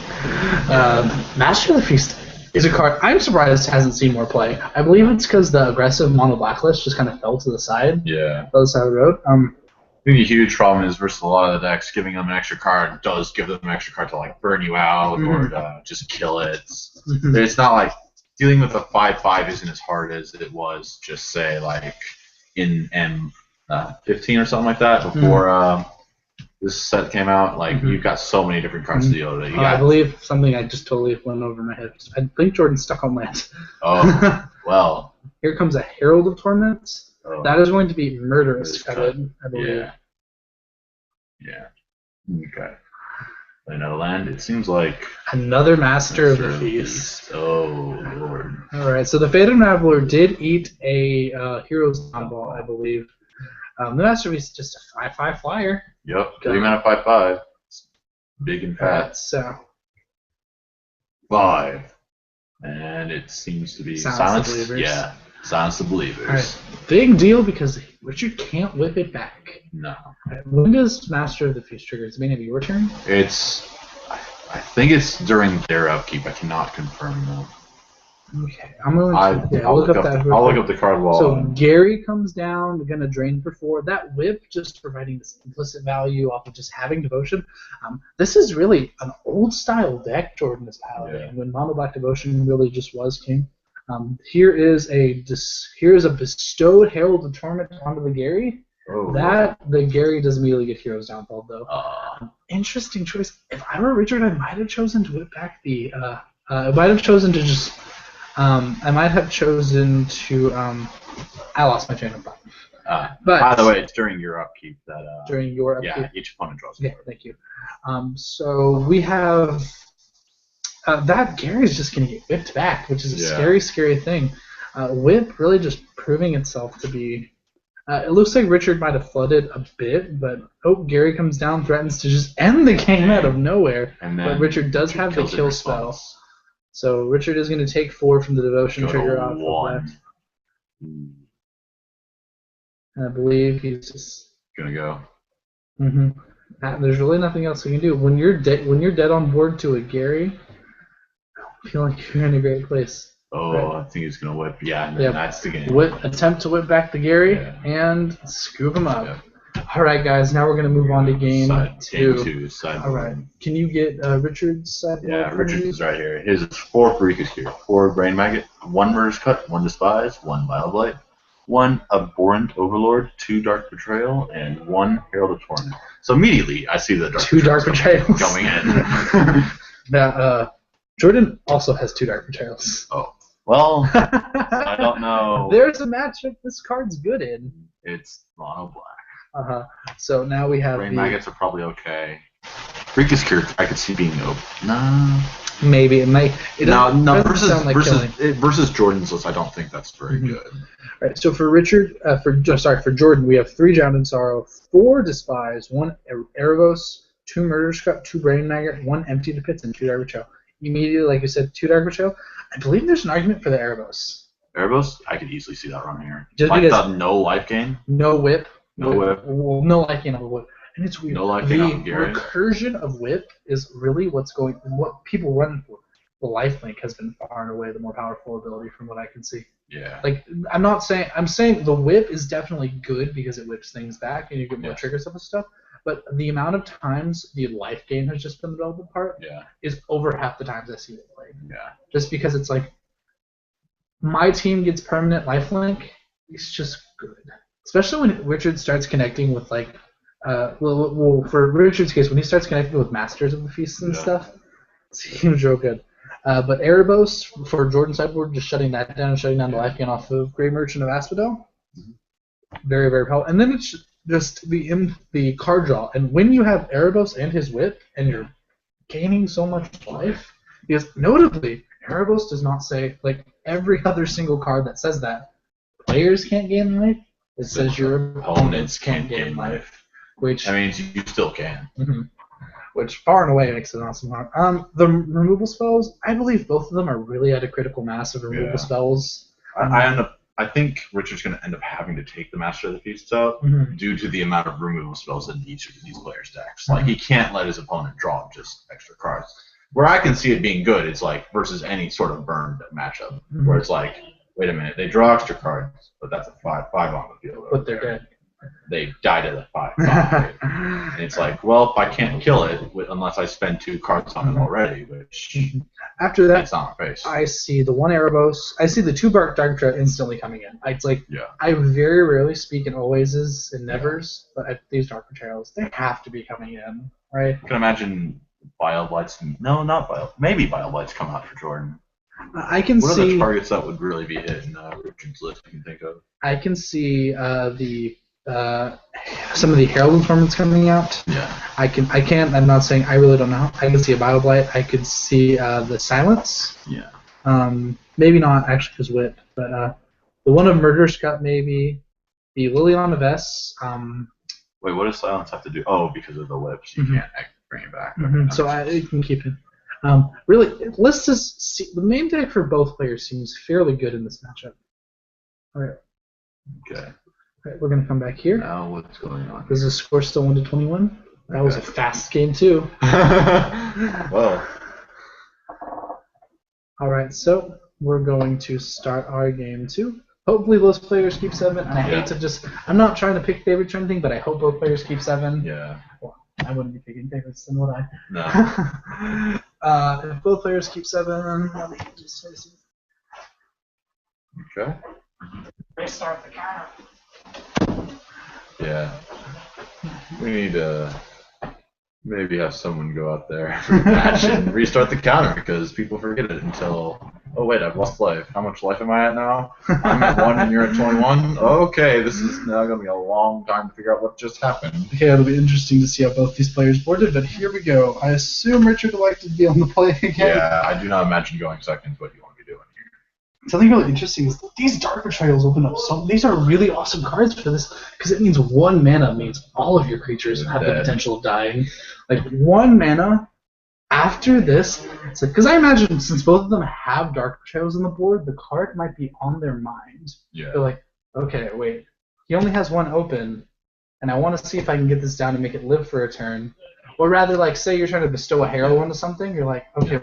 Master of the Feast is a card I'm surprised hasn't seen more play. I believe it's because the aggressive mono blacklist just kind of fell to the side. Yeah. Fell to the side of the road. I think a huge problem is versus a lot of the decks, giving them an extra card does give them an extra card to like burn you out or to just kill it. It's not like dealing with a 5/5 isn't as hard as it was just say like in M15 or something like that before this set came out. Like you've got so many different cards to deal with. I believe something I just totally went over my head. I think Jordan's stuck on land. Oh well. Here comes a Herald of Torments. Oh. That is going to be murderous cut, I believe. Yeah. Okay. Another land. It seems like another Master of the Feast. Oh lord. All right. So the Fate Unraveler did eat a Hero's Downfall, I believe. The Master of the Feast is just a 5/5 flyer. Yep. 3 mana 5/5. Big and fat. So 5. And it seems to be Silence Silence. the Believers. Yeah. Silence the Believers. all right. Big deal because Richard can't whip it back. No. All right, when does Master of the Feast trigger? Is it beginning of your turn? I think it's during their upkeep. I cannot confirm though. Okay, I'm going to. I'll look up the card wall. So Gary comes down. We're gonna drain for 4. That Whip just providing this implicit value off of just having Devotion. This is really an old style deck Jordan is piloting when Mono Black Devotion really just was king. Here is a bestowed Herald of Torment onto the Gary. Oh, The Gary does immediately get Hero's Downfall though. Interesting choice. If I were Richard, I might have chosen to whip back the. I might have chosen to just. I might have chosen to. I lost my train of thought. But by the way, it's during your upkeep that. During your upkeep. Yeah, each opponent draws a Yeah, card. thank you. So we have. That Gary's just going to get whipped back, which is a scary, scary thing. Whip really just proving itself to be. It looks like Richard might have flooded a bit, but Gary comes down, threatens to just end the game out of nowhere. And then but Richard does have the kill spell. So Richard is going to take 4 from the Devotion trigger off of that. And I believe he's just Gonna go. There's really nothing else we can do. When you're dead on board to a Gary, I feel like you're in a great place. Oh, I think he's gonna whip. Yeah, and then that's the game. Attempt to whip back to Gary and scoop him up. All right, guys. Now we're gonna move on to game two. Sideboard. All right. Can you get Richard's sideboard? Yeah, Richard's is right here. His is 4 Freakish here. 4 Brain Maggot, 1 Murder's Cut, 1 Despise, 1 Vile Blight, 1 Abhorrent Overlord, 2 Dark Betrayal, and 1 Herald of Torment. So immediately I see the Dark Betrayals coming in. Now, Jordon also has 2 Dark Betrayals. Oh. Well, I don't know. There's a matchup this card's good in. It's mono black. So now we have Brain Maggots are probably okay. Freakish Cure, I could see being open. Nah. Maybe it might. Versus Jordan's list, I don't think that's very good. All right. So for Richard, for Jordan, we have 3 Drowned in Sorrow, 4 Despise, 1 Erebos, 2 Murder's Cut, 2 Brain Maggot, 1 Empty the Pits, and 2 Dark Betrayal. Immediately, like you said, 2 Dark Betrayal. I believe there's an argument for the Erebos. Erebos, I could easily see that run here. Just like because the no life gain. No whip. No whip. Well, no life gain of a whip. And it's weird. No life gain on Gary. The recursion of whip is really what people run for. The lifelink has been far and away the more powerful ability from what I can see. Yeah. Like I'm saying the whip is definitely good because it whips things back and you get more triggers of stuff. But the amount of times the life gain has just been the relevant part is over half the times I see it played. Yeah. Just because it's like my team gets permanent lifelink, it's just good. Especially when Richard starts connecting with like for Richard's case, when he starts connecting with Masters of the Feast and stuff, it seems real good. But Erebos, for Jordan's sideboard, just shutting that down and shutting down the life gain off of Grey Merchant of Asphodel. Very, very powerful. And then it's just the card draw. And when you have Erebos and his whip, and you're gaining so much life, because notably, Erebos does not say, like every other single card that says that, players can't gain life. It says your opponents can't gain life. Which means you still can. Which far and away makes it an awesome card. The removal spells, I believe both of them are really at a critical mass of removal spells. I think Richard's going to end up having to take the Master of the Feast out due to the amount of removal spells in each of these players' decks. Like he can't let his opponent draw just extra cards. Where I can see it being good, it's like versus any sort of burned matchup, where it's like, wait a minute, they draw extra cards, but that's a 5/5 on the field. But they're dead. They die to the 5/5. And it's like, well, I can't kill it unless I spend 2 cards on it already, which after that, it's on my face. I see the 1 Erebos. I see the 2 Dark Betrayal instantly coming in. It's like I very rarely speak in alwayses and nevers, but at these Dark Betrayals, they have to be coming in, right? I can imagine Vile Blights. No, not Vile. Maybe Vile Blights come out for Jordan. I can see. What are the targets that would really be hit in Richard's list you can think of? I can see some of the Herald informants coming out. Yeah. I'm not saying I really don't know. I can see a BioBlight. I could see the Silence. Yeah. Maybe not actually because whip, but the one of Murder's Cut maybe. The Liliana of S. Wait, what does Silence have to do? Oh, because of the whips, you can't bring it back. So I can keep it. Really, the main deck for both players seems fairly good in this matchup. All right. Okay. All right, we're gonna come back here. Now what's going on? Is the score still 1-21? That was a fast game too. Well. All right, so we're going to start our game 2. Hopefully those players keep 7. And I hate to I'm not trying to pick favorites or anything, but I hope both players keep 7. Yeah. Well, I wouldn't be picking favorites, then would I? No. If both players keep 7, let me just say something. Okay. Restart the counter. Yeah. We need to maybe have someone go out there for the match and restart the counter because people forget it until, oh wait, I've lost life. How much life am I at now? I'm at 1 and you're at 21? Okay, this is now going to be a long time to figure out what just happened. Okay, it'll be interesting to see how both these players boarded, but here we go. I assume Richard would like to be on the play again. Yeah, I do not imagine going second, what you want to be doing here. Something really interesting is these Dark Betrayals open up these are really awesome cards for this, because it means 1 mana means all of your creatures have the potential of dying. Like 1 mana after this, because I imagine since both of them have Dark Betrayals on the board, the card might be on their mind. Yeah. They're like, okay, wait, he only has 1 open, and I want to see if I can get this down and make it live for a turn. Or rather, like, say you're trying to bestow a Herald onto something, you're like, okay,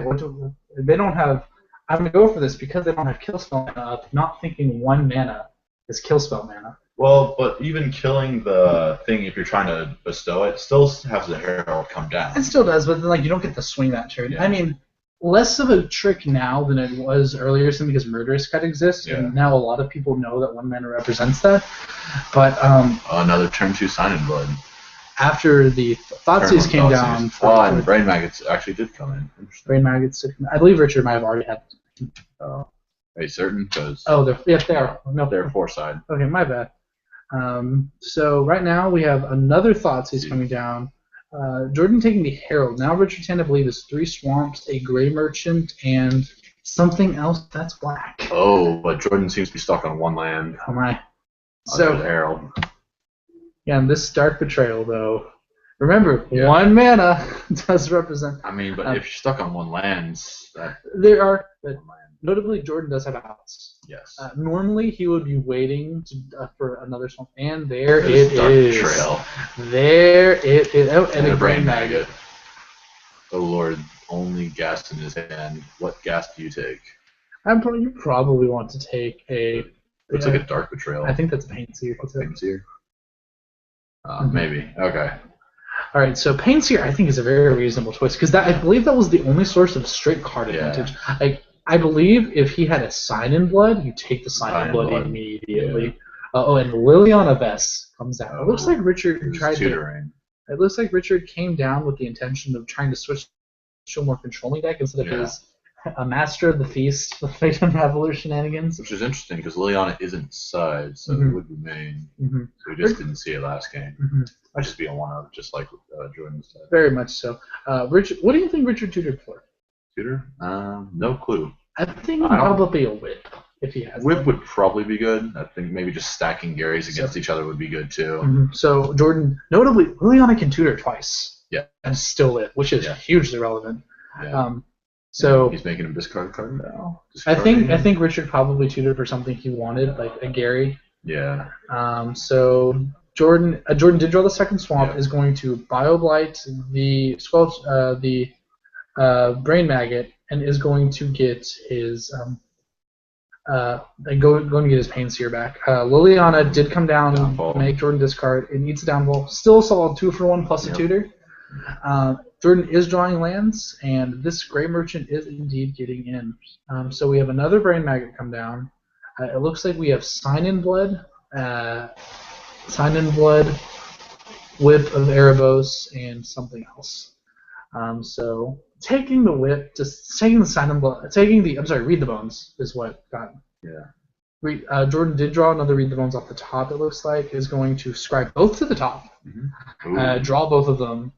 they don't have. I'm going to go for this because they don't have kill spell mana up, not thinking 1 mana is kill spell mana. Well, but even killing the thing, if you're trying to bestow it, still has the herald come down. It still does, but then, like, you don't get to swing that turn. Yeah. I mean, less of a trick now than it was earlier, simply because Murderous Cut exists, Yeah. and now a lot of people know that 1 mana represents that. But Another turn 2 Sign in Blood. after the Thoughtseize came down, And Brain Maggots actually did come in. Interesting. Brain Maggots, I believe Richard might have already had. Are you certain? Because Oh, they are. No, they're 4-side. Okay, my bad. So right now we have another Thoughtseize coming down. Jordon taking the Herald. Now Richard's hand, I believe, is 3 Swamps, a Gray Merchant, and something else that's black. Oh, but Jordon seems to be stuck on 1 land. Oh my. So So, Herald. yeah, and this Dark Betrayal, though. Remember, Yeah. 1 mana does represent. I mean, but if you're stuck on 1 land, that There are, but 1 land. notably, Jordon does have outs. Yes. Normally, he would be waiting for another swamp, and there There's it Dark is. Betrayal. There it is. Oh, and And a a Brain Brain Maggot. Maggot. Oh Lord, only gas in his hand. What gas do you take? You probably want to take a. Looks like a Dark Betrayal. I think that's a Painseer. Painseer. Maybe. Okay. All right, so Painseer I think is a very reasonable choice because I believe that was the only source of straight card Yeah. advantage. Like I believe if he had a Sign in Blood, you take the Sign in Blood immediately. And Liliana Vess comes out. It looks like Richard tried to. tutoring. It looks like Richard came down with the intention of trying to switch to a more controlling deck instead of his a Master of the Feast with Phantom Revolution shenanigans. Which is interesting because Liliana isn't side, so Mhm. it would be main. Mm-hmm. So we just didn't see it last game. Mm-hmm. Might just be a 1-up, just like Jordan said. Very much so. Richard, what do you think Richard tutored for? Tutor? No clue. I think I don't- probably a whip if he has. Whip would probably be good. I think maybe just stacking Garys against each other would be good too. Mhm. So Jordan, notably, Liliana can tutor twice. Yeah. And still live, which is hugely relevant. Yeah. So He's making him discard a card now. I think Richard probably tutored for something he wanted, like a Gary. Yeah. So Jordan did draw the second swamp. Yeah. Is going to Bioblight the Squelch, the Brain Maggot, and is going to get his going to get his Painseer back. Liliana did come down Downfall. and make Jordan discard. It needs a downfall. Still a solid 2-for-1 plus a tutor. Jordan is drawing lands, and this Gray Merchant is indeed getting in. So we have another Brain Maggot come down. It looks like we have Sign in Blood, Whip of Erebos, and something else. So taking the Whip, just taking the Sign in Blood, Read the Bones is what got. Yeah. Jordan did draw another Read the Bones off the top. It looks like is going to scribe both to the top, Ooh. draw both of them.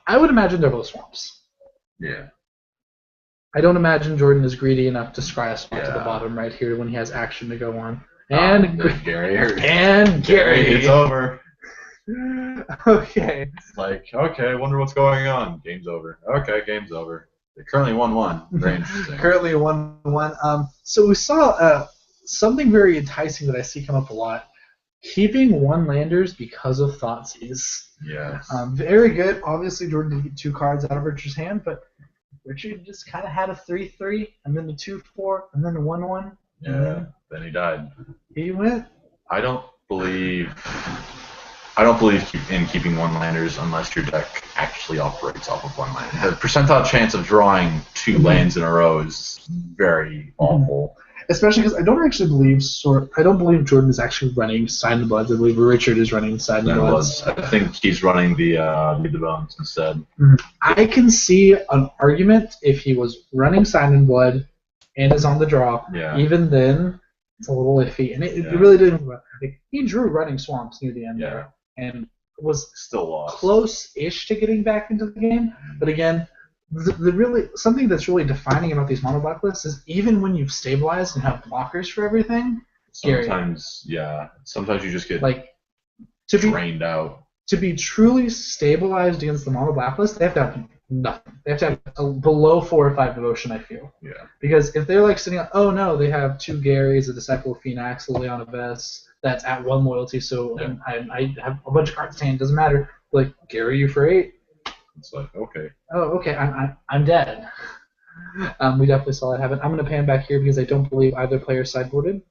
I would imagine they're both swamps. Yeah. I don't imagine Jordan is greedy enough to scry a spot to the Yeah. bottom right here when he has action to go on. And there's Gary. and Gary. It's over. Okay. It's like, okay, wonder what's going on. Game's over. Okay, game's over. They're currently 1-1. Very interesting. Currently 1-1. So we saw something very enticing that I see come up a lot. Keeping 1-landers because of Thoughtseize. Yes. Very good. Obviously, Jordan did get 2 cards out of Richard's hand, but Richard just kind of had a 3-3, and then a 2-4, and then a 1-1. Yeah. Then he died. He went. I don't believe in keeping 1-landers unless your deck actually operates off of 1 land. The percentile chance of drawing 2 lands in a row is very awful. Especially because I don't believe Jordan is actually running Sign the Bloods. I believe Richard is running Sign the Bloods. I think he's running the Read the Bones instead. I can see an argument if he was running Sign in Blood and is on the draw. Yeah. Even then, it's a little iffy, and it really didn't. Like, he drew Running Swamps near the end there, and was Still lost. close-ish to getting back into the game. But again, the really something that's really defining about these mono black lists is even when you've stabilized and have blockers for everything, Sometimes you just get to drained out. to be truly stabilized against the mono black list, they have to have nothing. They have to have a below 4 or 5 devotion, I feel. Yeah. Because if they're like sitting on, oh no, they have 2 Garys, a Disciple of Phoenix, Liliana Vess, that's at 1 loyalty, so I have a bunch of cards to hand, doesn't matter. Like, Gary, you for 8. It's like, okay. Oh, okay, I'm dead. We definitely saw that happen. I'm going to pan back here because I don't believe either player sideboarded.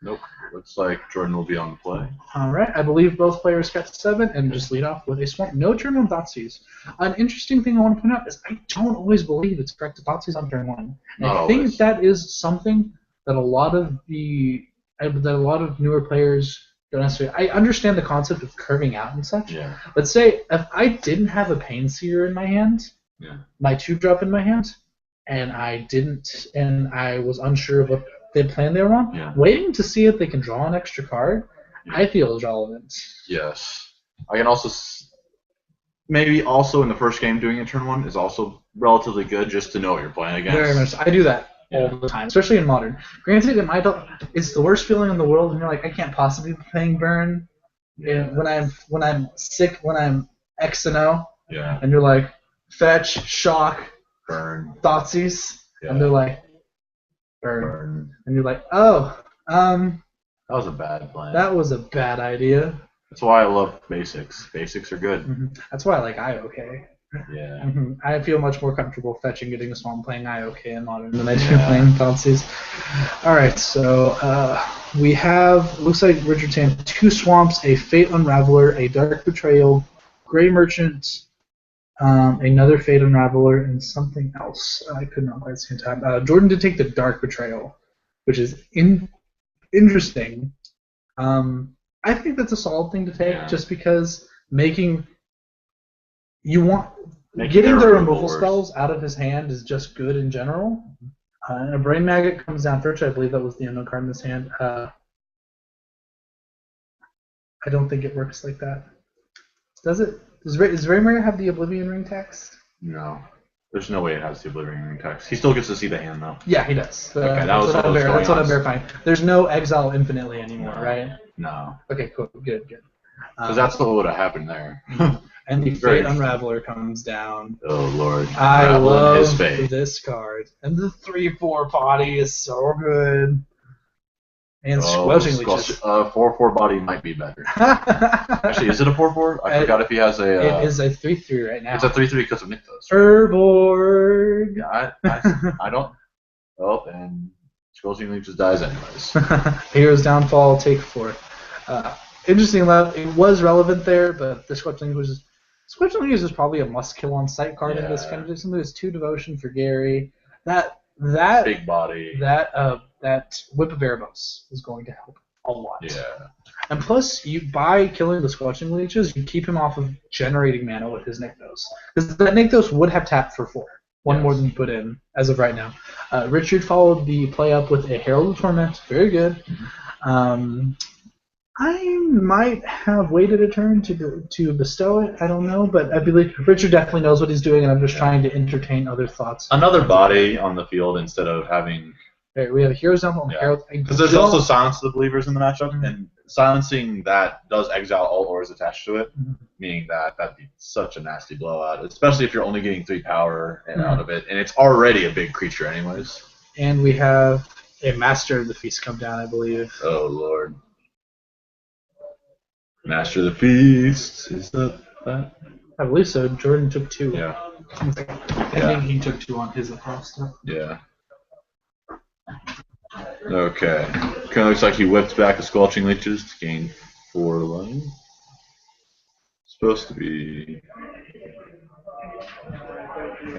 Nope. Looks like Jordon will be on the play. All right. I believe both players got 7 and just lead off with a swamp. No turn on Thoughtseizes. An interesting thing I want to point out is I don't always believe it's correct to Thoughtseize on turn 1. And I think that is something that a lot of newer players don't necessarily. I understand the concept of curving out and such. Yeah. But say if I didn't have a Painseer in my hand, my 2-drop in my hand, and I was unsure of what the plan they were on, waiting to see if they can draw an extra card, I feel is relevant. Yes. I can also maybe also in the first game doing a turn 1 is also relatively good just to know what you're playing against. Very much. I do that all the time, especially in Modern. Granted, in my adult, it's the worst feeling in the world, and you're like, I can't possibly be playing Burn. And when I'm sick, when I'm X and O, and you're like, fetch, shock, Burn, Thoughtseize, and they're like, burn. And you're like, oh, that was a bad plan. That was a bad idea. That's why I love basics. Basics are good. That's why I like IOK. Yeah. I feel much more comfortable fetching, getting a swamp, playing IOK in Modern than I do playing Thoughtseize. All right, so we have, looks like Richard's hand, 2 swamps, a Fate Unraveler, a Dark Betrayal, Gray Merchant, another Fate Unraveler, and something else. I could not quite see in time. Jordon did take the Dark Betrayal, which is interesting. I think that's a solid thing to take, just because getting the removal spells out of his hand is just good in general. And a Brain Maggot comes down first. I believe that was the unknown card in his hand. I don't think it works like that. Does it? Does Brain Maggot have the Oblivion Ring text? No. There's no way it has the Oblivion Ring text. He still gets to see the hand, though. Yeah, he does. Okay, that's what I'm verifying. There's no Exile Infinitely anymore, right? No. Okay, cool. Good. Because that's what would have happened there. And the Fate Unraveler comes down. Oh, Lord. I love this card. And the 3/4 body is so good. And Squelching Leeches. 4/4 body might be better. Actually, is it a 4/4? I forgot if he has a... It is a 3/3 right now. It's a 3/3 because of Nykthos. Urborg. Yeah, I don't... Well, and Squelching Leeches dies anyways. Hero's Downfall, take 4. Interesting enough, it was relevant there, but the Squelching Leeches is probably a must-kill on sight card in this kind of thing. There's 2 Devotion for Gary. That big body. That Whip of Erebos is going to help a lot. Yeah. And plus, by killing the Squelching Leeches, you keep him off of generating mana with his Nykthos. Because that Nykthos would have tapped for 4. One more than you put in, as of right now. Richard followed the play up with a Herald of Torment. Very good. I might have waited a turn to bestow it. I don't know, but I believe Richard definitely knows what he's doing, and I'm just trying to entertain other thoughts. Another body on the field instead of having... Right, we have a Hero's Downfall and Herald. Because there's also Silence to the Believers in the matchup, and silencing that does exile all ores attached to it, meaning that'd be such a nasty blowout, especially if you're only getting 3 power out of it, and it's already a big creature anyways. And we have a Master of the Feast come down, I believe. Oh, Lord. Master of the Feast. Is that? I believe so. Jordon took 2. Yeah. I think he took 2 on his across stuff. Yeah. Okay. Kind of looks like he whipped back the Squelching Leeches to gain 4 life. Supposed to be...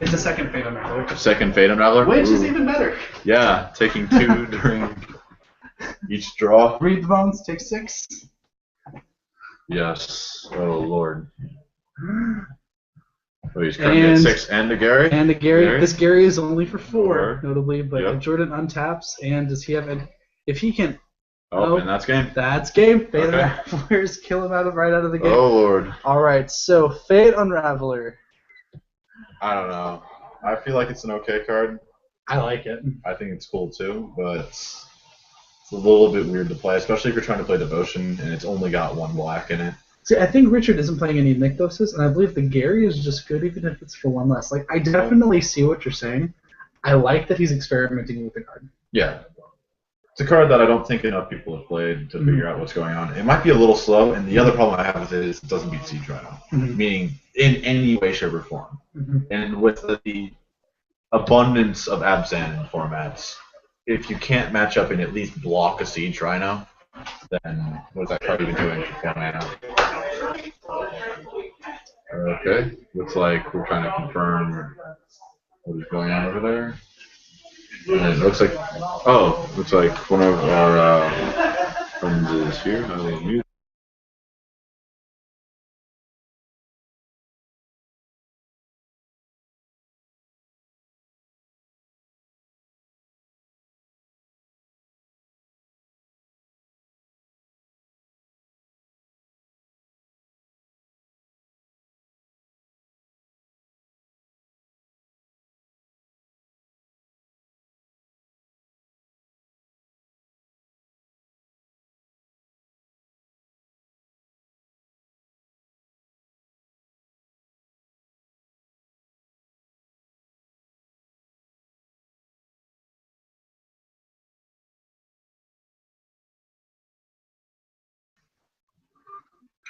It's a second Fate Unraveler. A second Fate Unraveler? Which is even better. Yeah, taking 2 during each draw. Read the bones, take 6. Yes. Oh, Lord. Oh, he's currently at 6 and a Gary? And a Gary. This Gary is only for 4, notably, but Jordon untaps, and does he have... If he can... Oh, and that's game. That's game. Fate Unravelers kill him right out of the game. Oh, Lord. All right, so Fate Unraveler. I don't know. I feel like it's an okay card. I like it. I think it's cool, too, but it's a little bit weird to play, especially if you're trying to play Devotion, and it's only got 1 black in it. See, I think Richard isn't playing any Nykthoses, and I believe the Gary is just good even if it's for 1 less. Like, I definitely see what you're saying. I like that he's experimenting with the card. Yeah. It's a card that I don't think enough people have played to figure out what's going on. It might be a little slow, and the other problem I have with it is it doesn't beat Siege Rhino, meaning in any way, shape, or form. And with the abundance of Abzan formats. If you can't match up and at least block a Siege Rhino, then what is that card even doing for 4 mana? Okay, looks like we're trying to confirm what is going on over there. And it looks like, looks like one of our friends is here. How do they mute?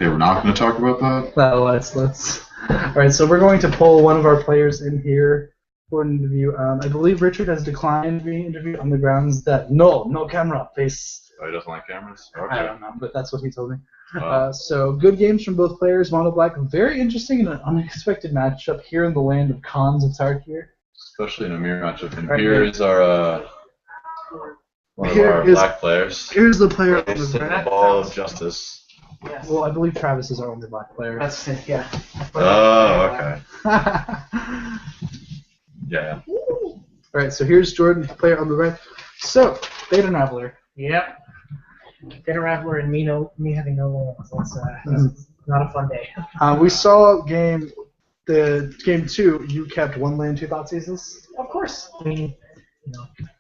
Okay, we're not going to talk about that. Well, let's. All right, so we're going to pull one of our players in here for an interview. I believe Richard has declined being interviewed on the grounds that no camera face. Oh, he doesn't like cameras? I Okay. don't know, but that's what he told me. So good games from both players. Mono Black, very interesting and an unexpected matchup here in the land of Khans of Tarkir. Especially in a mirror matchup. And Right, here yeah. is our one of Here our is- black players. Here's the player on It's the the right. ball of justice. Yes. Well, I believe Travis is our only black player. That's it, yeah. Oh, okay. Yeah. Alright, so here's Jordan, the player on the right. So, Beta Traveler. Yep. Get a Rattler and me having no lands. That's not a fun day. We saw game 2, you kept 1 land, 2 Thoughtseizes. Of course. I mean,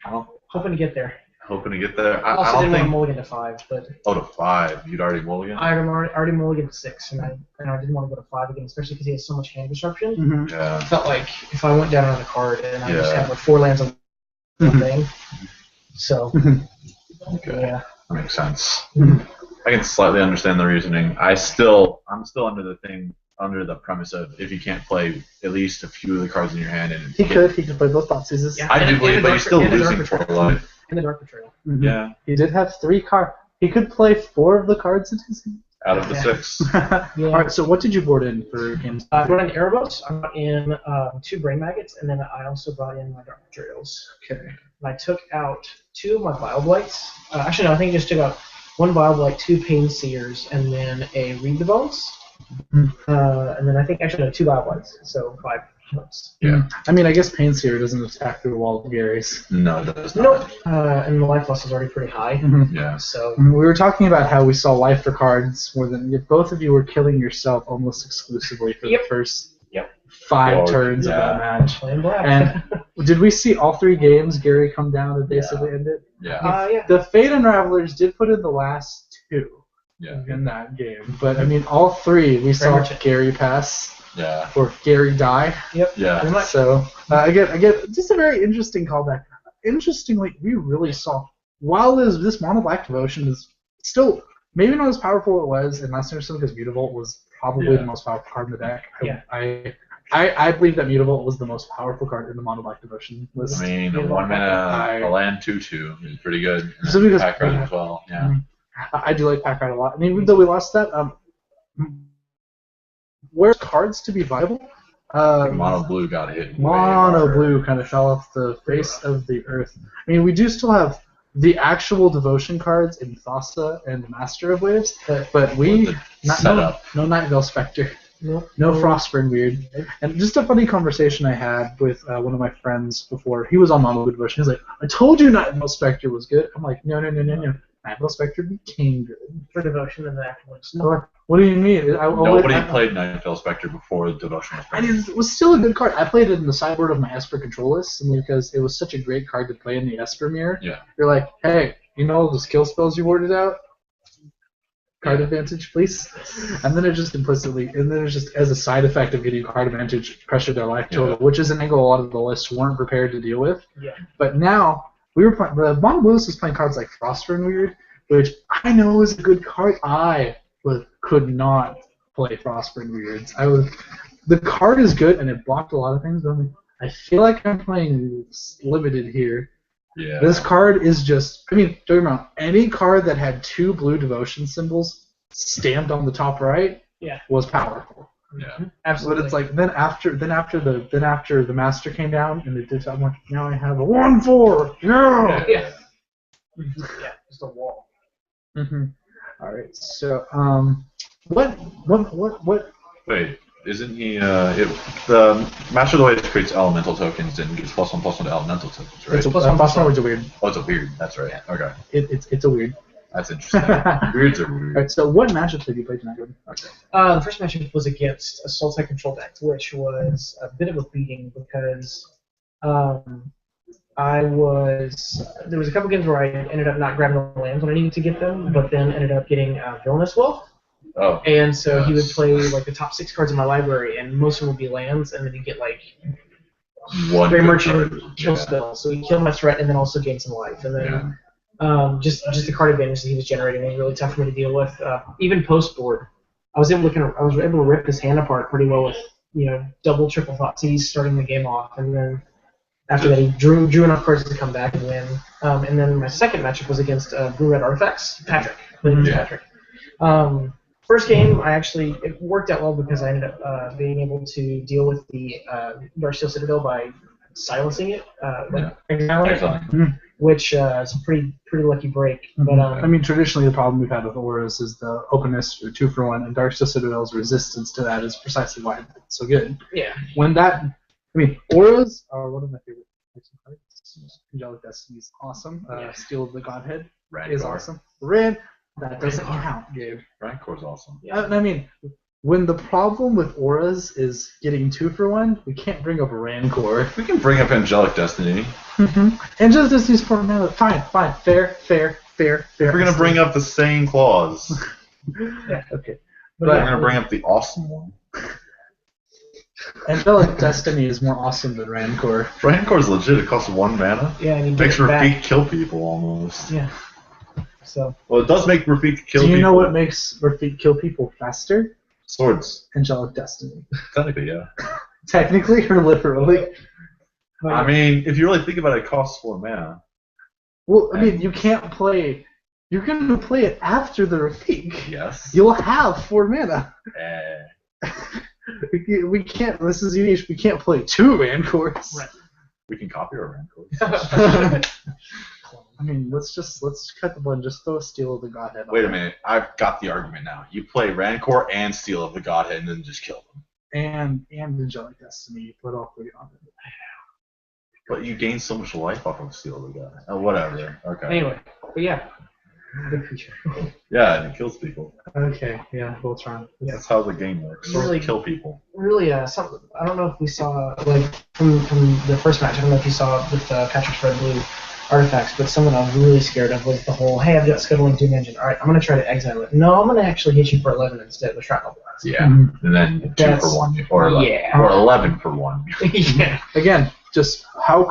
Well, hoping to get there. hoping to get there. I I also don't didn't want to think. mulligan to 5, but Oh, to 5. You'd already mulligan? I already mulligan to 6, and I didn't want to go to 5 again, especially because he has so much hand disruption. Mm-hmm. Yeah. I felt like if I went down on the card and I just Yeah. had like 4 lands on one thing, so Okay. yeah. That makes sense. Mhm. I can slightly understand the reasoning. I'm still under the premise of if you can't play at least a few of the cards in your hand, and He could play both Thoughtseizes. Yeah. I And do the believe, but Dark- he's still and the losing Dark 4 Betrayal. life. And the Dark Betrayal. Mhm. Yeah, He did have 3 cards. He could play 4 of the cards in his hand. out of the Yeah. 6. Yeah. Alright, so what did you board in for games? I brought in Erebos, I brought in 2 Brain Maggots, and then I also brought in my Dark Betrayals. Okay. And I took out 2 of my Vile Blights. Actually, no, I think I just took out 1 Vile Blight, 2 Pain Seers, and then a Read the Bones. Mhm. And then I think actually no, 2 Vile Blights, so 5 points. Yeah. I mean, I guess Pain Seer doesn't attack through the wall of Gary's. No, it does not. Nope. And the life loss is already pretty high, Yeah. so We were talking about how we saw life for cards more than both of you were killing yourself almost exclusively for Yep. the first Yep. 5 Oh, turns yeah. of that match. playing black. And did we see all 3 games Gary come down and basically end it? Yeah. Yeah. The Fate Unravelers did put in the last 2 Yeah. in that game, but I mean all 3 we saw much it. Gary pass Yeah. or Gary die. Yeah. Pretty much. So I get just a very interesting callback. Interestingly, we really saw while this mono black devotion is still maybe not as powerful as it was in last year's because Mutavolt was probably Yeah. the most powerful card in the deck. Yeah. I believe that Mutavolt was the most powerful card in the mono black devotion list. I mean, Yeah, a 1 mana, I- a land 2/2 is pretty good. And So because- pack run as well. Yeah. I do like Pack Ride a lot. And even though we lost that, where's cards to be viable? Mono blue got hit. Mono way blue kind of fell off the face of the earth. I mean, we do still have the actual devotion cards in Thassa and Master of Waves, but we With the setup. no Night Veil Spectre, Nope. no Frostburn Weird, and just a funny conversation I had with one of my friends before. He was on Mono Blue devotion. He was like, "I told you Night Veil Spectre was good." I'm like, "No. Night Veil Spectre became good." For devotion and then afterwards. They're like, what do you mean? Nobody played Nightfell Spectre before the Devotion was And played. it was still a good card. I played it in the sideboard of my Esper control list simply because it was such a great card to play in the Esper mirror. Yeah. You're like, hey, you know the skill spells you worded out? Card advantage, please. And then it just as a side effect of getting card advantage, pressure their life total, which is an angle a lot of the lists weren't prepared to deal with. Yeah. But now we were playing. The Mono Blues was playing cards like Frostburn Weird, which I know is a good card. I could not play Frostburn Weirds. The card is good and it blocked a lot of things, but I'm like, I feel like I'm playing limited here. Yeah. This card is just, I mean, don't get me wrong, any card that had 2 blue devotion symbols stamped on the top right was powerful. Yeah. Absolutely. But it's like then after the master came down and they did, I'm like, now I have a 1/4. Yeah. Yeah. Yeah, just a wall. Mm-hmm. All right. So what? Wait, isn't he? The Master of the Waves creates elemental tokens and gives +1/+1 to elemental tokens, right? It's a weird. Oh, it's a weird. That's right. Okay, It's a weird. that's interesting. Weirds are All weird. right. So what matchup did you play tonight? Okay. The first matchup was against a Sultai control deck, which was a bit of a beating because there was a couple games where I ended up not grabbing the lands when I needed to get them, but then ended up getting Villainous Wolf. Oh. And so he would play like the top 6 cards in my library, and most of them would be lands, and then he'd get like One Grey good Merchant card. kill Yeah. spell, so he killed my threat and then also gained some life. And then just the card advantage that he was generating was really tough for me to deal with. Even post board, I was able to rip his hand apart pretty well with double triple Thoughtseize starting the game off, and then after that he drew enough cards to come back and win. And then my second matchup was against Blue Red Artifacts, Patrick. Patrick. First game, it worked out well because I ended up being able to deal with the Darksteel Citadel by silencing it, which is a pretty lucky break. But I mean, traditionally the problem we've had with auras is the openness or 2-for-1, and Darksteel Citadel's resistance to that is precisely why it's so good. yeah, Auras are one of my favorite types of cards. Angelic Destiny is awesome. Steel of the Godhead is awesome. Red, that doesn't count, Gabe. Rancor's awesome. I mean, when the problem with auras is getting 2-for-1, we can't bring up Rancor. We can bring up Angelic Destiny. Angelic Destiny's 4 mana. Fine. Fair. We're gonna bring up the same clause. Okay. We're gonna bring up the awesome one. Angelic Destiny is more awesome than Rancor. Rancor's legit. It costs 1 mana. yeah, and you Makes get it back. Rafik kill people almost. Yeah. So Well, it does make Rafik kill people. Do you know what makes Rafik kill people faster? Swords. Angelic Destiny. Technically, yeah. Technically or literally? I mean, if you really think about it, it costs 4 mana. Well, I mean, you can't play. You're going to play it after the Rafik. Yes. You'll have 4 mana. Eh. We can't. This is unique. We can't play 2 Rancors. Right. We can copy our Rancor. I mean, let's cut the button. Just throw a Steel of the Godhead. Wait a minute. I've got the argument now. You play Rancor and Steel of the Godhead and then just kill them. And Angelic Destiny. You put all 3 on it. But you gain so much life off of Steel of the Godhead. Oh, whatever. Okay. anyway, but yeah, good feature. Yeah, and it kills people. Okay. Yeah. We'll try. That's how the game works. Really- Kill people. Really, I don't know if we saw like from the first match. I don't know if you saw with Patrick's Red Blue Artifacts, but something I was really scared of was the whole, hey, I've got Scuttling Doom Engine. All right, I'm going to try to exile it. No, I'm going to actually hit you for 11 instead with Shrapnel Blast. Yeah. And then 2 That's- for 1. Or 11, yeah. or 11 for 1. Yeah. Again, just how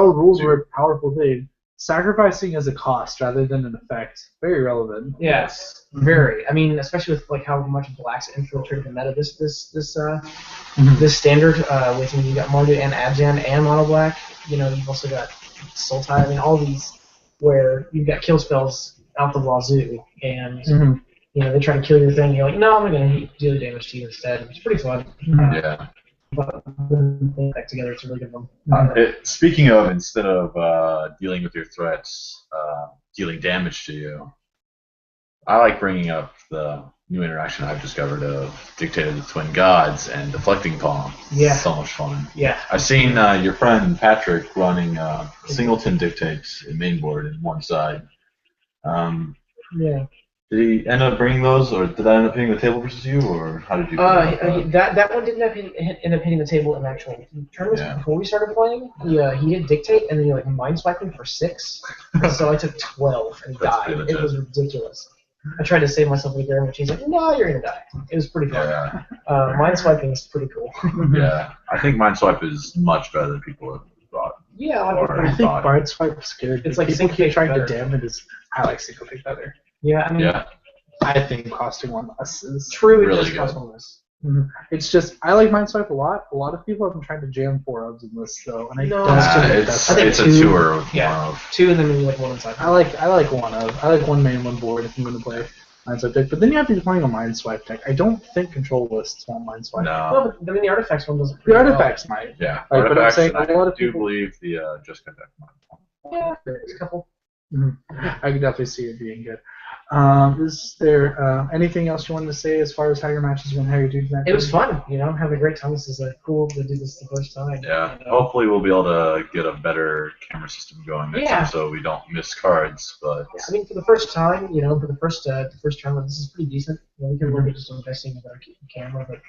rules were powerful thing. Sacrificing as a cost rather than an effect. Very relevant. Yes, very. I mean, especially with like how much Black's infiltrated the meta this standard with you got Mardu and Abzan and Mono Black. You've also got Sultai. I mean, all these where you've got kill spells out the wazoo, and they try to kill your thing. You're like, no, I'm gonna deal damage to you instead. It's pretty fun. Yeah. But when they back together, it's a really good one. Speaking of, instead of dealing with your threats, dealing damage to you, I like bringing up the new interaction I've discovered of Dictate of the Twin Gods and Deflecting Palm. Yeah. It's so much fun. Yeah. I've seen your friend Patrick running Singleton Dictates in mainboard in one side. Yeah. Did he end up bringing those, or did I end up hitting the table versus you, or how did you? That one didn't end up hitting the table in actual tournaments before we started playing. Yeah, he did Dictate, and then he mind swiped him for 6. So I took 12 and That's died. pretty It was ridiculous. I tried to save myself with Gabriel, but he's like, no, you're gonna die. It was pretty fun. Yeah. Mind swiping is pretty cool. Yeah, I think Mindswipe is much better than people have thought. Yeah, a lot of Or- people- I think Bard Swipe scared. It's like people keep syncopate trying better. to damn it. I like syncopate better. yeah, I mean, Yeah. I think costing 1 less is true. It Really does cost good. one less. It's just I like Mindswipe a lot. A lot of people have been trying to jam 4-ofs in this though, and I No, don't it's think it's that's I think it's a two- two or yeah. one of. 2 and then maybe like 1 inside. I like 1-of. I like one main, one board if I'm going to play Mindswipe deck. But then you have to be playing a Mindswipe deck. I don't think control lists want Mindswipe. No, No. but I mean the artifacts one doesn't. The artifacts might. Yeah. Right, but I'm Artifacts, saying and a lot I of do people- believe the just got deck. Yeah, there's a couple. I could definitely see it being good. Is there anything else you wanted to say as far as how your matches went, how you do that? It was fun, having a great time. This is cool to do this the first time. Yeah. Hopefully we'll be able to get a better camera system going next Yeah. time so we don't miss cards. But Yeah, I mean, for the first time, for the first tournament, this is pretty decent. We can work at just investing in a better camera, but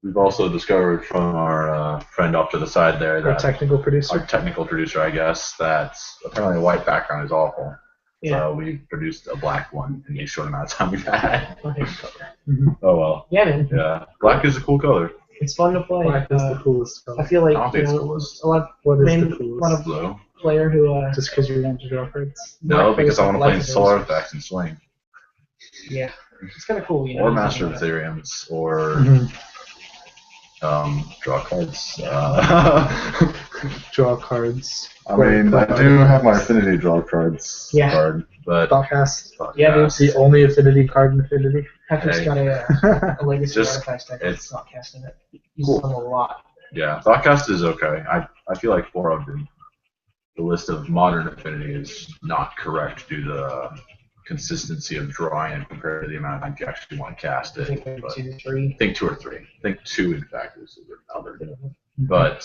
we've also discovered from our friend off to the side there Our that technical producer. our technical producer, I guess, that apparently a white background is awful. yeah. So we produced a black one in the short amount of time we've had. Okay. Oh well. Yeah, man. Yeah. Black is a cool color. It's fun to play. Black is the coolest I color. feel like I don't think it's coolest. a lot. What is main, the coolest? one of Blue. player who Just because you want to draw cards? No, because I want to play in Black is solar awesome. effects and swing. Yeah, it's kind of cool, Or Master of Ethereums. Or draw cards. Draw cards. I mean, I do have my Affinity draw cards Yeah. card, but Thoughtcast. Yeah, dude. It's the only affinity card in Affinity. Patrick's Hey. got a legacy Just- artifacts deck. it's- It's not casting it. Uses them a lot. yeah, Thoughtcast is okay. I feel like 4 of them. The list of modern Affinity is not correct due to the consistency of drawing it compared to the amount of time you actually want to cast I it. think maybe But 2, 3. I think 2 or 3. I think 2 in fact is another. But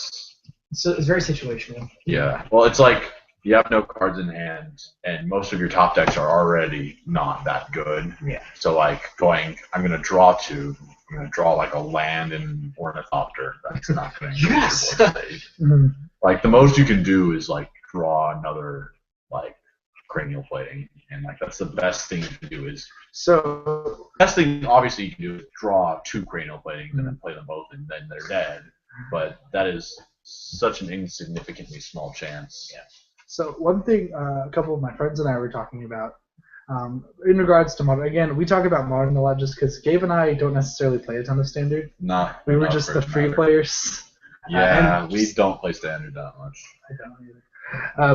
So it's very situational. yeah, well, it's like you have no cards in hand, and most of your top decks are already not that good. Yeah. So like I'm gonna draw 2. I'm gonna draw like a land and Ornithopter. That's not gonna increase Yes! your board stage. Mhm. Like the most you can do is like draw another like cranial plating, and like that's the best thing you can do is. So, Best thing, obviously, you can do is draw 2 cranial platings and then play them both, and then they're dead. But that is such an insignificantly small chance. Yeah. So one thing a couple of my friends and I were talking about in regards to modern. Again, we talk about modern a lot just because Gabe and I don't necessarily play a ton of standard. Not. We were enough just for the it to free matter. players. Yeah, and we don't play standard that much. I don't either.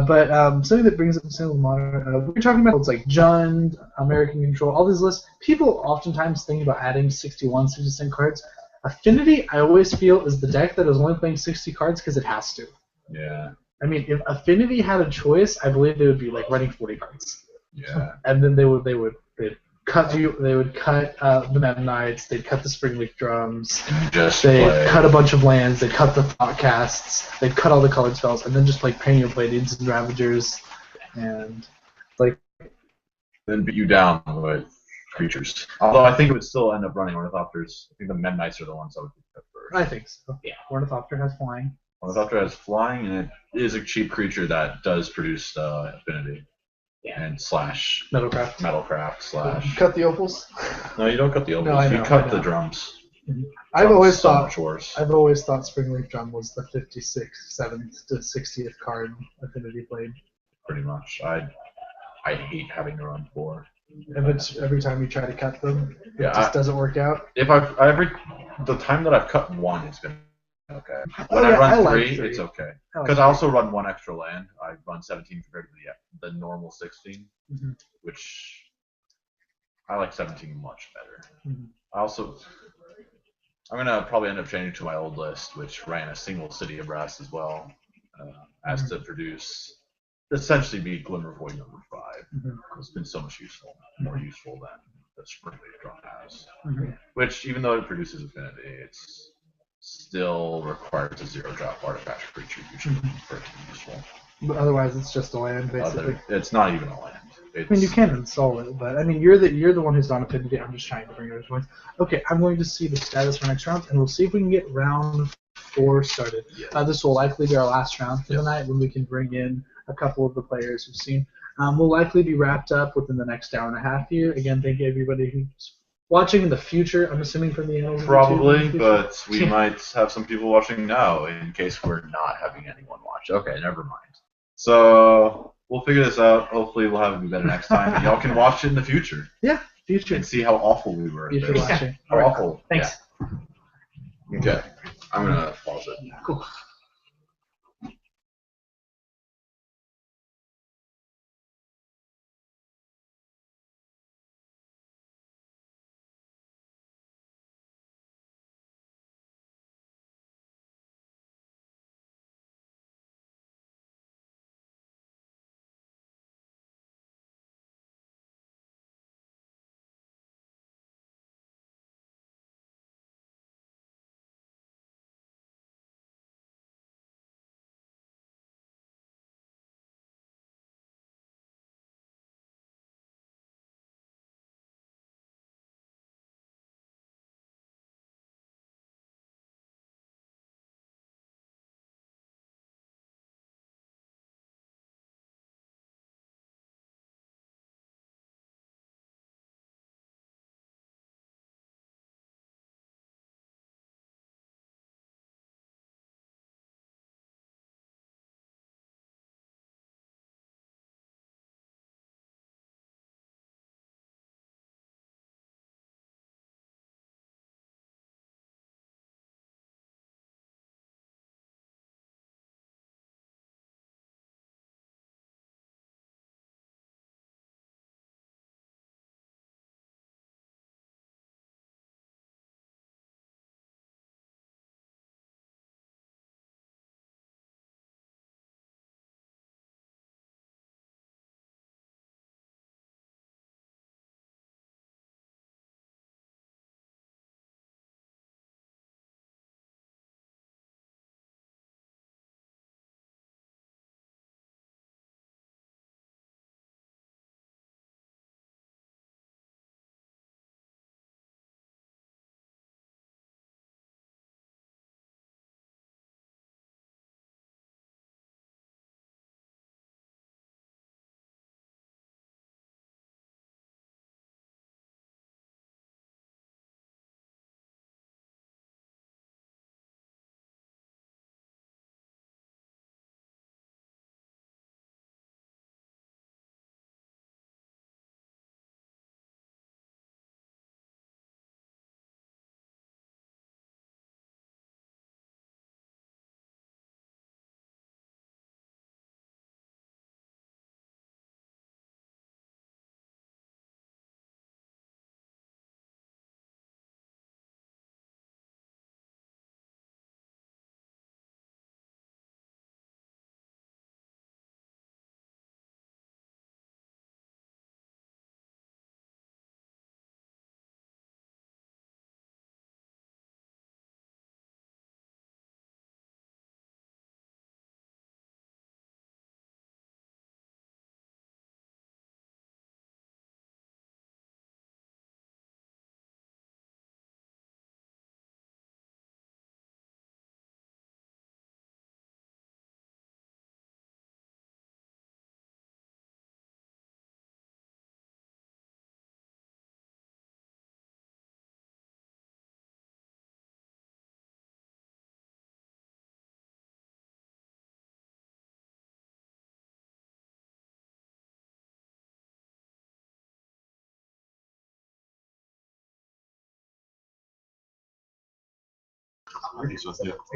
But something that brings up single modern, we're talking about it's like Jund, American Control, all these lists. People oftentimes think about adding 61, 60 cards. Affinity, I always feel, is the deck that is only playing 60 cards because it has to. Yeah. I mean, if Affinity had a choice, I believe they would be like running 40 cards, Yeah. and then they'd cut the Meta Knights, they'd cut the Springleaf Drums, Just they'd play. cut a bunch of lands, they'd cut the Thoughtcasts, they'd cut all the colored spells, and then just like Cranial Platings and Ravagers, and Then beat you down with creatures. Although I think it would still end up running Ornithopters. I think the Meta Knights are the ones I would pick first. I think so. Yeah, Ornithopter has flying. Ornithopter has flying, and it is a cheap creature that does produce affinity. Yeah. And slash Metalcraft. Metalcraft slash. Cut the opals. No, you don't cut the opals. No, I you know, cut I the know. drums. I've Drums always so thought much worse. I've always thought Springleaf Drum was the 56th, 7th to 60th card Affinity played. Pretty much. I hate having to run 4. Every time you try to cut them, it Yeah, just doesn't work out. If the time that I've cut 1, it's been okay. When Oh, yeah, I run I like 3, three. it's okay. I like Because I also run 1 extra land. I run 17 compared to the normal 16, Mhm. which I like 17 much better. Mhm. I'm gonna probably end up changing to my old list, which ran a single city of brass as well, as to produce essentially be Glimmer Void number 5. Mhm. It's been so much more useful than the Springleaf Drum has. Mhm. Which, even though it produces affinity, it's still requires a 0-drop artifact creature usually for it to be useful. But otherwise, it's just a land, basically. It's not even a land. It's, I mean, you can install it, but I mean, you're the one who's on Affinity. I'm just trying to bring it points. Okay, I'm going to see the status for next round, and we'll see if we can get round 4 started. Yes. This will likely be our last round for the Yes. night, when we can bring in a couple of the players we've seen. We'll likely be wrapped up within the next hour and a half here. Again, thank you everybody who's watching in the future. I'm assuming from the annals. of Probably, YouTube in the but we might have some people watching now in case we're not having anyone watch. Okay, never mind. So we'll figure this out. Hopefully, we'll have it be better next time, and y'all can watch it in the future future. Future. and see how awful we were. at Future this. watching. How awful. Thanks. Yeah. Okay. I'm gonna pause it. Cool.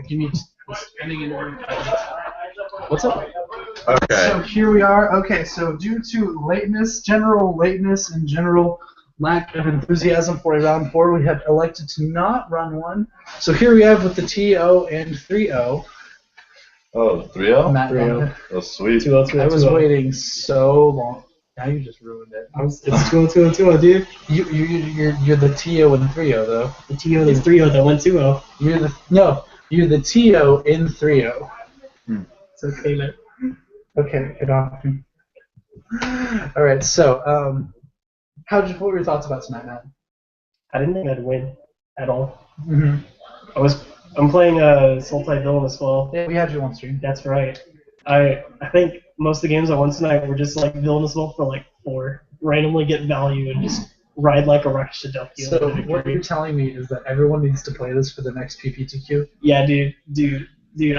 Give me spending in What's up? Okay. So here we are. Okay, so due to general lateness, and general lack of enthusiasm for a round 4, we have elected to not run one. So here we have with the TO and 3-0. Oh, 3-0? Matt 3-0. Oh, sweet. 2-0, I was waiting so long. Now you just ruined it. It's 2-0, 2-0, dude. You're the TO and 3-0 though. The TO is 3-0 that went 2-0. You're the TO in 3-0. It's okay, man. Okay, good on. All right, so what were your thoughts about tonight, Matt? I didn't think I'd win at all. Mm-hmm. I'm playing Sultai Dillon as well. Yeah, we had you on stream. That's right. I think most of the games I won tonight were just like villainous for like 4. Randomly get value and just ride like a rush to dump you. So what you're telling me is that everyone needs to play this for the next PPTQ? Yeah, dude.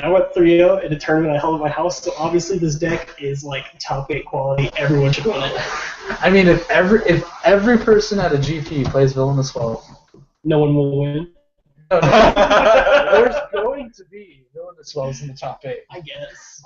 I went 3-0 in a tournament I held at my house, so obviously this deck is like top 8 quality. Everyone should run it. I mean, if every person at a GP plays Villainous 12, No one will win. There's going to be villainous spells in the top 8. I guess.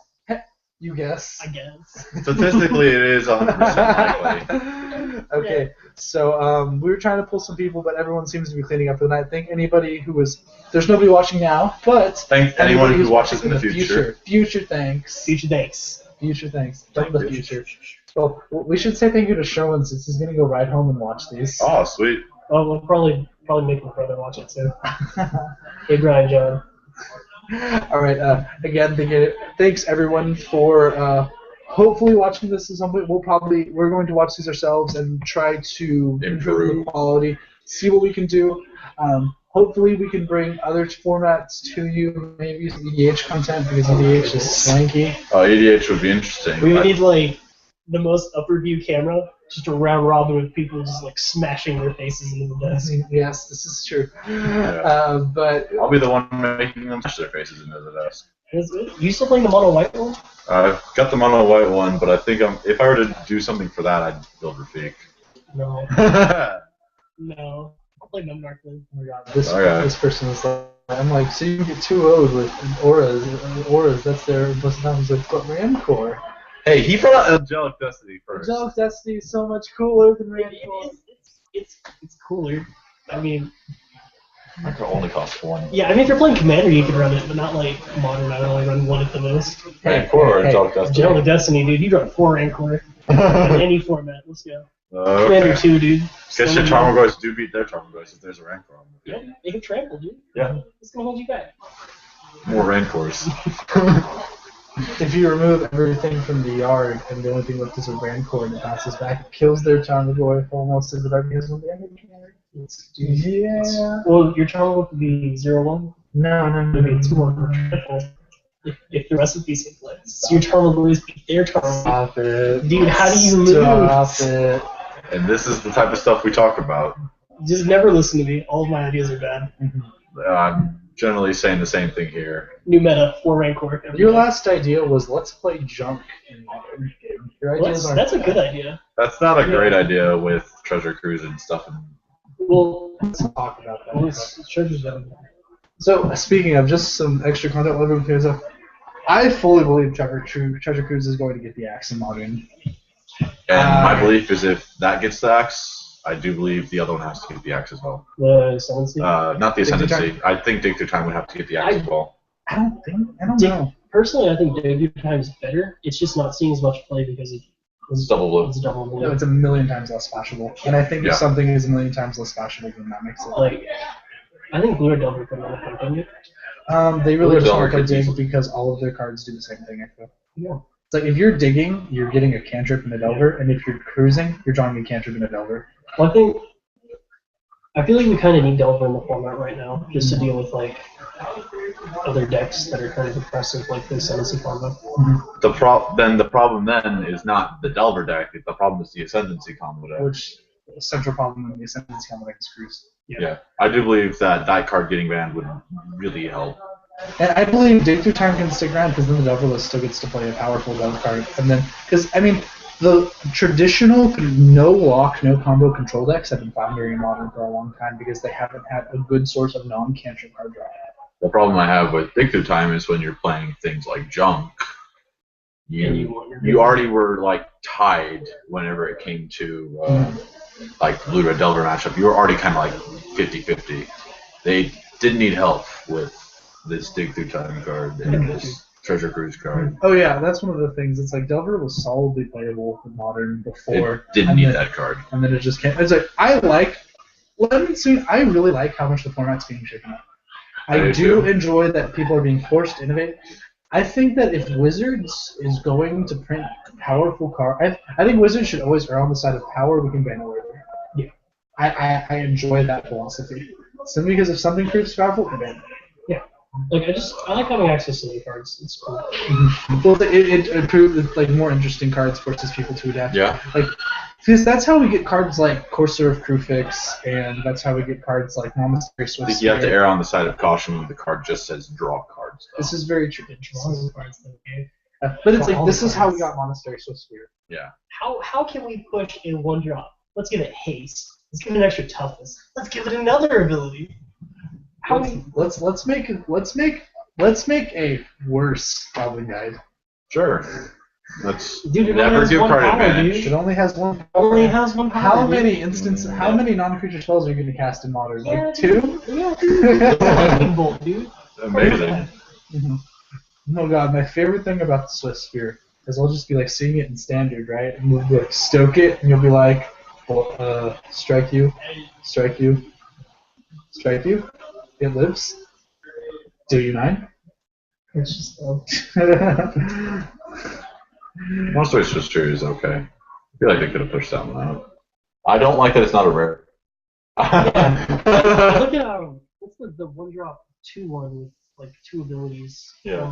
You guess. I guess. Statistically, it is 100% likely. Okay, so we were trying to pull some people, but everyone seems to be cleaning up for the night. Thank anybody who was. There's nobody watching now, but Thank anyone who watches in the future. Future thanks. Future thanks. Future thanks. From the future. Well, we should say thank you to Sherwin since he's gonna go right home and watch these. Oh, sweet. Oh, we'll probably make my brother watch it too. Hey, Brian, John. All right. Again, thanks everyone for hopefully watching this at some point. We're going to watch these ourselves and try to improve the quality, see what we can do. Hopefully we can bring other formats to you, maybe some EDH content because EDH is swanky. Oh, EDH would be interesting. We would need like the most upper view camera, just a round robin with people just like smashing their faces into the desk. Yes, this is true. Yeah. But I'll be the one making them smash their faces into the desk. You still playing the mono white one? I've got the mono white one, but I think if I were to do something for that, I'd build Rafik. No. No. I'll play Numnarkland. oh my god, this person is like, I'm like, so you get 2-0'd with auras. That's their most times like, but Rancor. Hey, he brought out Angelic Destiny first. Angelic Destiny is so much cooler than Rancor. It's cooler. I mean, Rancor only costs 1. yeah, I mean, if you're playing Commander, you can run it, but not like Modern. I would only run 1 at the most. Rancor or Angelic Destiny? Angelic Destiny, dude. You run 4 Rancor in any format. Let's go. Commander 2, dude. Guess your Tarmogoyfs do beat their Tarmogoyfs if there's a Rancor on the field. Yeah, they can trample, dude. Yeah. It's gonna hold you back. More Rancors. If you remove everything from the yard and the only thing left is a Rancor and it passes back, it kills their Tarmogoyf almost as the dark because of the end of the commander. Yeah. Well, your Tarmogoyf would be 0-1. No. It'd be 2-1 if the recipes in place. So your Tarmogoyfs beat their Tarmogoyf. Stop it. Dude, how do you Stop it. And this is the type of stuff we talk about. Just never listen to me. All of my ideas are bad. I'm generally saying the same thing here. New meta, 4 Rancor. Your last idea was let's play junk in modern game. Your ideas aren't That's a bad. good idea. That's not a great idea with Treasure Cruise and stuff. Well, let's talk about that. Well, it's Treasure's done. So, speaking of just some extra content, while everyone clears up, I fully believe Treasure Cruise is going to get the axe in modern. And my belief is if that gets the axe, I do believe the other one has to get the axe as well. The Ascendancy? Not the Dig Through Ascendancy. I think Dig Through Time would have to get the axe as well. I don't know. Personally, I think Dig Through Time is better. It's just not seeing as much play because It's double blue. it's double blue. No, it's a million times less splashable. And I think Yeah. if something is a million times less splashable, then that makes it. Like, I think Blue or Delver could not have done it. They really Blue just Delver work on could dig easily. because all of their cards do the same thing, I feel. Yeah. It's like if you're digging, you're getting a cantrip and a delver, and if you're cruising, you're drawing a cantrip and a delver. Well, I feel like we kind of need Delver in the format right now, just to deal with like other decks that are kind of aggressive, like the Ascendancy combo. The problem then is not the Delver deck. The problem is the Ascendancy combo deck. Which the central problem in the Ascendancy combo deck is cruise. Yeah, I do believe that card getting banned would really help. And I believe Dig Through Time can stick around because then the Delver list still gets to play a powerful Delver card. And then, because, I mean, the traditional no-lock, no-combo control decks have been floundering in Modern for a long time because they haven't had a good source of non-cantrip card draw. The problem I have with Dig Through Time is when you're playing things like Junk, And you already were, like, tied whenever it came to, like, Blue Red Delver matchup. You were already kind of, like, 50-50. They didn't need help with this Dig Through Time card and this Treasure Cruise card. Oh yeah, that's one of the things. It's like Delver was solidly playable in Modern before. It didn't and need then- that card. And then it just came. It's like I really like how much the format's being shaken up. I I do do too. enjoy that people are being forced to innovate. I think that if Wizards is going to print powerful cards, I think Wizards should always err on the side of power. We can ban away. Yeah, I enjoy that philosophy. Simply because if something proves powerful, we ban it. Like I like having access to the cards. It's cool. Well, it improved like more interesting cards, forces people to adapt. Yeah. Like, because that's how we get cards like Courser of Crewfix, and that's how we get cards like Monastery I Swiss. think you have to Spear. err on the side of caution when the card just says draw cards. This is very true. Drawing cards that game. But it's like All this the is how we cards. got Monastery Swiss Spear. How can we push in one drop? Let's give it haste. Let's give it an extra toughness. Let's give it another ability. How many? Let's make a worse goblin guide. Sure. Let's Dude, it never only has give one card power, advantage. dude. It only has one. Only has one power. How dude. many instances? How many non-creature spells are you going to cast in modern? Yeah, Like 2? Yeah, dude. Lightning bolt, dude. Amazing. Oh god, my favorite thing about the Swift Spear is I'll just be like seeing it in standard, right? And we'll be like stoke it, and you'll be like, well, strike you, strike you, strike you. It lives. Do you 9? It's just Most Ways History is okay. I feel like they could have pushed that one out. I don't like that it's not a rare. Look at what's the 1-drop 2/1 with like 2 abilities Yeah. from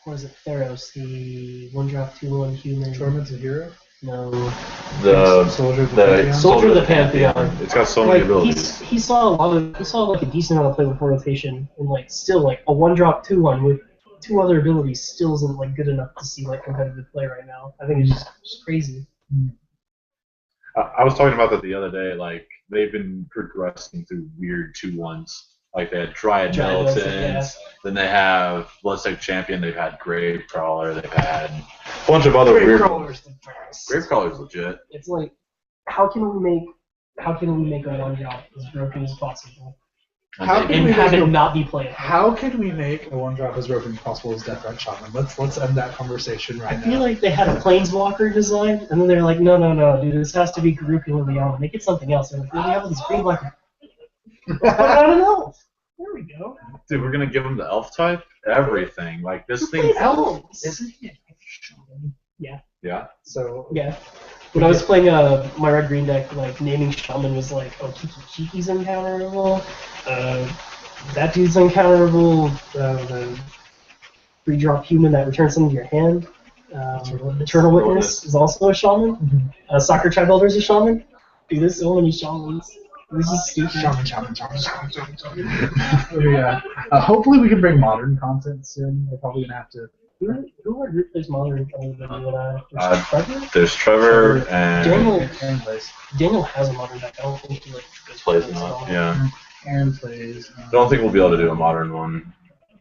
what is it, Theros, the 1-drop 2/1 human. Torment's a hero. No. The Soldier of the the Pantheon. Soldier of the Pantheon. It's got so many Like abilities. he saw like a decent amount of play before rotation, and like still like a 1-drop 2/1 with 2 other abilities still isn't like good enough to see like competitive play right now. I think it's just crazy. I was talking about that the other day. Like they've been progressing through weird 2/1s. Like they had Dryad Dryad Militants, Militant, then they have Bloodstake Champion. They've had Gravecrawler. They've had a bunch of other weird. Gravecrawler's the best. Gravecrawler's legit. It's like, how can we make a 1-drop as broken as possible How can and we have make it a, not be playable? How can we make a 1-drop as broken as possible as Death Red Shaman? Let's end that conversation I right feel now. like they had a Planeswalker design, and then they're like, no, dude, this has to be Garuk and Liliana. Make it something else. And like, Liliana is green black. Put it on an elf. There we go. Dude, we're gonna give them the elf type. Everything. Like this Who thing. plays elves? Isn't he a shaman? Yeah. So Yeah. When I was playing my red green deck, like naming shaman was like, oh, Kiki's uncounterable. That dude's uncounterable. The 3-drop human that returns something to your hand. Eternal Witness is also a shaman. Soccer Tribe Elder is a shaman. Dude, there's so many shamans. This is stupid. Shaman. Yeah. Hopefully we can bring modern content soon. We're probably gonna have to. Who are group plays modern other than you and I? Trevor? There's Trevor and Daniel. Aaron plays. Daniel has a modern deck. I don't think he like goes plays for it not. at all. Yeah. Aaron plays. I don't think we'll be able to do a modern one.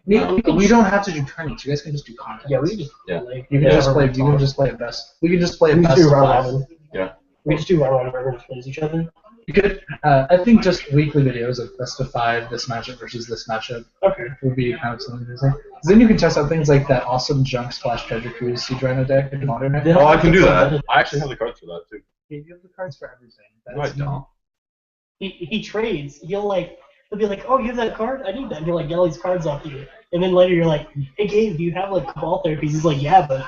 We don't have to do tournaments. You guys can just do content. Yeah, we just Yeah. like You can Yeah. just play. You can just play it best. We can just play we it just best. do of round 5. robin. Yeah. We just do round robin where everyone plays each other. You could. I think just weekly videos of best of 5, this matchup versus this matchup Okay. would be kind of something to say. Then you can test out things like that awesome junk splash treasure cruise Siege Rhino deck in modern. Yeah. Oh, I can do that. I actually have the cards for that too. You have the cards for everything. No, I don't. He trades. He'll be like, oh, you have that card? I need that. And he'll like yell these cards off you. And then later you're like, hey Gabe, do you have like Cabal therapies? He's like, yeah, but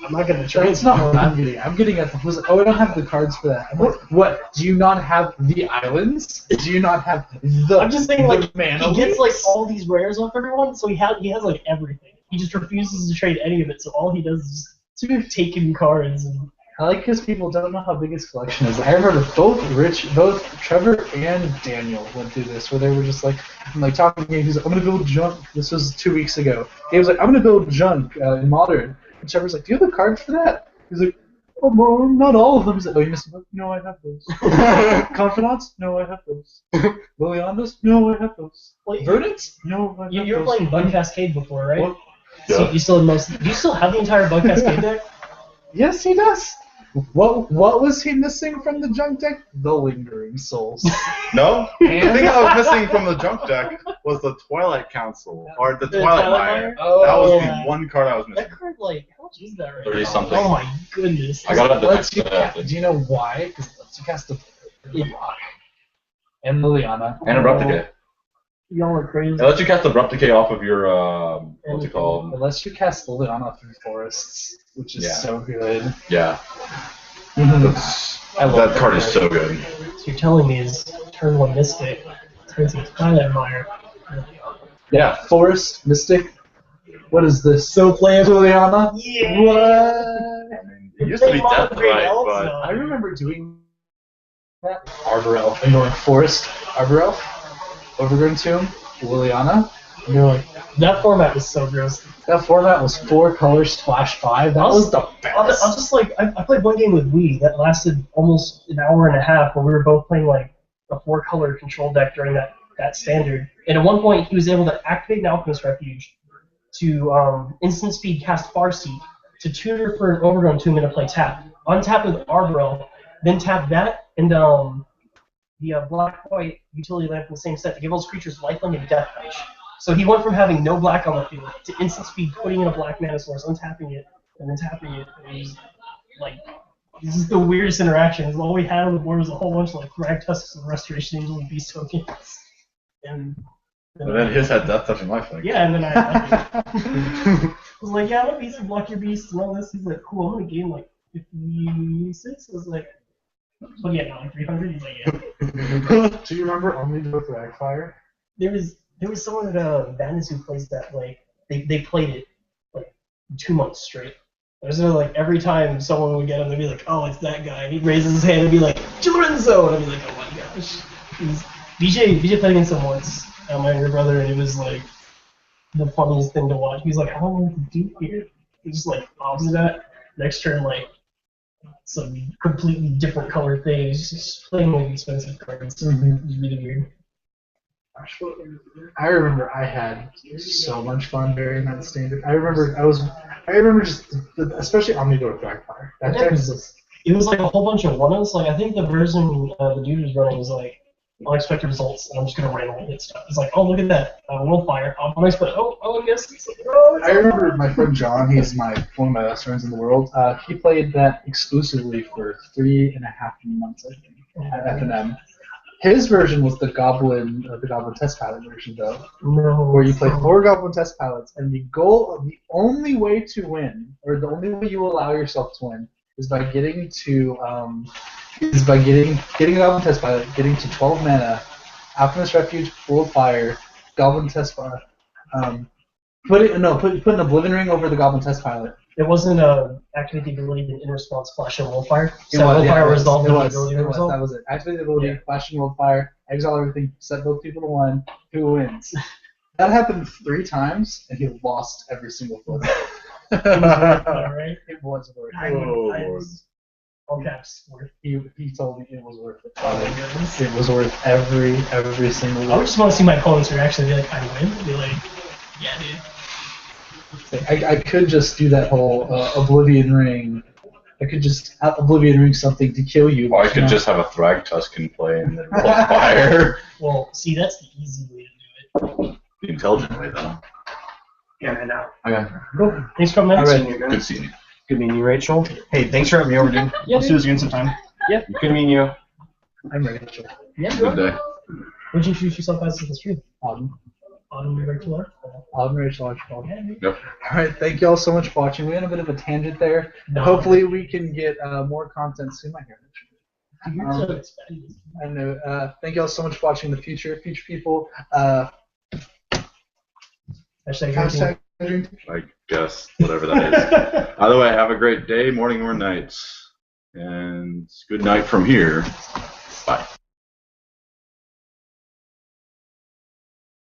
I'm not gonna trade. That's not what I'm getting. I'm getting at the who's like, oh, I don't have the cards for that. I'm like, what? Do you not have the islands? Do you not have the? I'm just saying, like, mana he gets like leaks? all these rares off everyone, so he has like everything. He just refuses to trade any of it, so all he does is just take him cards. And I like because people don't know how big his collection is. I remember both Trevor and Daniel went through this, where they were just like, I'm like talking to me. He's like, I'm gonna build junk. This was 2 weeks ago. He was like, I'm gonna build junk in modern. And Trevor's like, do you have the cards for that? He's like, oh, well, not all of them. He's like, oh, you missing one? No, I have those. Confidants? No, I have those. Lilianas? No, I have those. Wait, Verdants? No, I have you were those. playing Bug Cascade before, right? What? So Yeah. you still have do you still have the entire Bug Cascade deck? Yes, he does. What was he missing from the junk deck? The Lingering Souls. No? The thing I was missing from the junk deck was the Twilight Council, or the Twilight Mire. Oh, That was yeah. the one card I was missing. That card, like, how much is that right 30 now? something. Oh my goodness. I got it at the Lets you next do you know why? Because it lets you cast the Block and Liliana. And Abrupt Decay. Y'all are crazy. It lets you cast Abrupt Decay off of your, what's it It called? lets you cast Liliana through forests, which is Yeah. so good. Yeah. I love That card is so good. So you're telling me is turn 1 Mystic turns into Twilight Mire. Yeah, Forest, Mystic. What is this? So playable. Liliana? Yeah. What? I mean, it used to be Death Right, but I remember doing that. Arbor Elf and going Forest, Arbor Elf, Overgrown Tomb, Liliana. And you're like, That format was so gross. that format was 4 colors splash 5. That was the I was best. just like, I played one game with Wii that lasted almost an hour and a half, where we were both playing like a 4-color control deck during that that standard. And at one point, he was able to activate an Alchemist Refuge to instant speed cast Farseek, to tutor for an Overgrown tomb and to play tap. Untap with Archibald, then tap that, and the black-white utility lamp in the same set to give all his creatures lifelink and death touch. So he went from having no black on the field to instant speed, putting in a black mana source, untapping it, and then tapping it. And he was like, this is the weirdest interaction. All we had on the board was a whole bunch of like Thrag Tusks and Restoration Angel and Beast tokens. And then his had death touching lifelink. yeah, and then I was like, yeah, I'm gonna beast and block your beast and all this. He's like, cool, I'm gonna gain like 56. I was like, oh yeah, not like 300. He's like, yeah. Do you remember Only Do With Ragfire? There was someone at Venice who plays that, like, they played it like 2 months straight. There's like every time someone would get him, they'd be like, oh, it's that guy. And he'd raise his hand and be like, Lorenzo! And I'd be like, oh my gosh. BJ played against him once, my younger brother, and it was like the funniest thing to watch. He was like, I don't know what to do here. He just like opposite that. Next turn, like, some completely different color thing. He's just playing with expensive cards. It was really weird. I remember I had so much fun during that standard. I remember just, especially Omnidor Dragfire. That deck is just... It was like a whole bunch of one-offs. Like, I think the version the dude was running was like, unexpected results, and I'm just going to randomly hit stuff. It's like, oh, look at that. Worldfire. Oh, yes. It's like, oh, I remember my friend John, he's one of my best friends in the world. He played that exclusively for 3.5 months, I think, at F&M. His version was the Goblin Test Pilot version, though, where you play 4 Goblin Test Pilots, and the only way to win, or the only way you allow yourself to win, is by getting to getting a Goblin Test Pilot, getting to 12 mana, Alchemist Refuge, Worldfire, Goblin Test Pilot, putting an Oblivion Ring over the Goblin Test Pilot. It wasn't activate the ability to in response flash and Worldfire. So Worldfire resolved the ability to resolve. That was it. Activate the ability, flash and Worldfire, exile everything, set both people to 1. Who wins? That happened 3 times, and he lost every single flip. It was worth it, right? It was worth I it. all caps worth. He told me it was worth it. Oh my goodness. It was worth every single I one. just want to see my opponent's reaction. Be like, I win. Be like, yeah, dude. I could just do that whole Oblivion Ring. I could just Oblivion Ring something to kill you. Or I could just have a Thrag Tusk in play and then fire. Well, see, that's the easy way to do it. The intelligent way, though. Yeah, man, now. Okay. Cool. Thanks for coming. All right. Good seeing you. Good meeting you, Rachel. Hey, thanks for having me over, dude. Yeah, Let's do this again sometime. Yeah. Good meeting you. I'm Rachel. Yeah, Good day. Would you introduce yourself as to the stream? Audon. Rachel. Rachel Archibald. Yep. Alright, thank you all so much for watching. We had a bit of a tangent there. No. Hopefully we can get more content soon. My hair. You're so expensive. I know. Thank you all so much for watching the future people. Hashtag I guess, whatever that is. Either way, have a great day, morning, or night. And good night from here. Bye.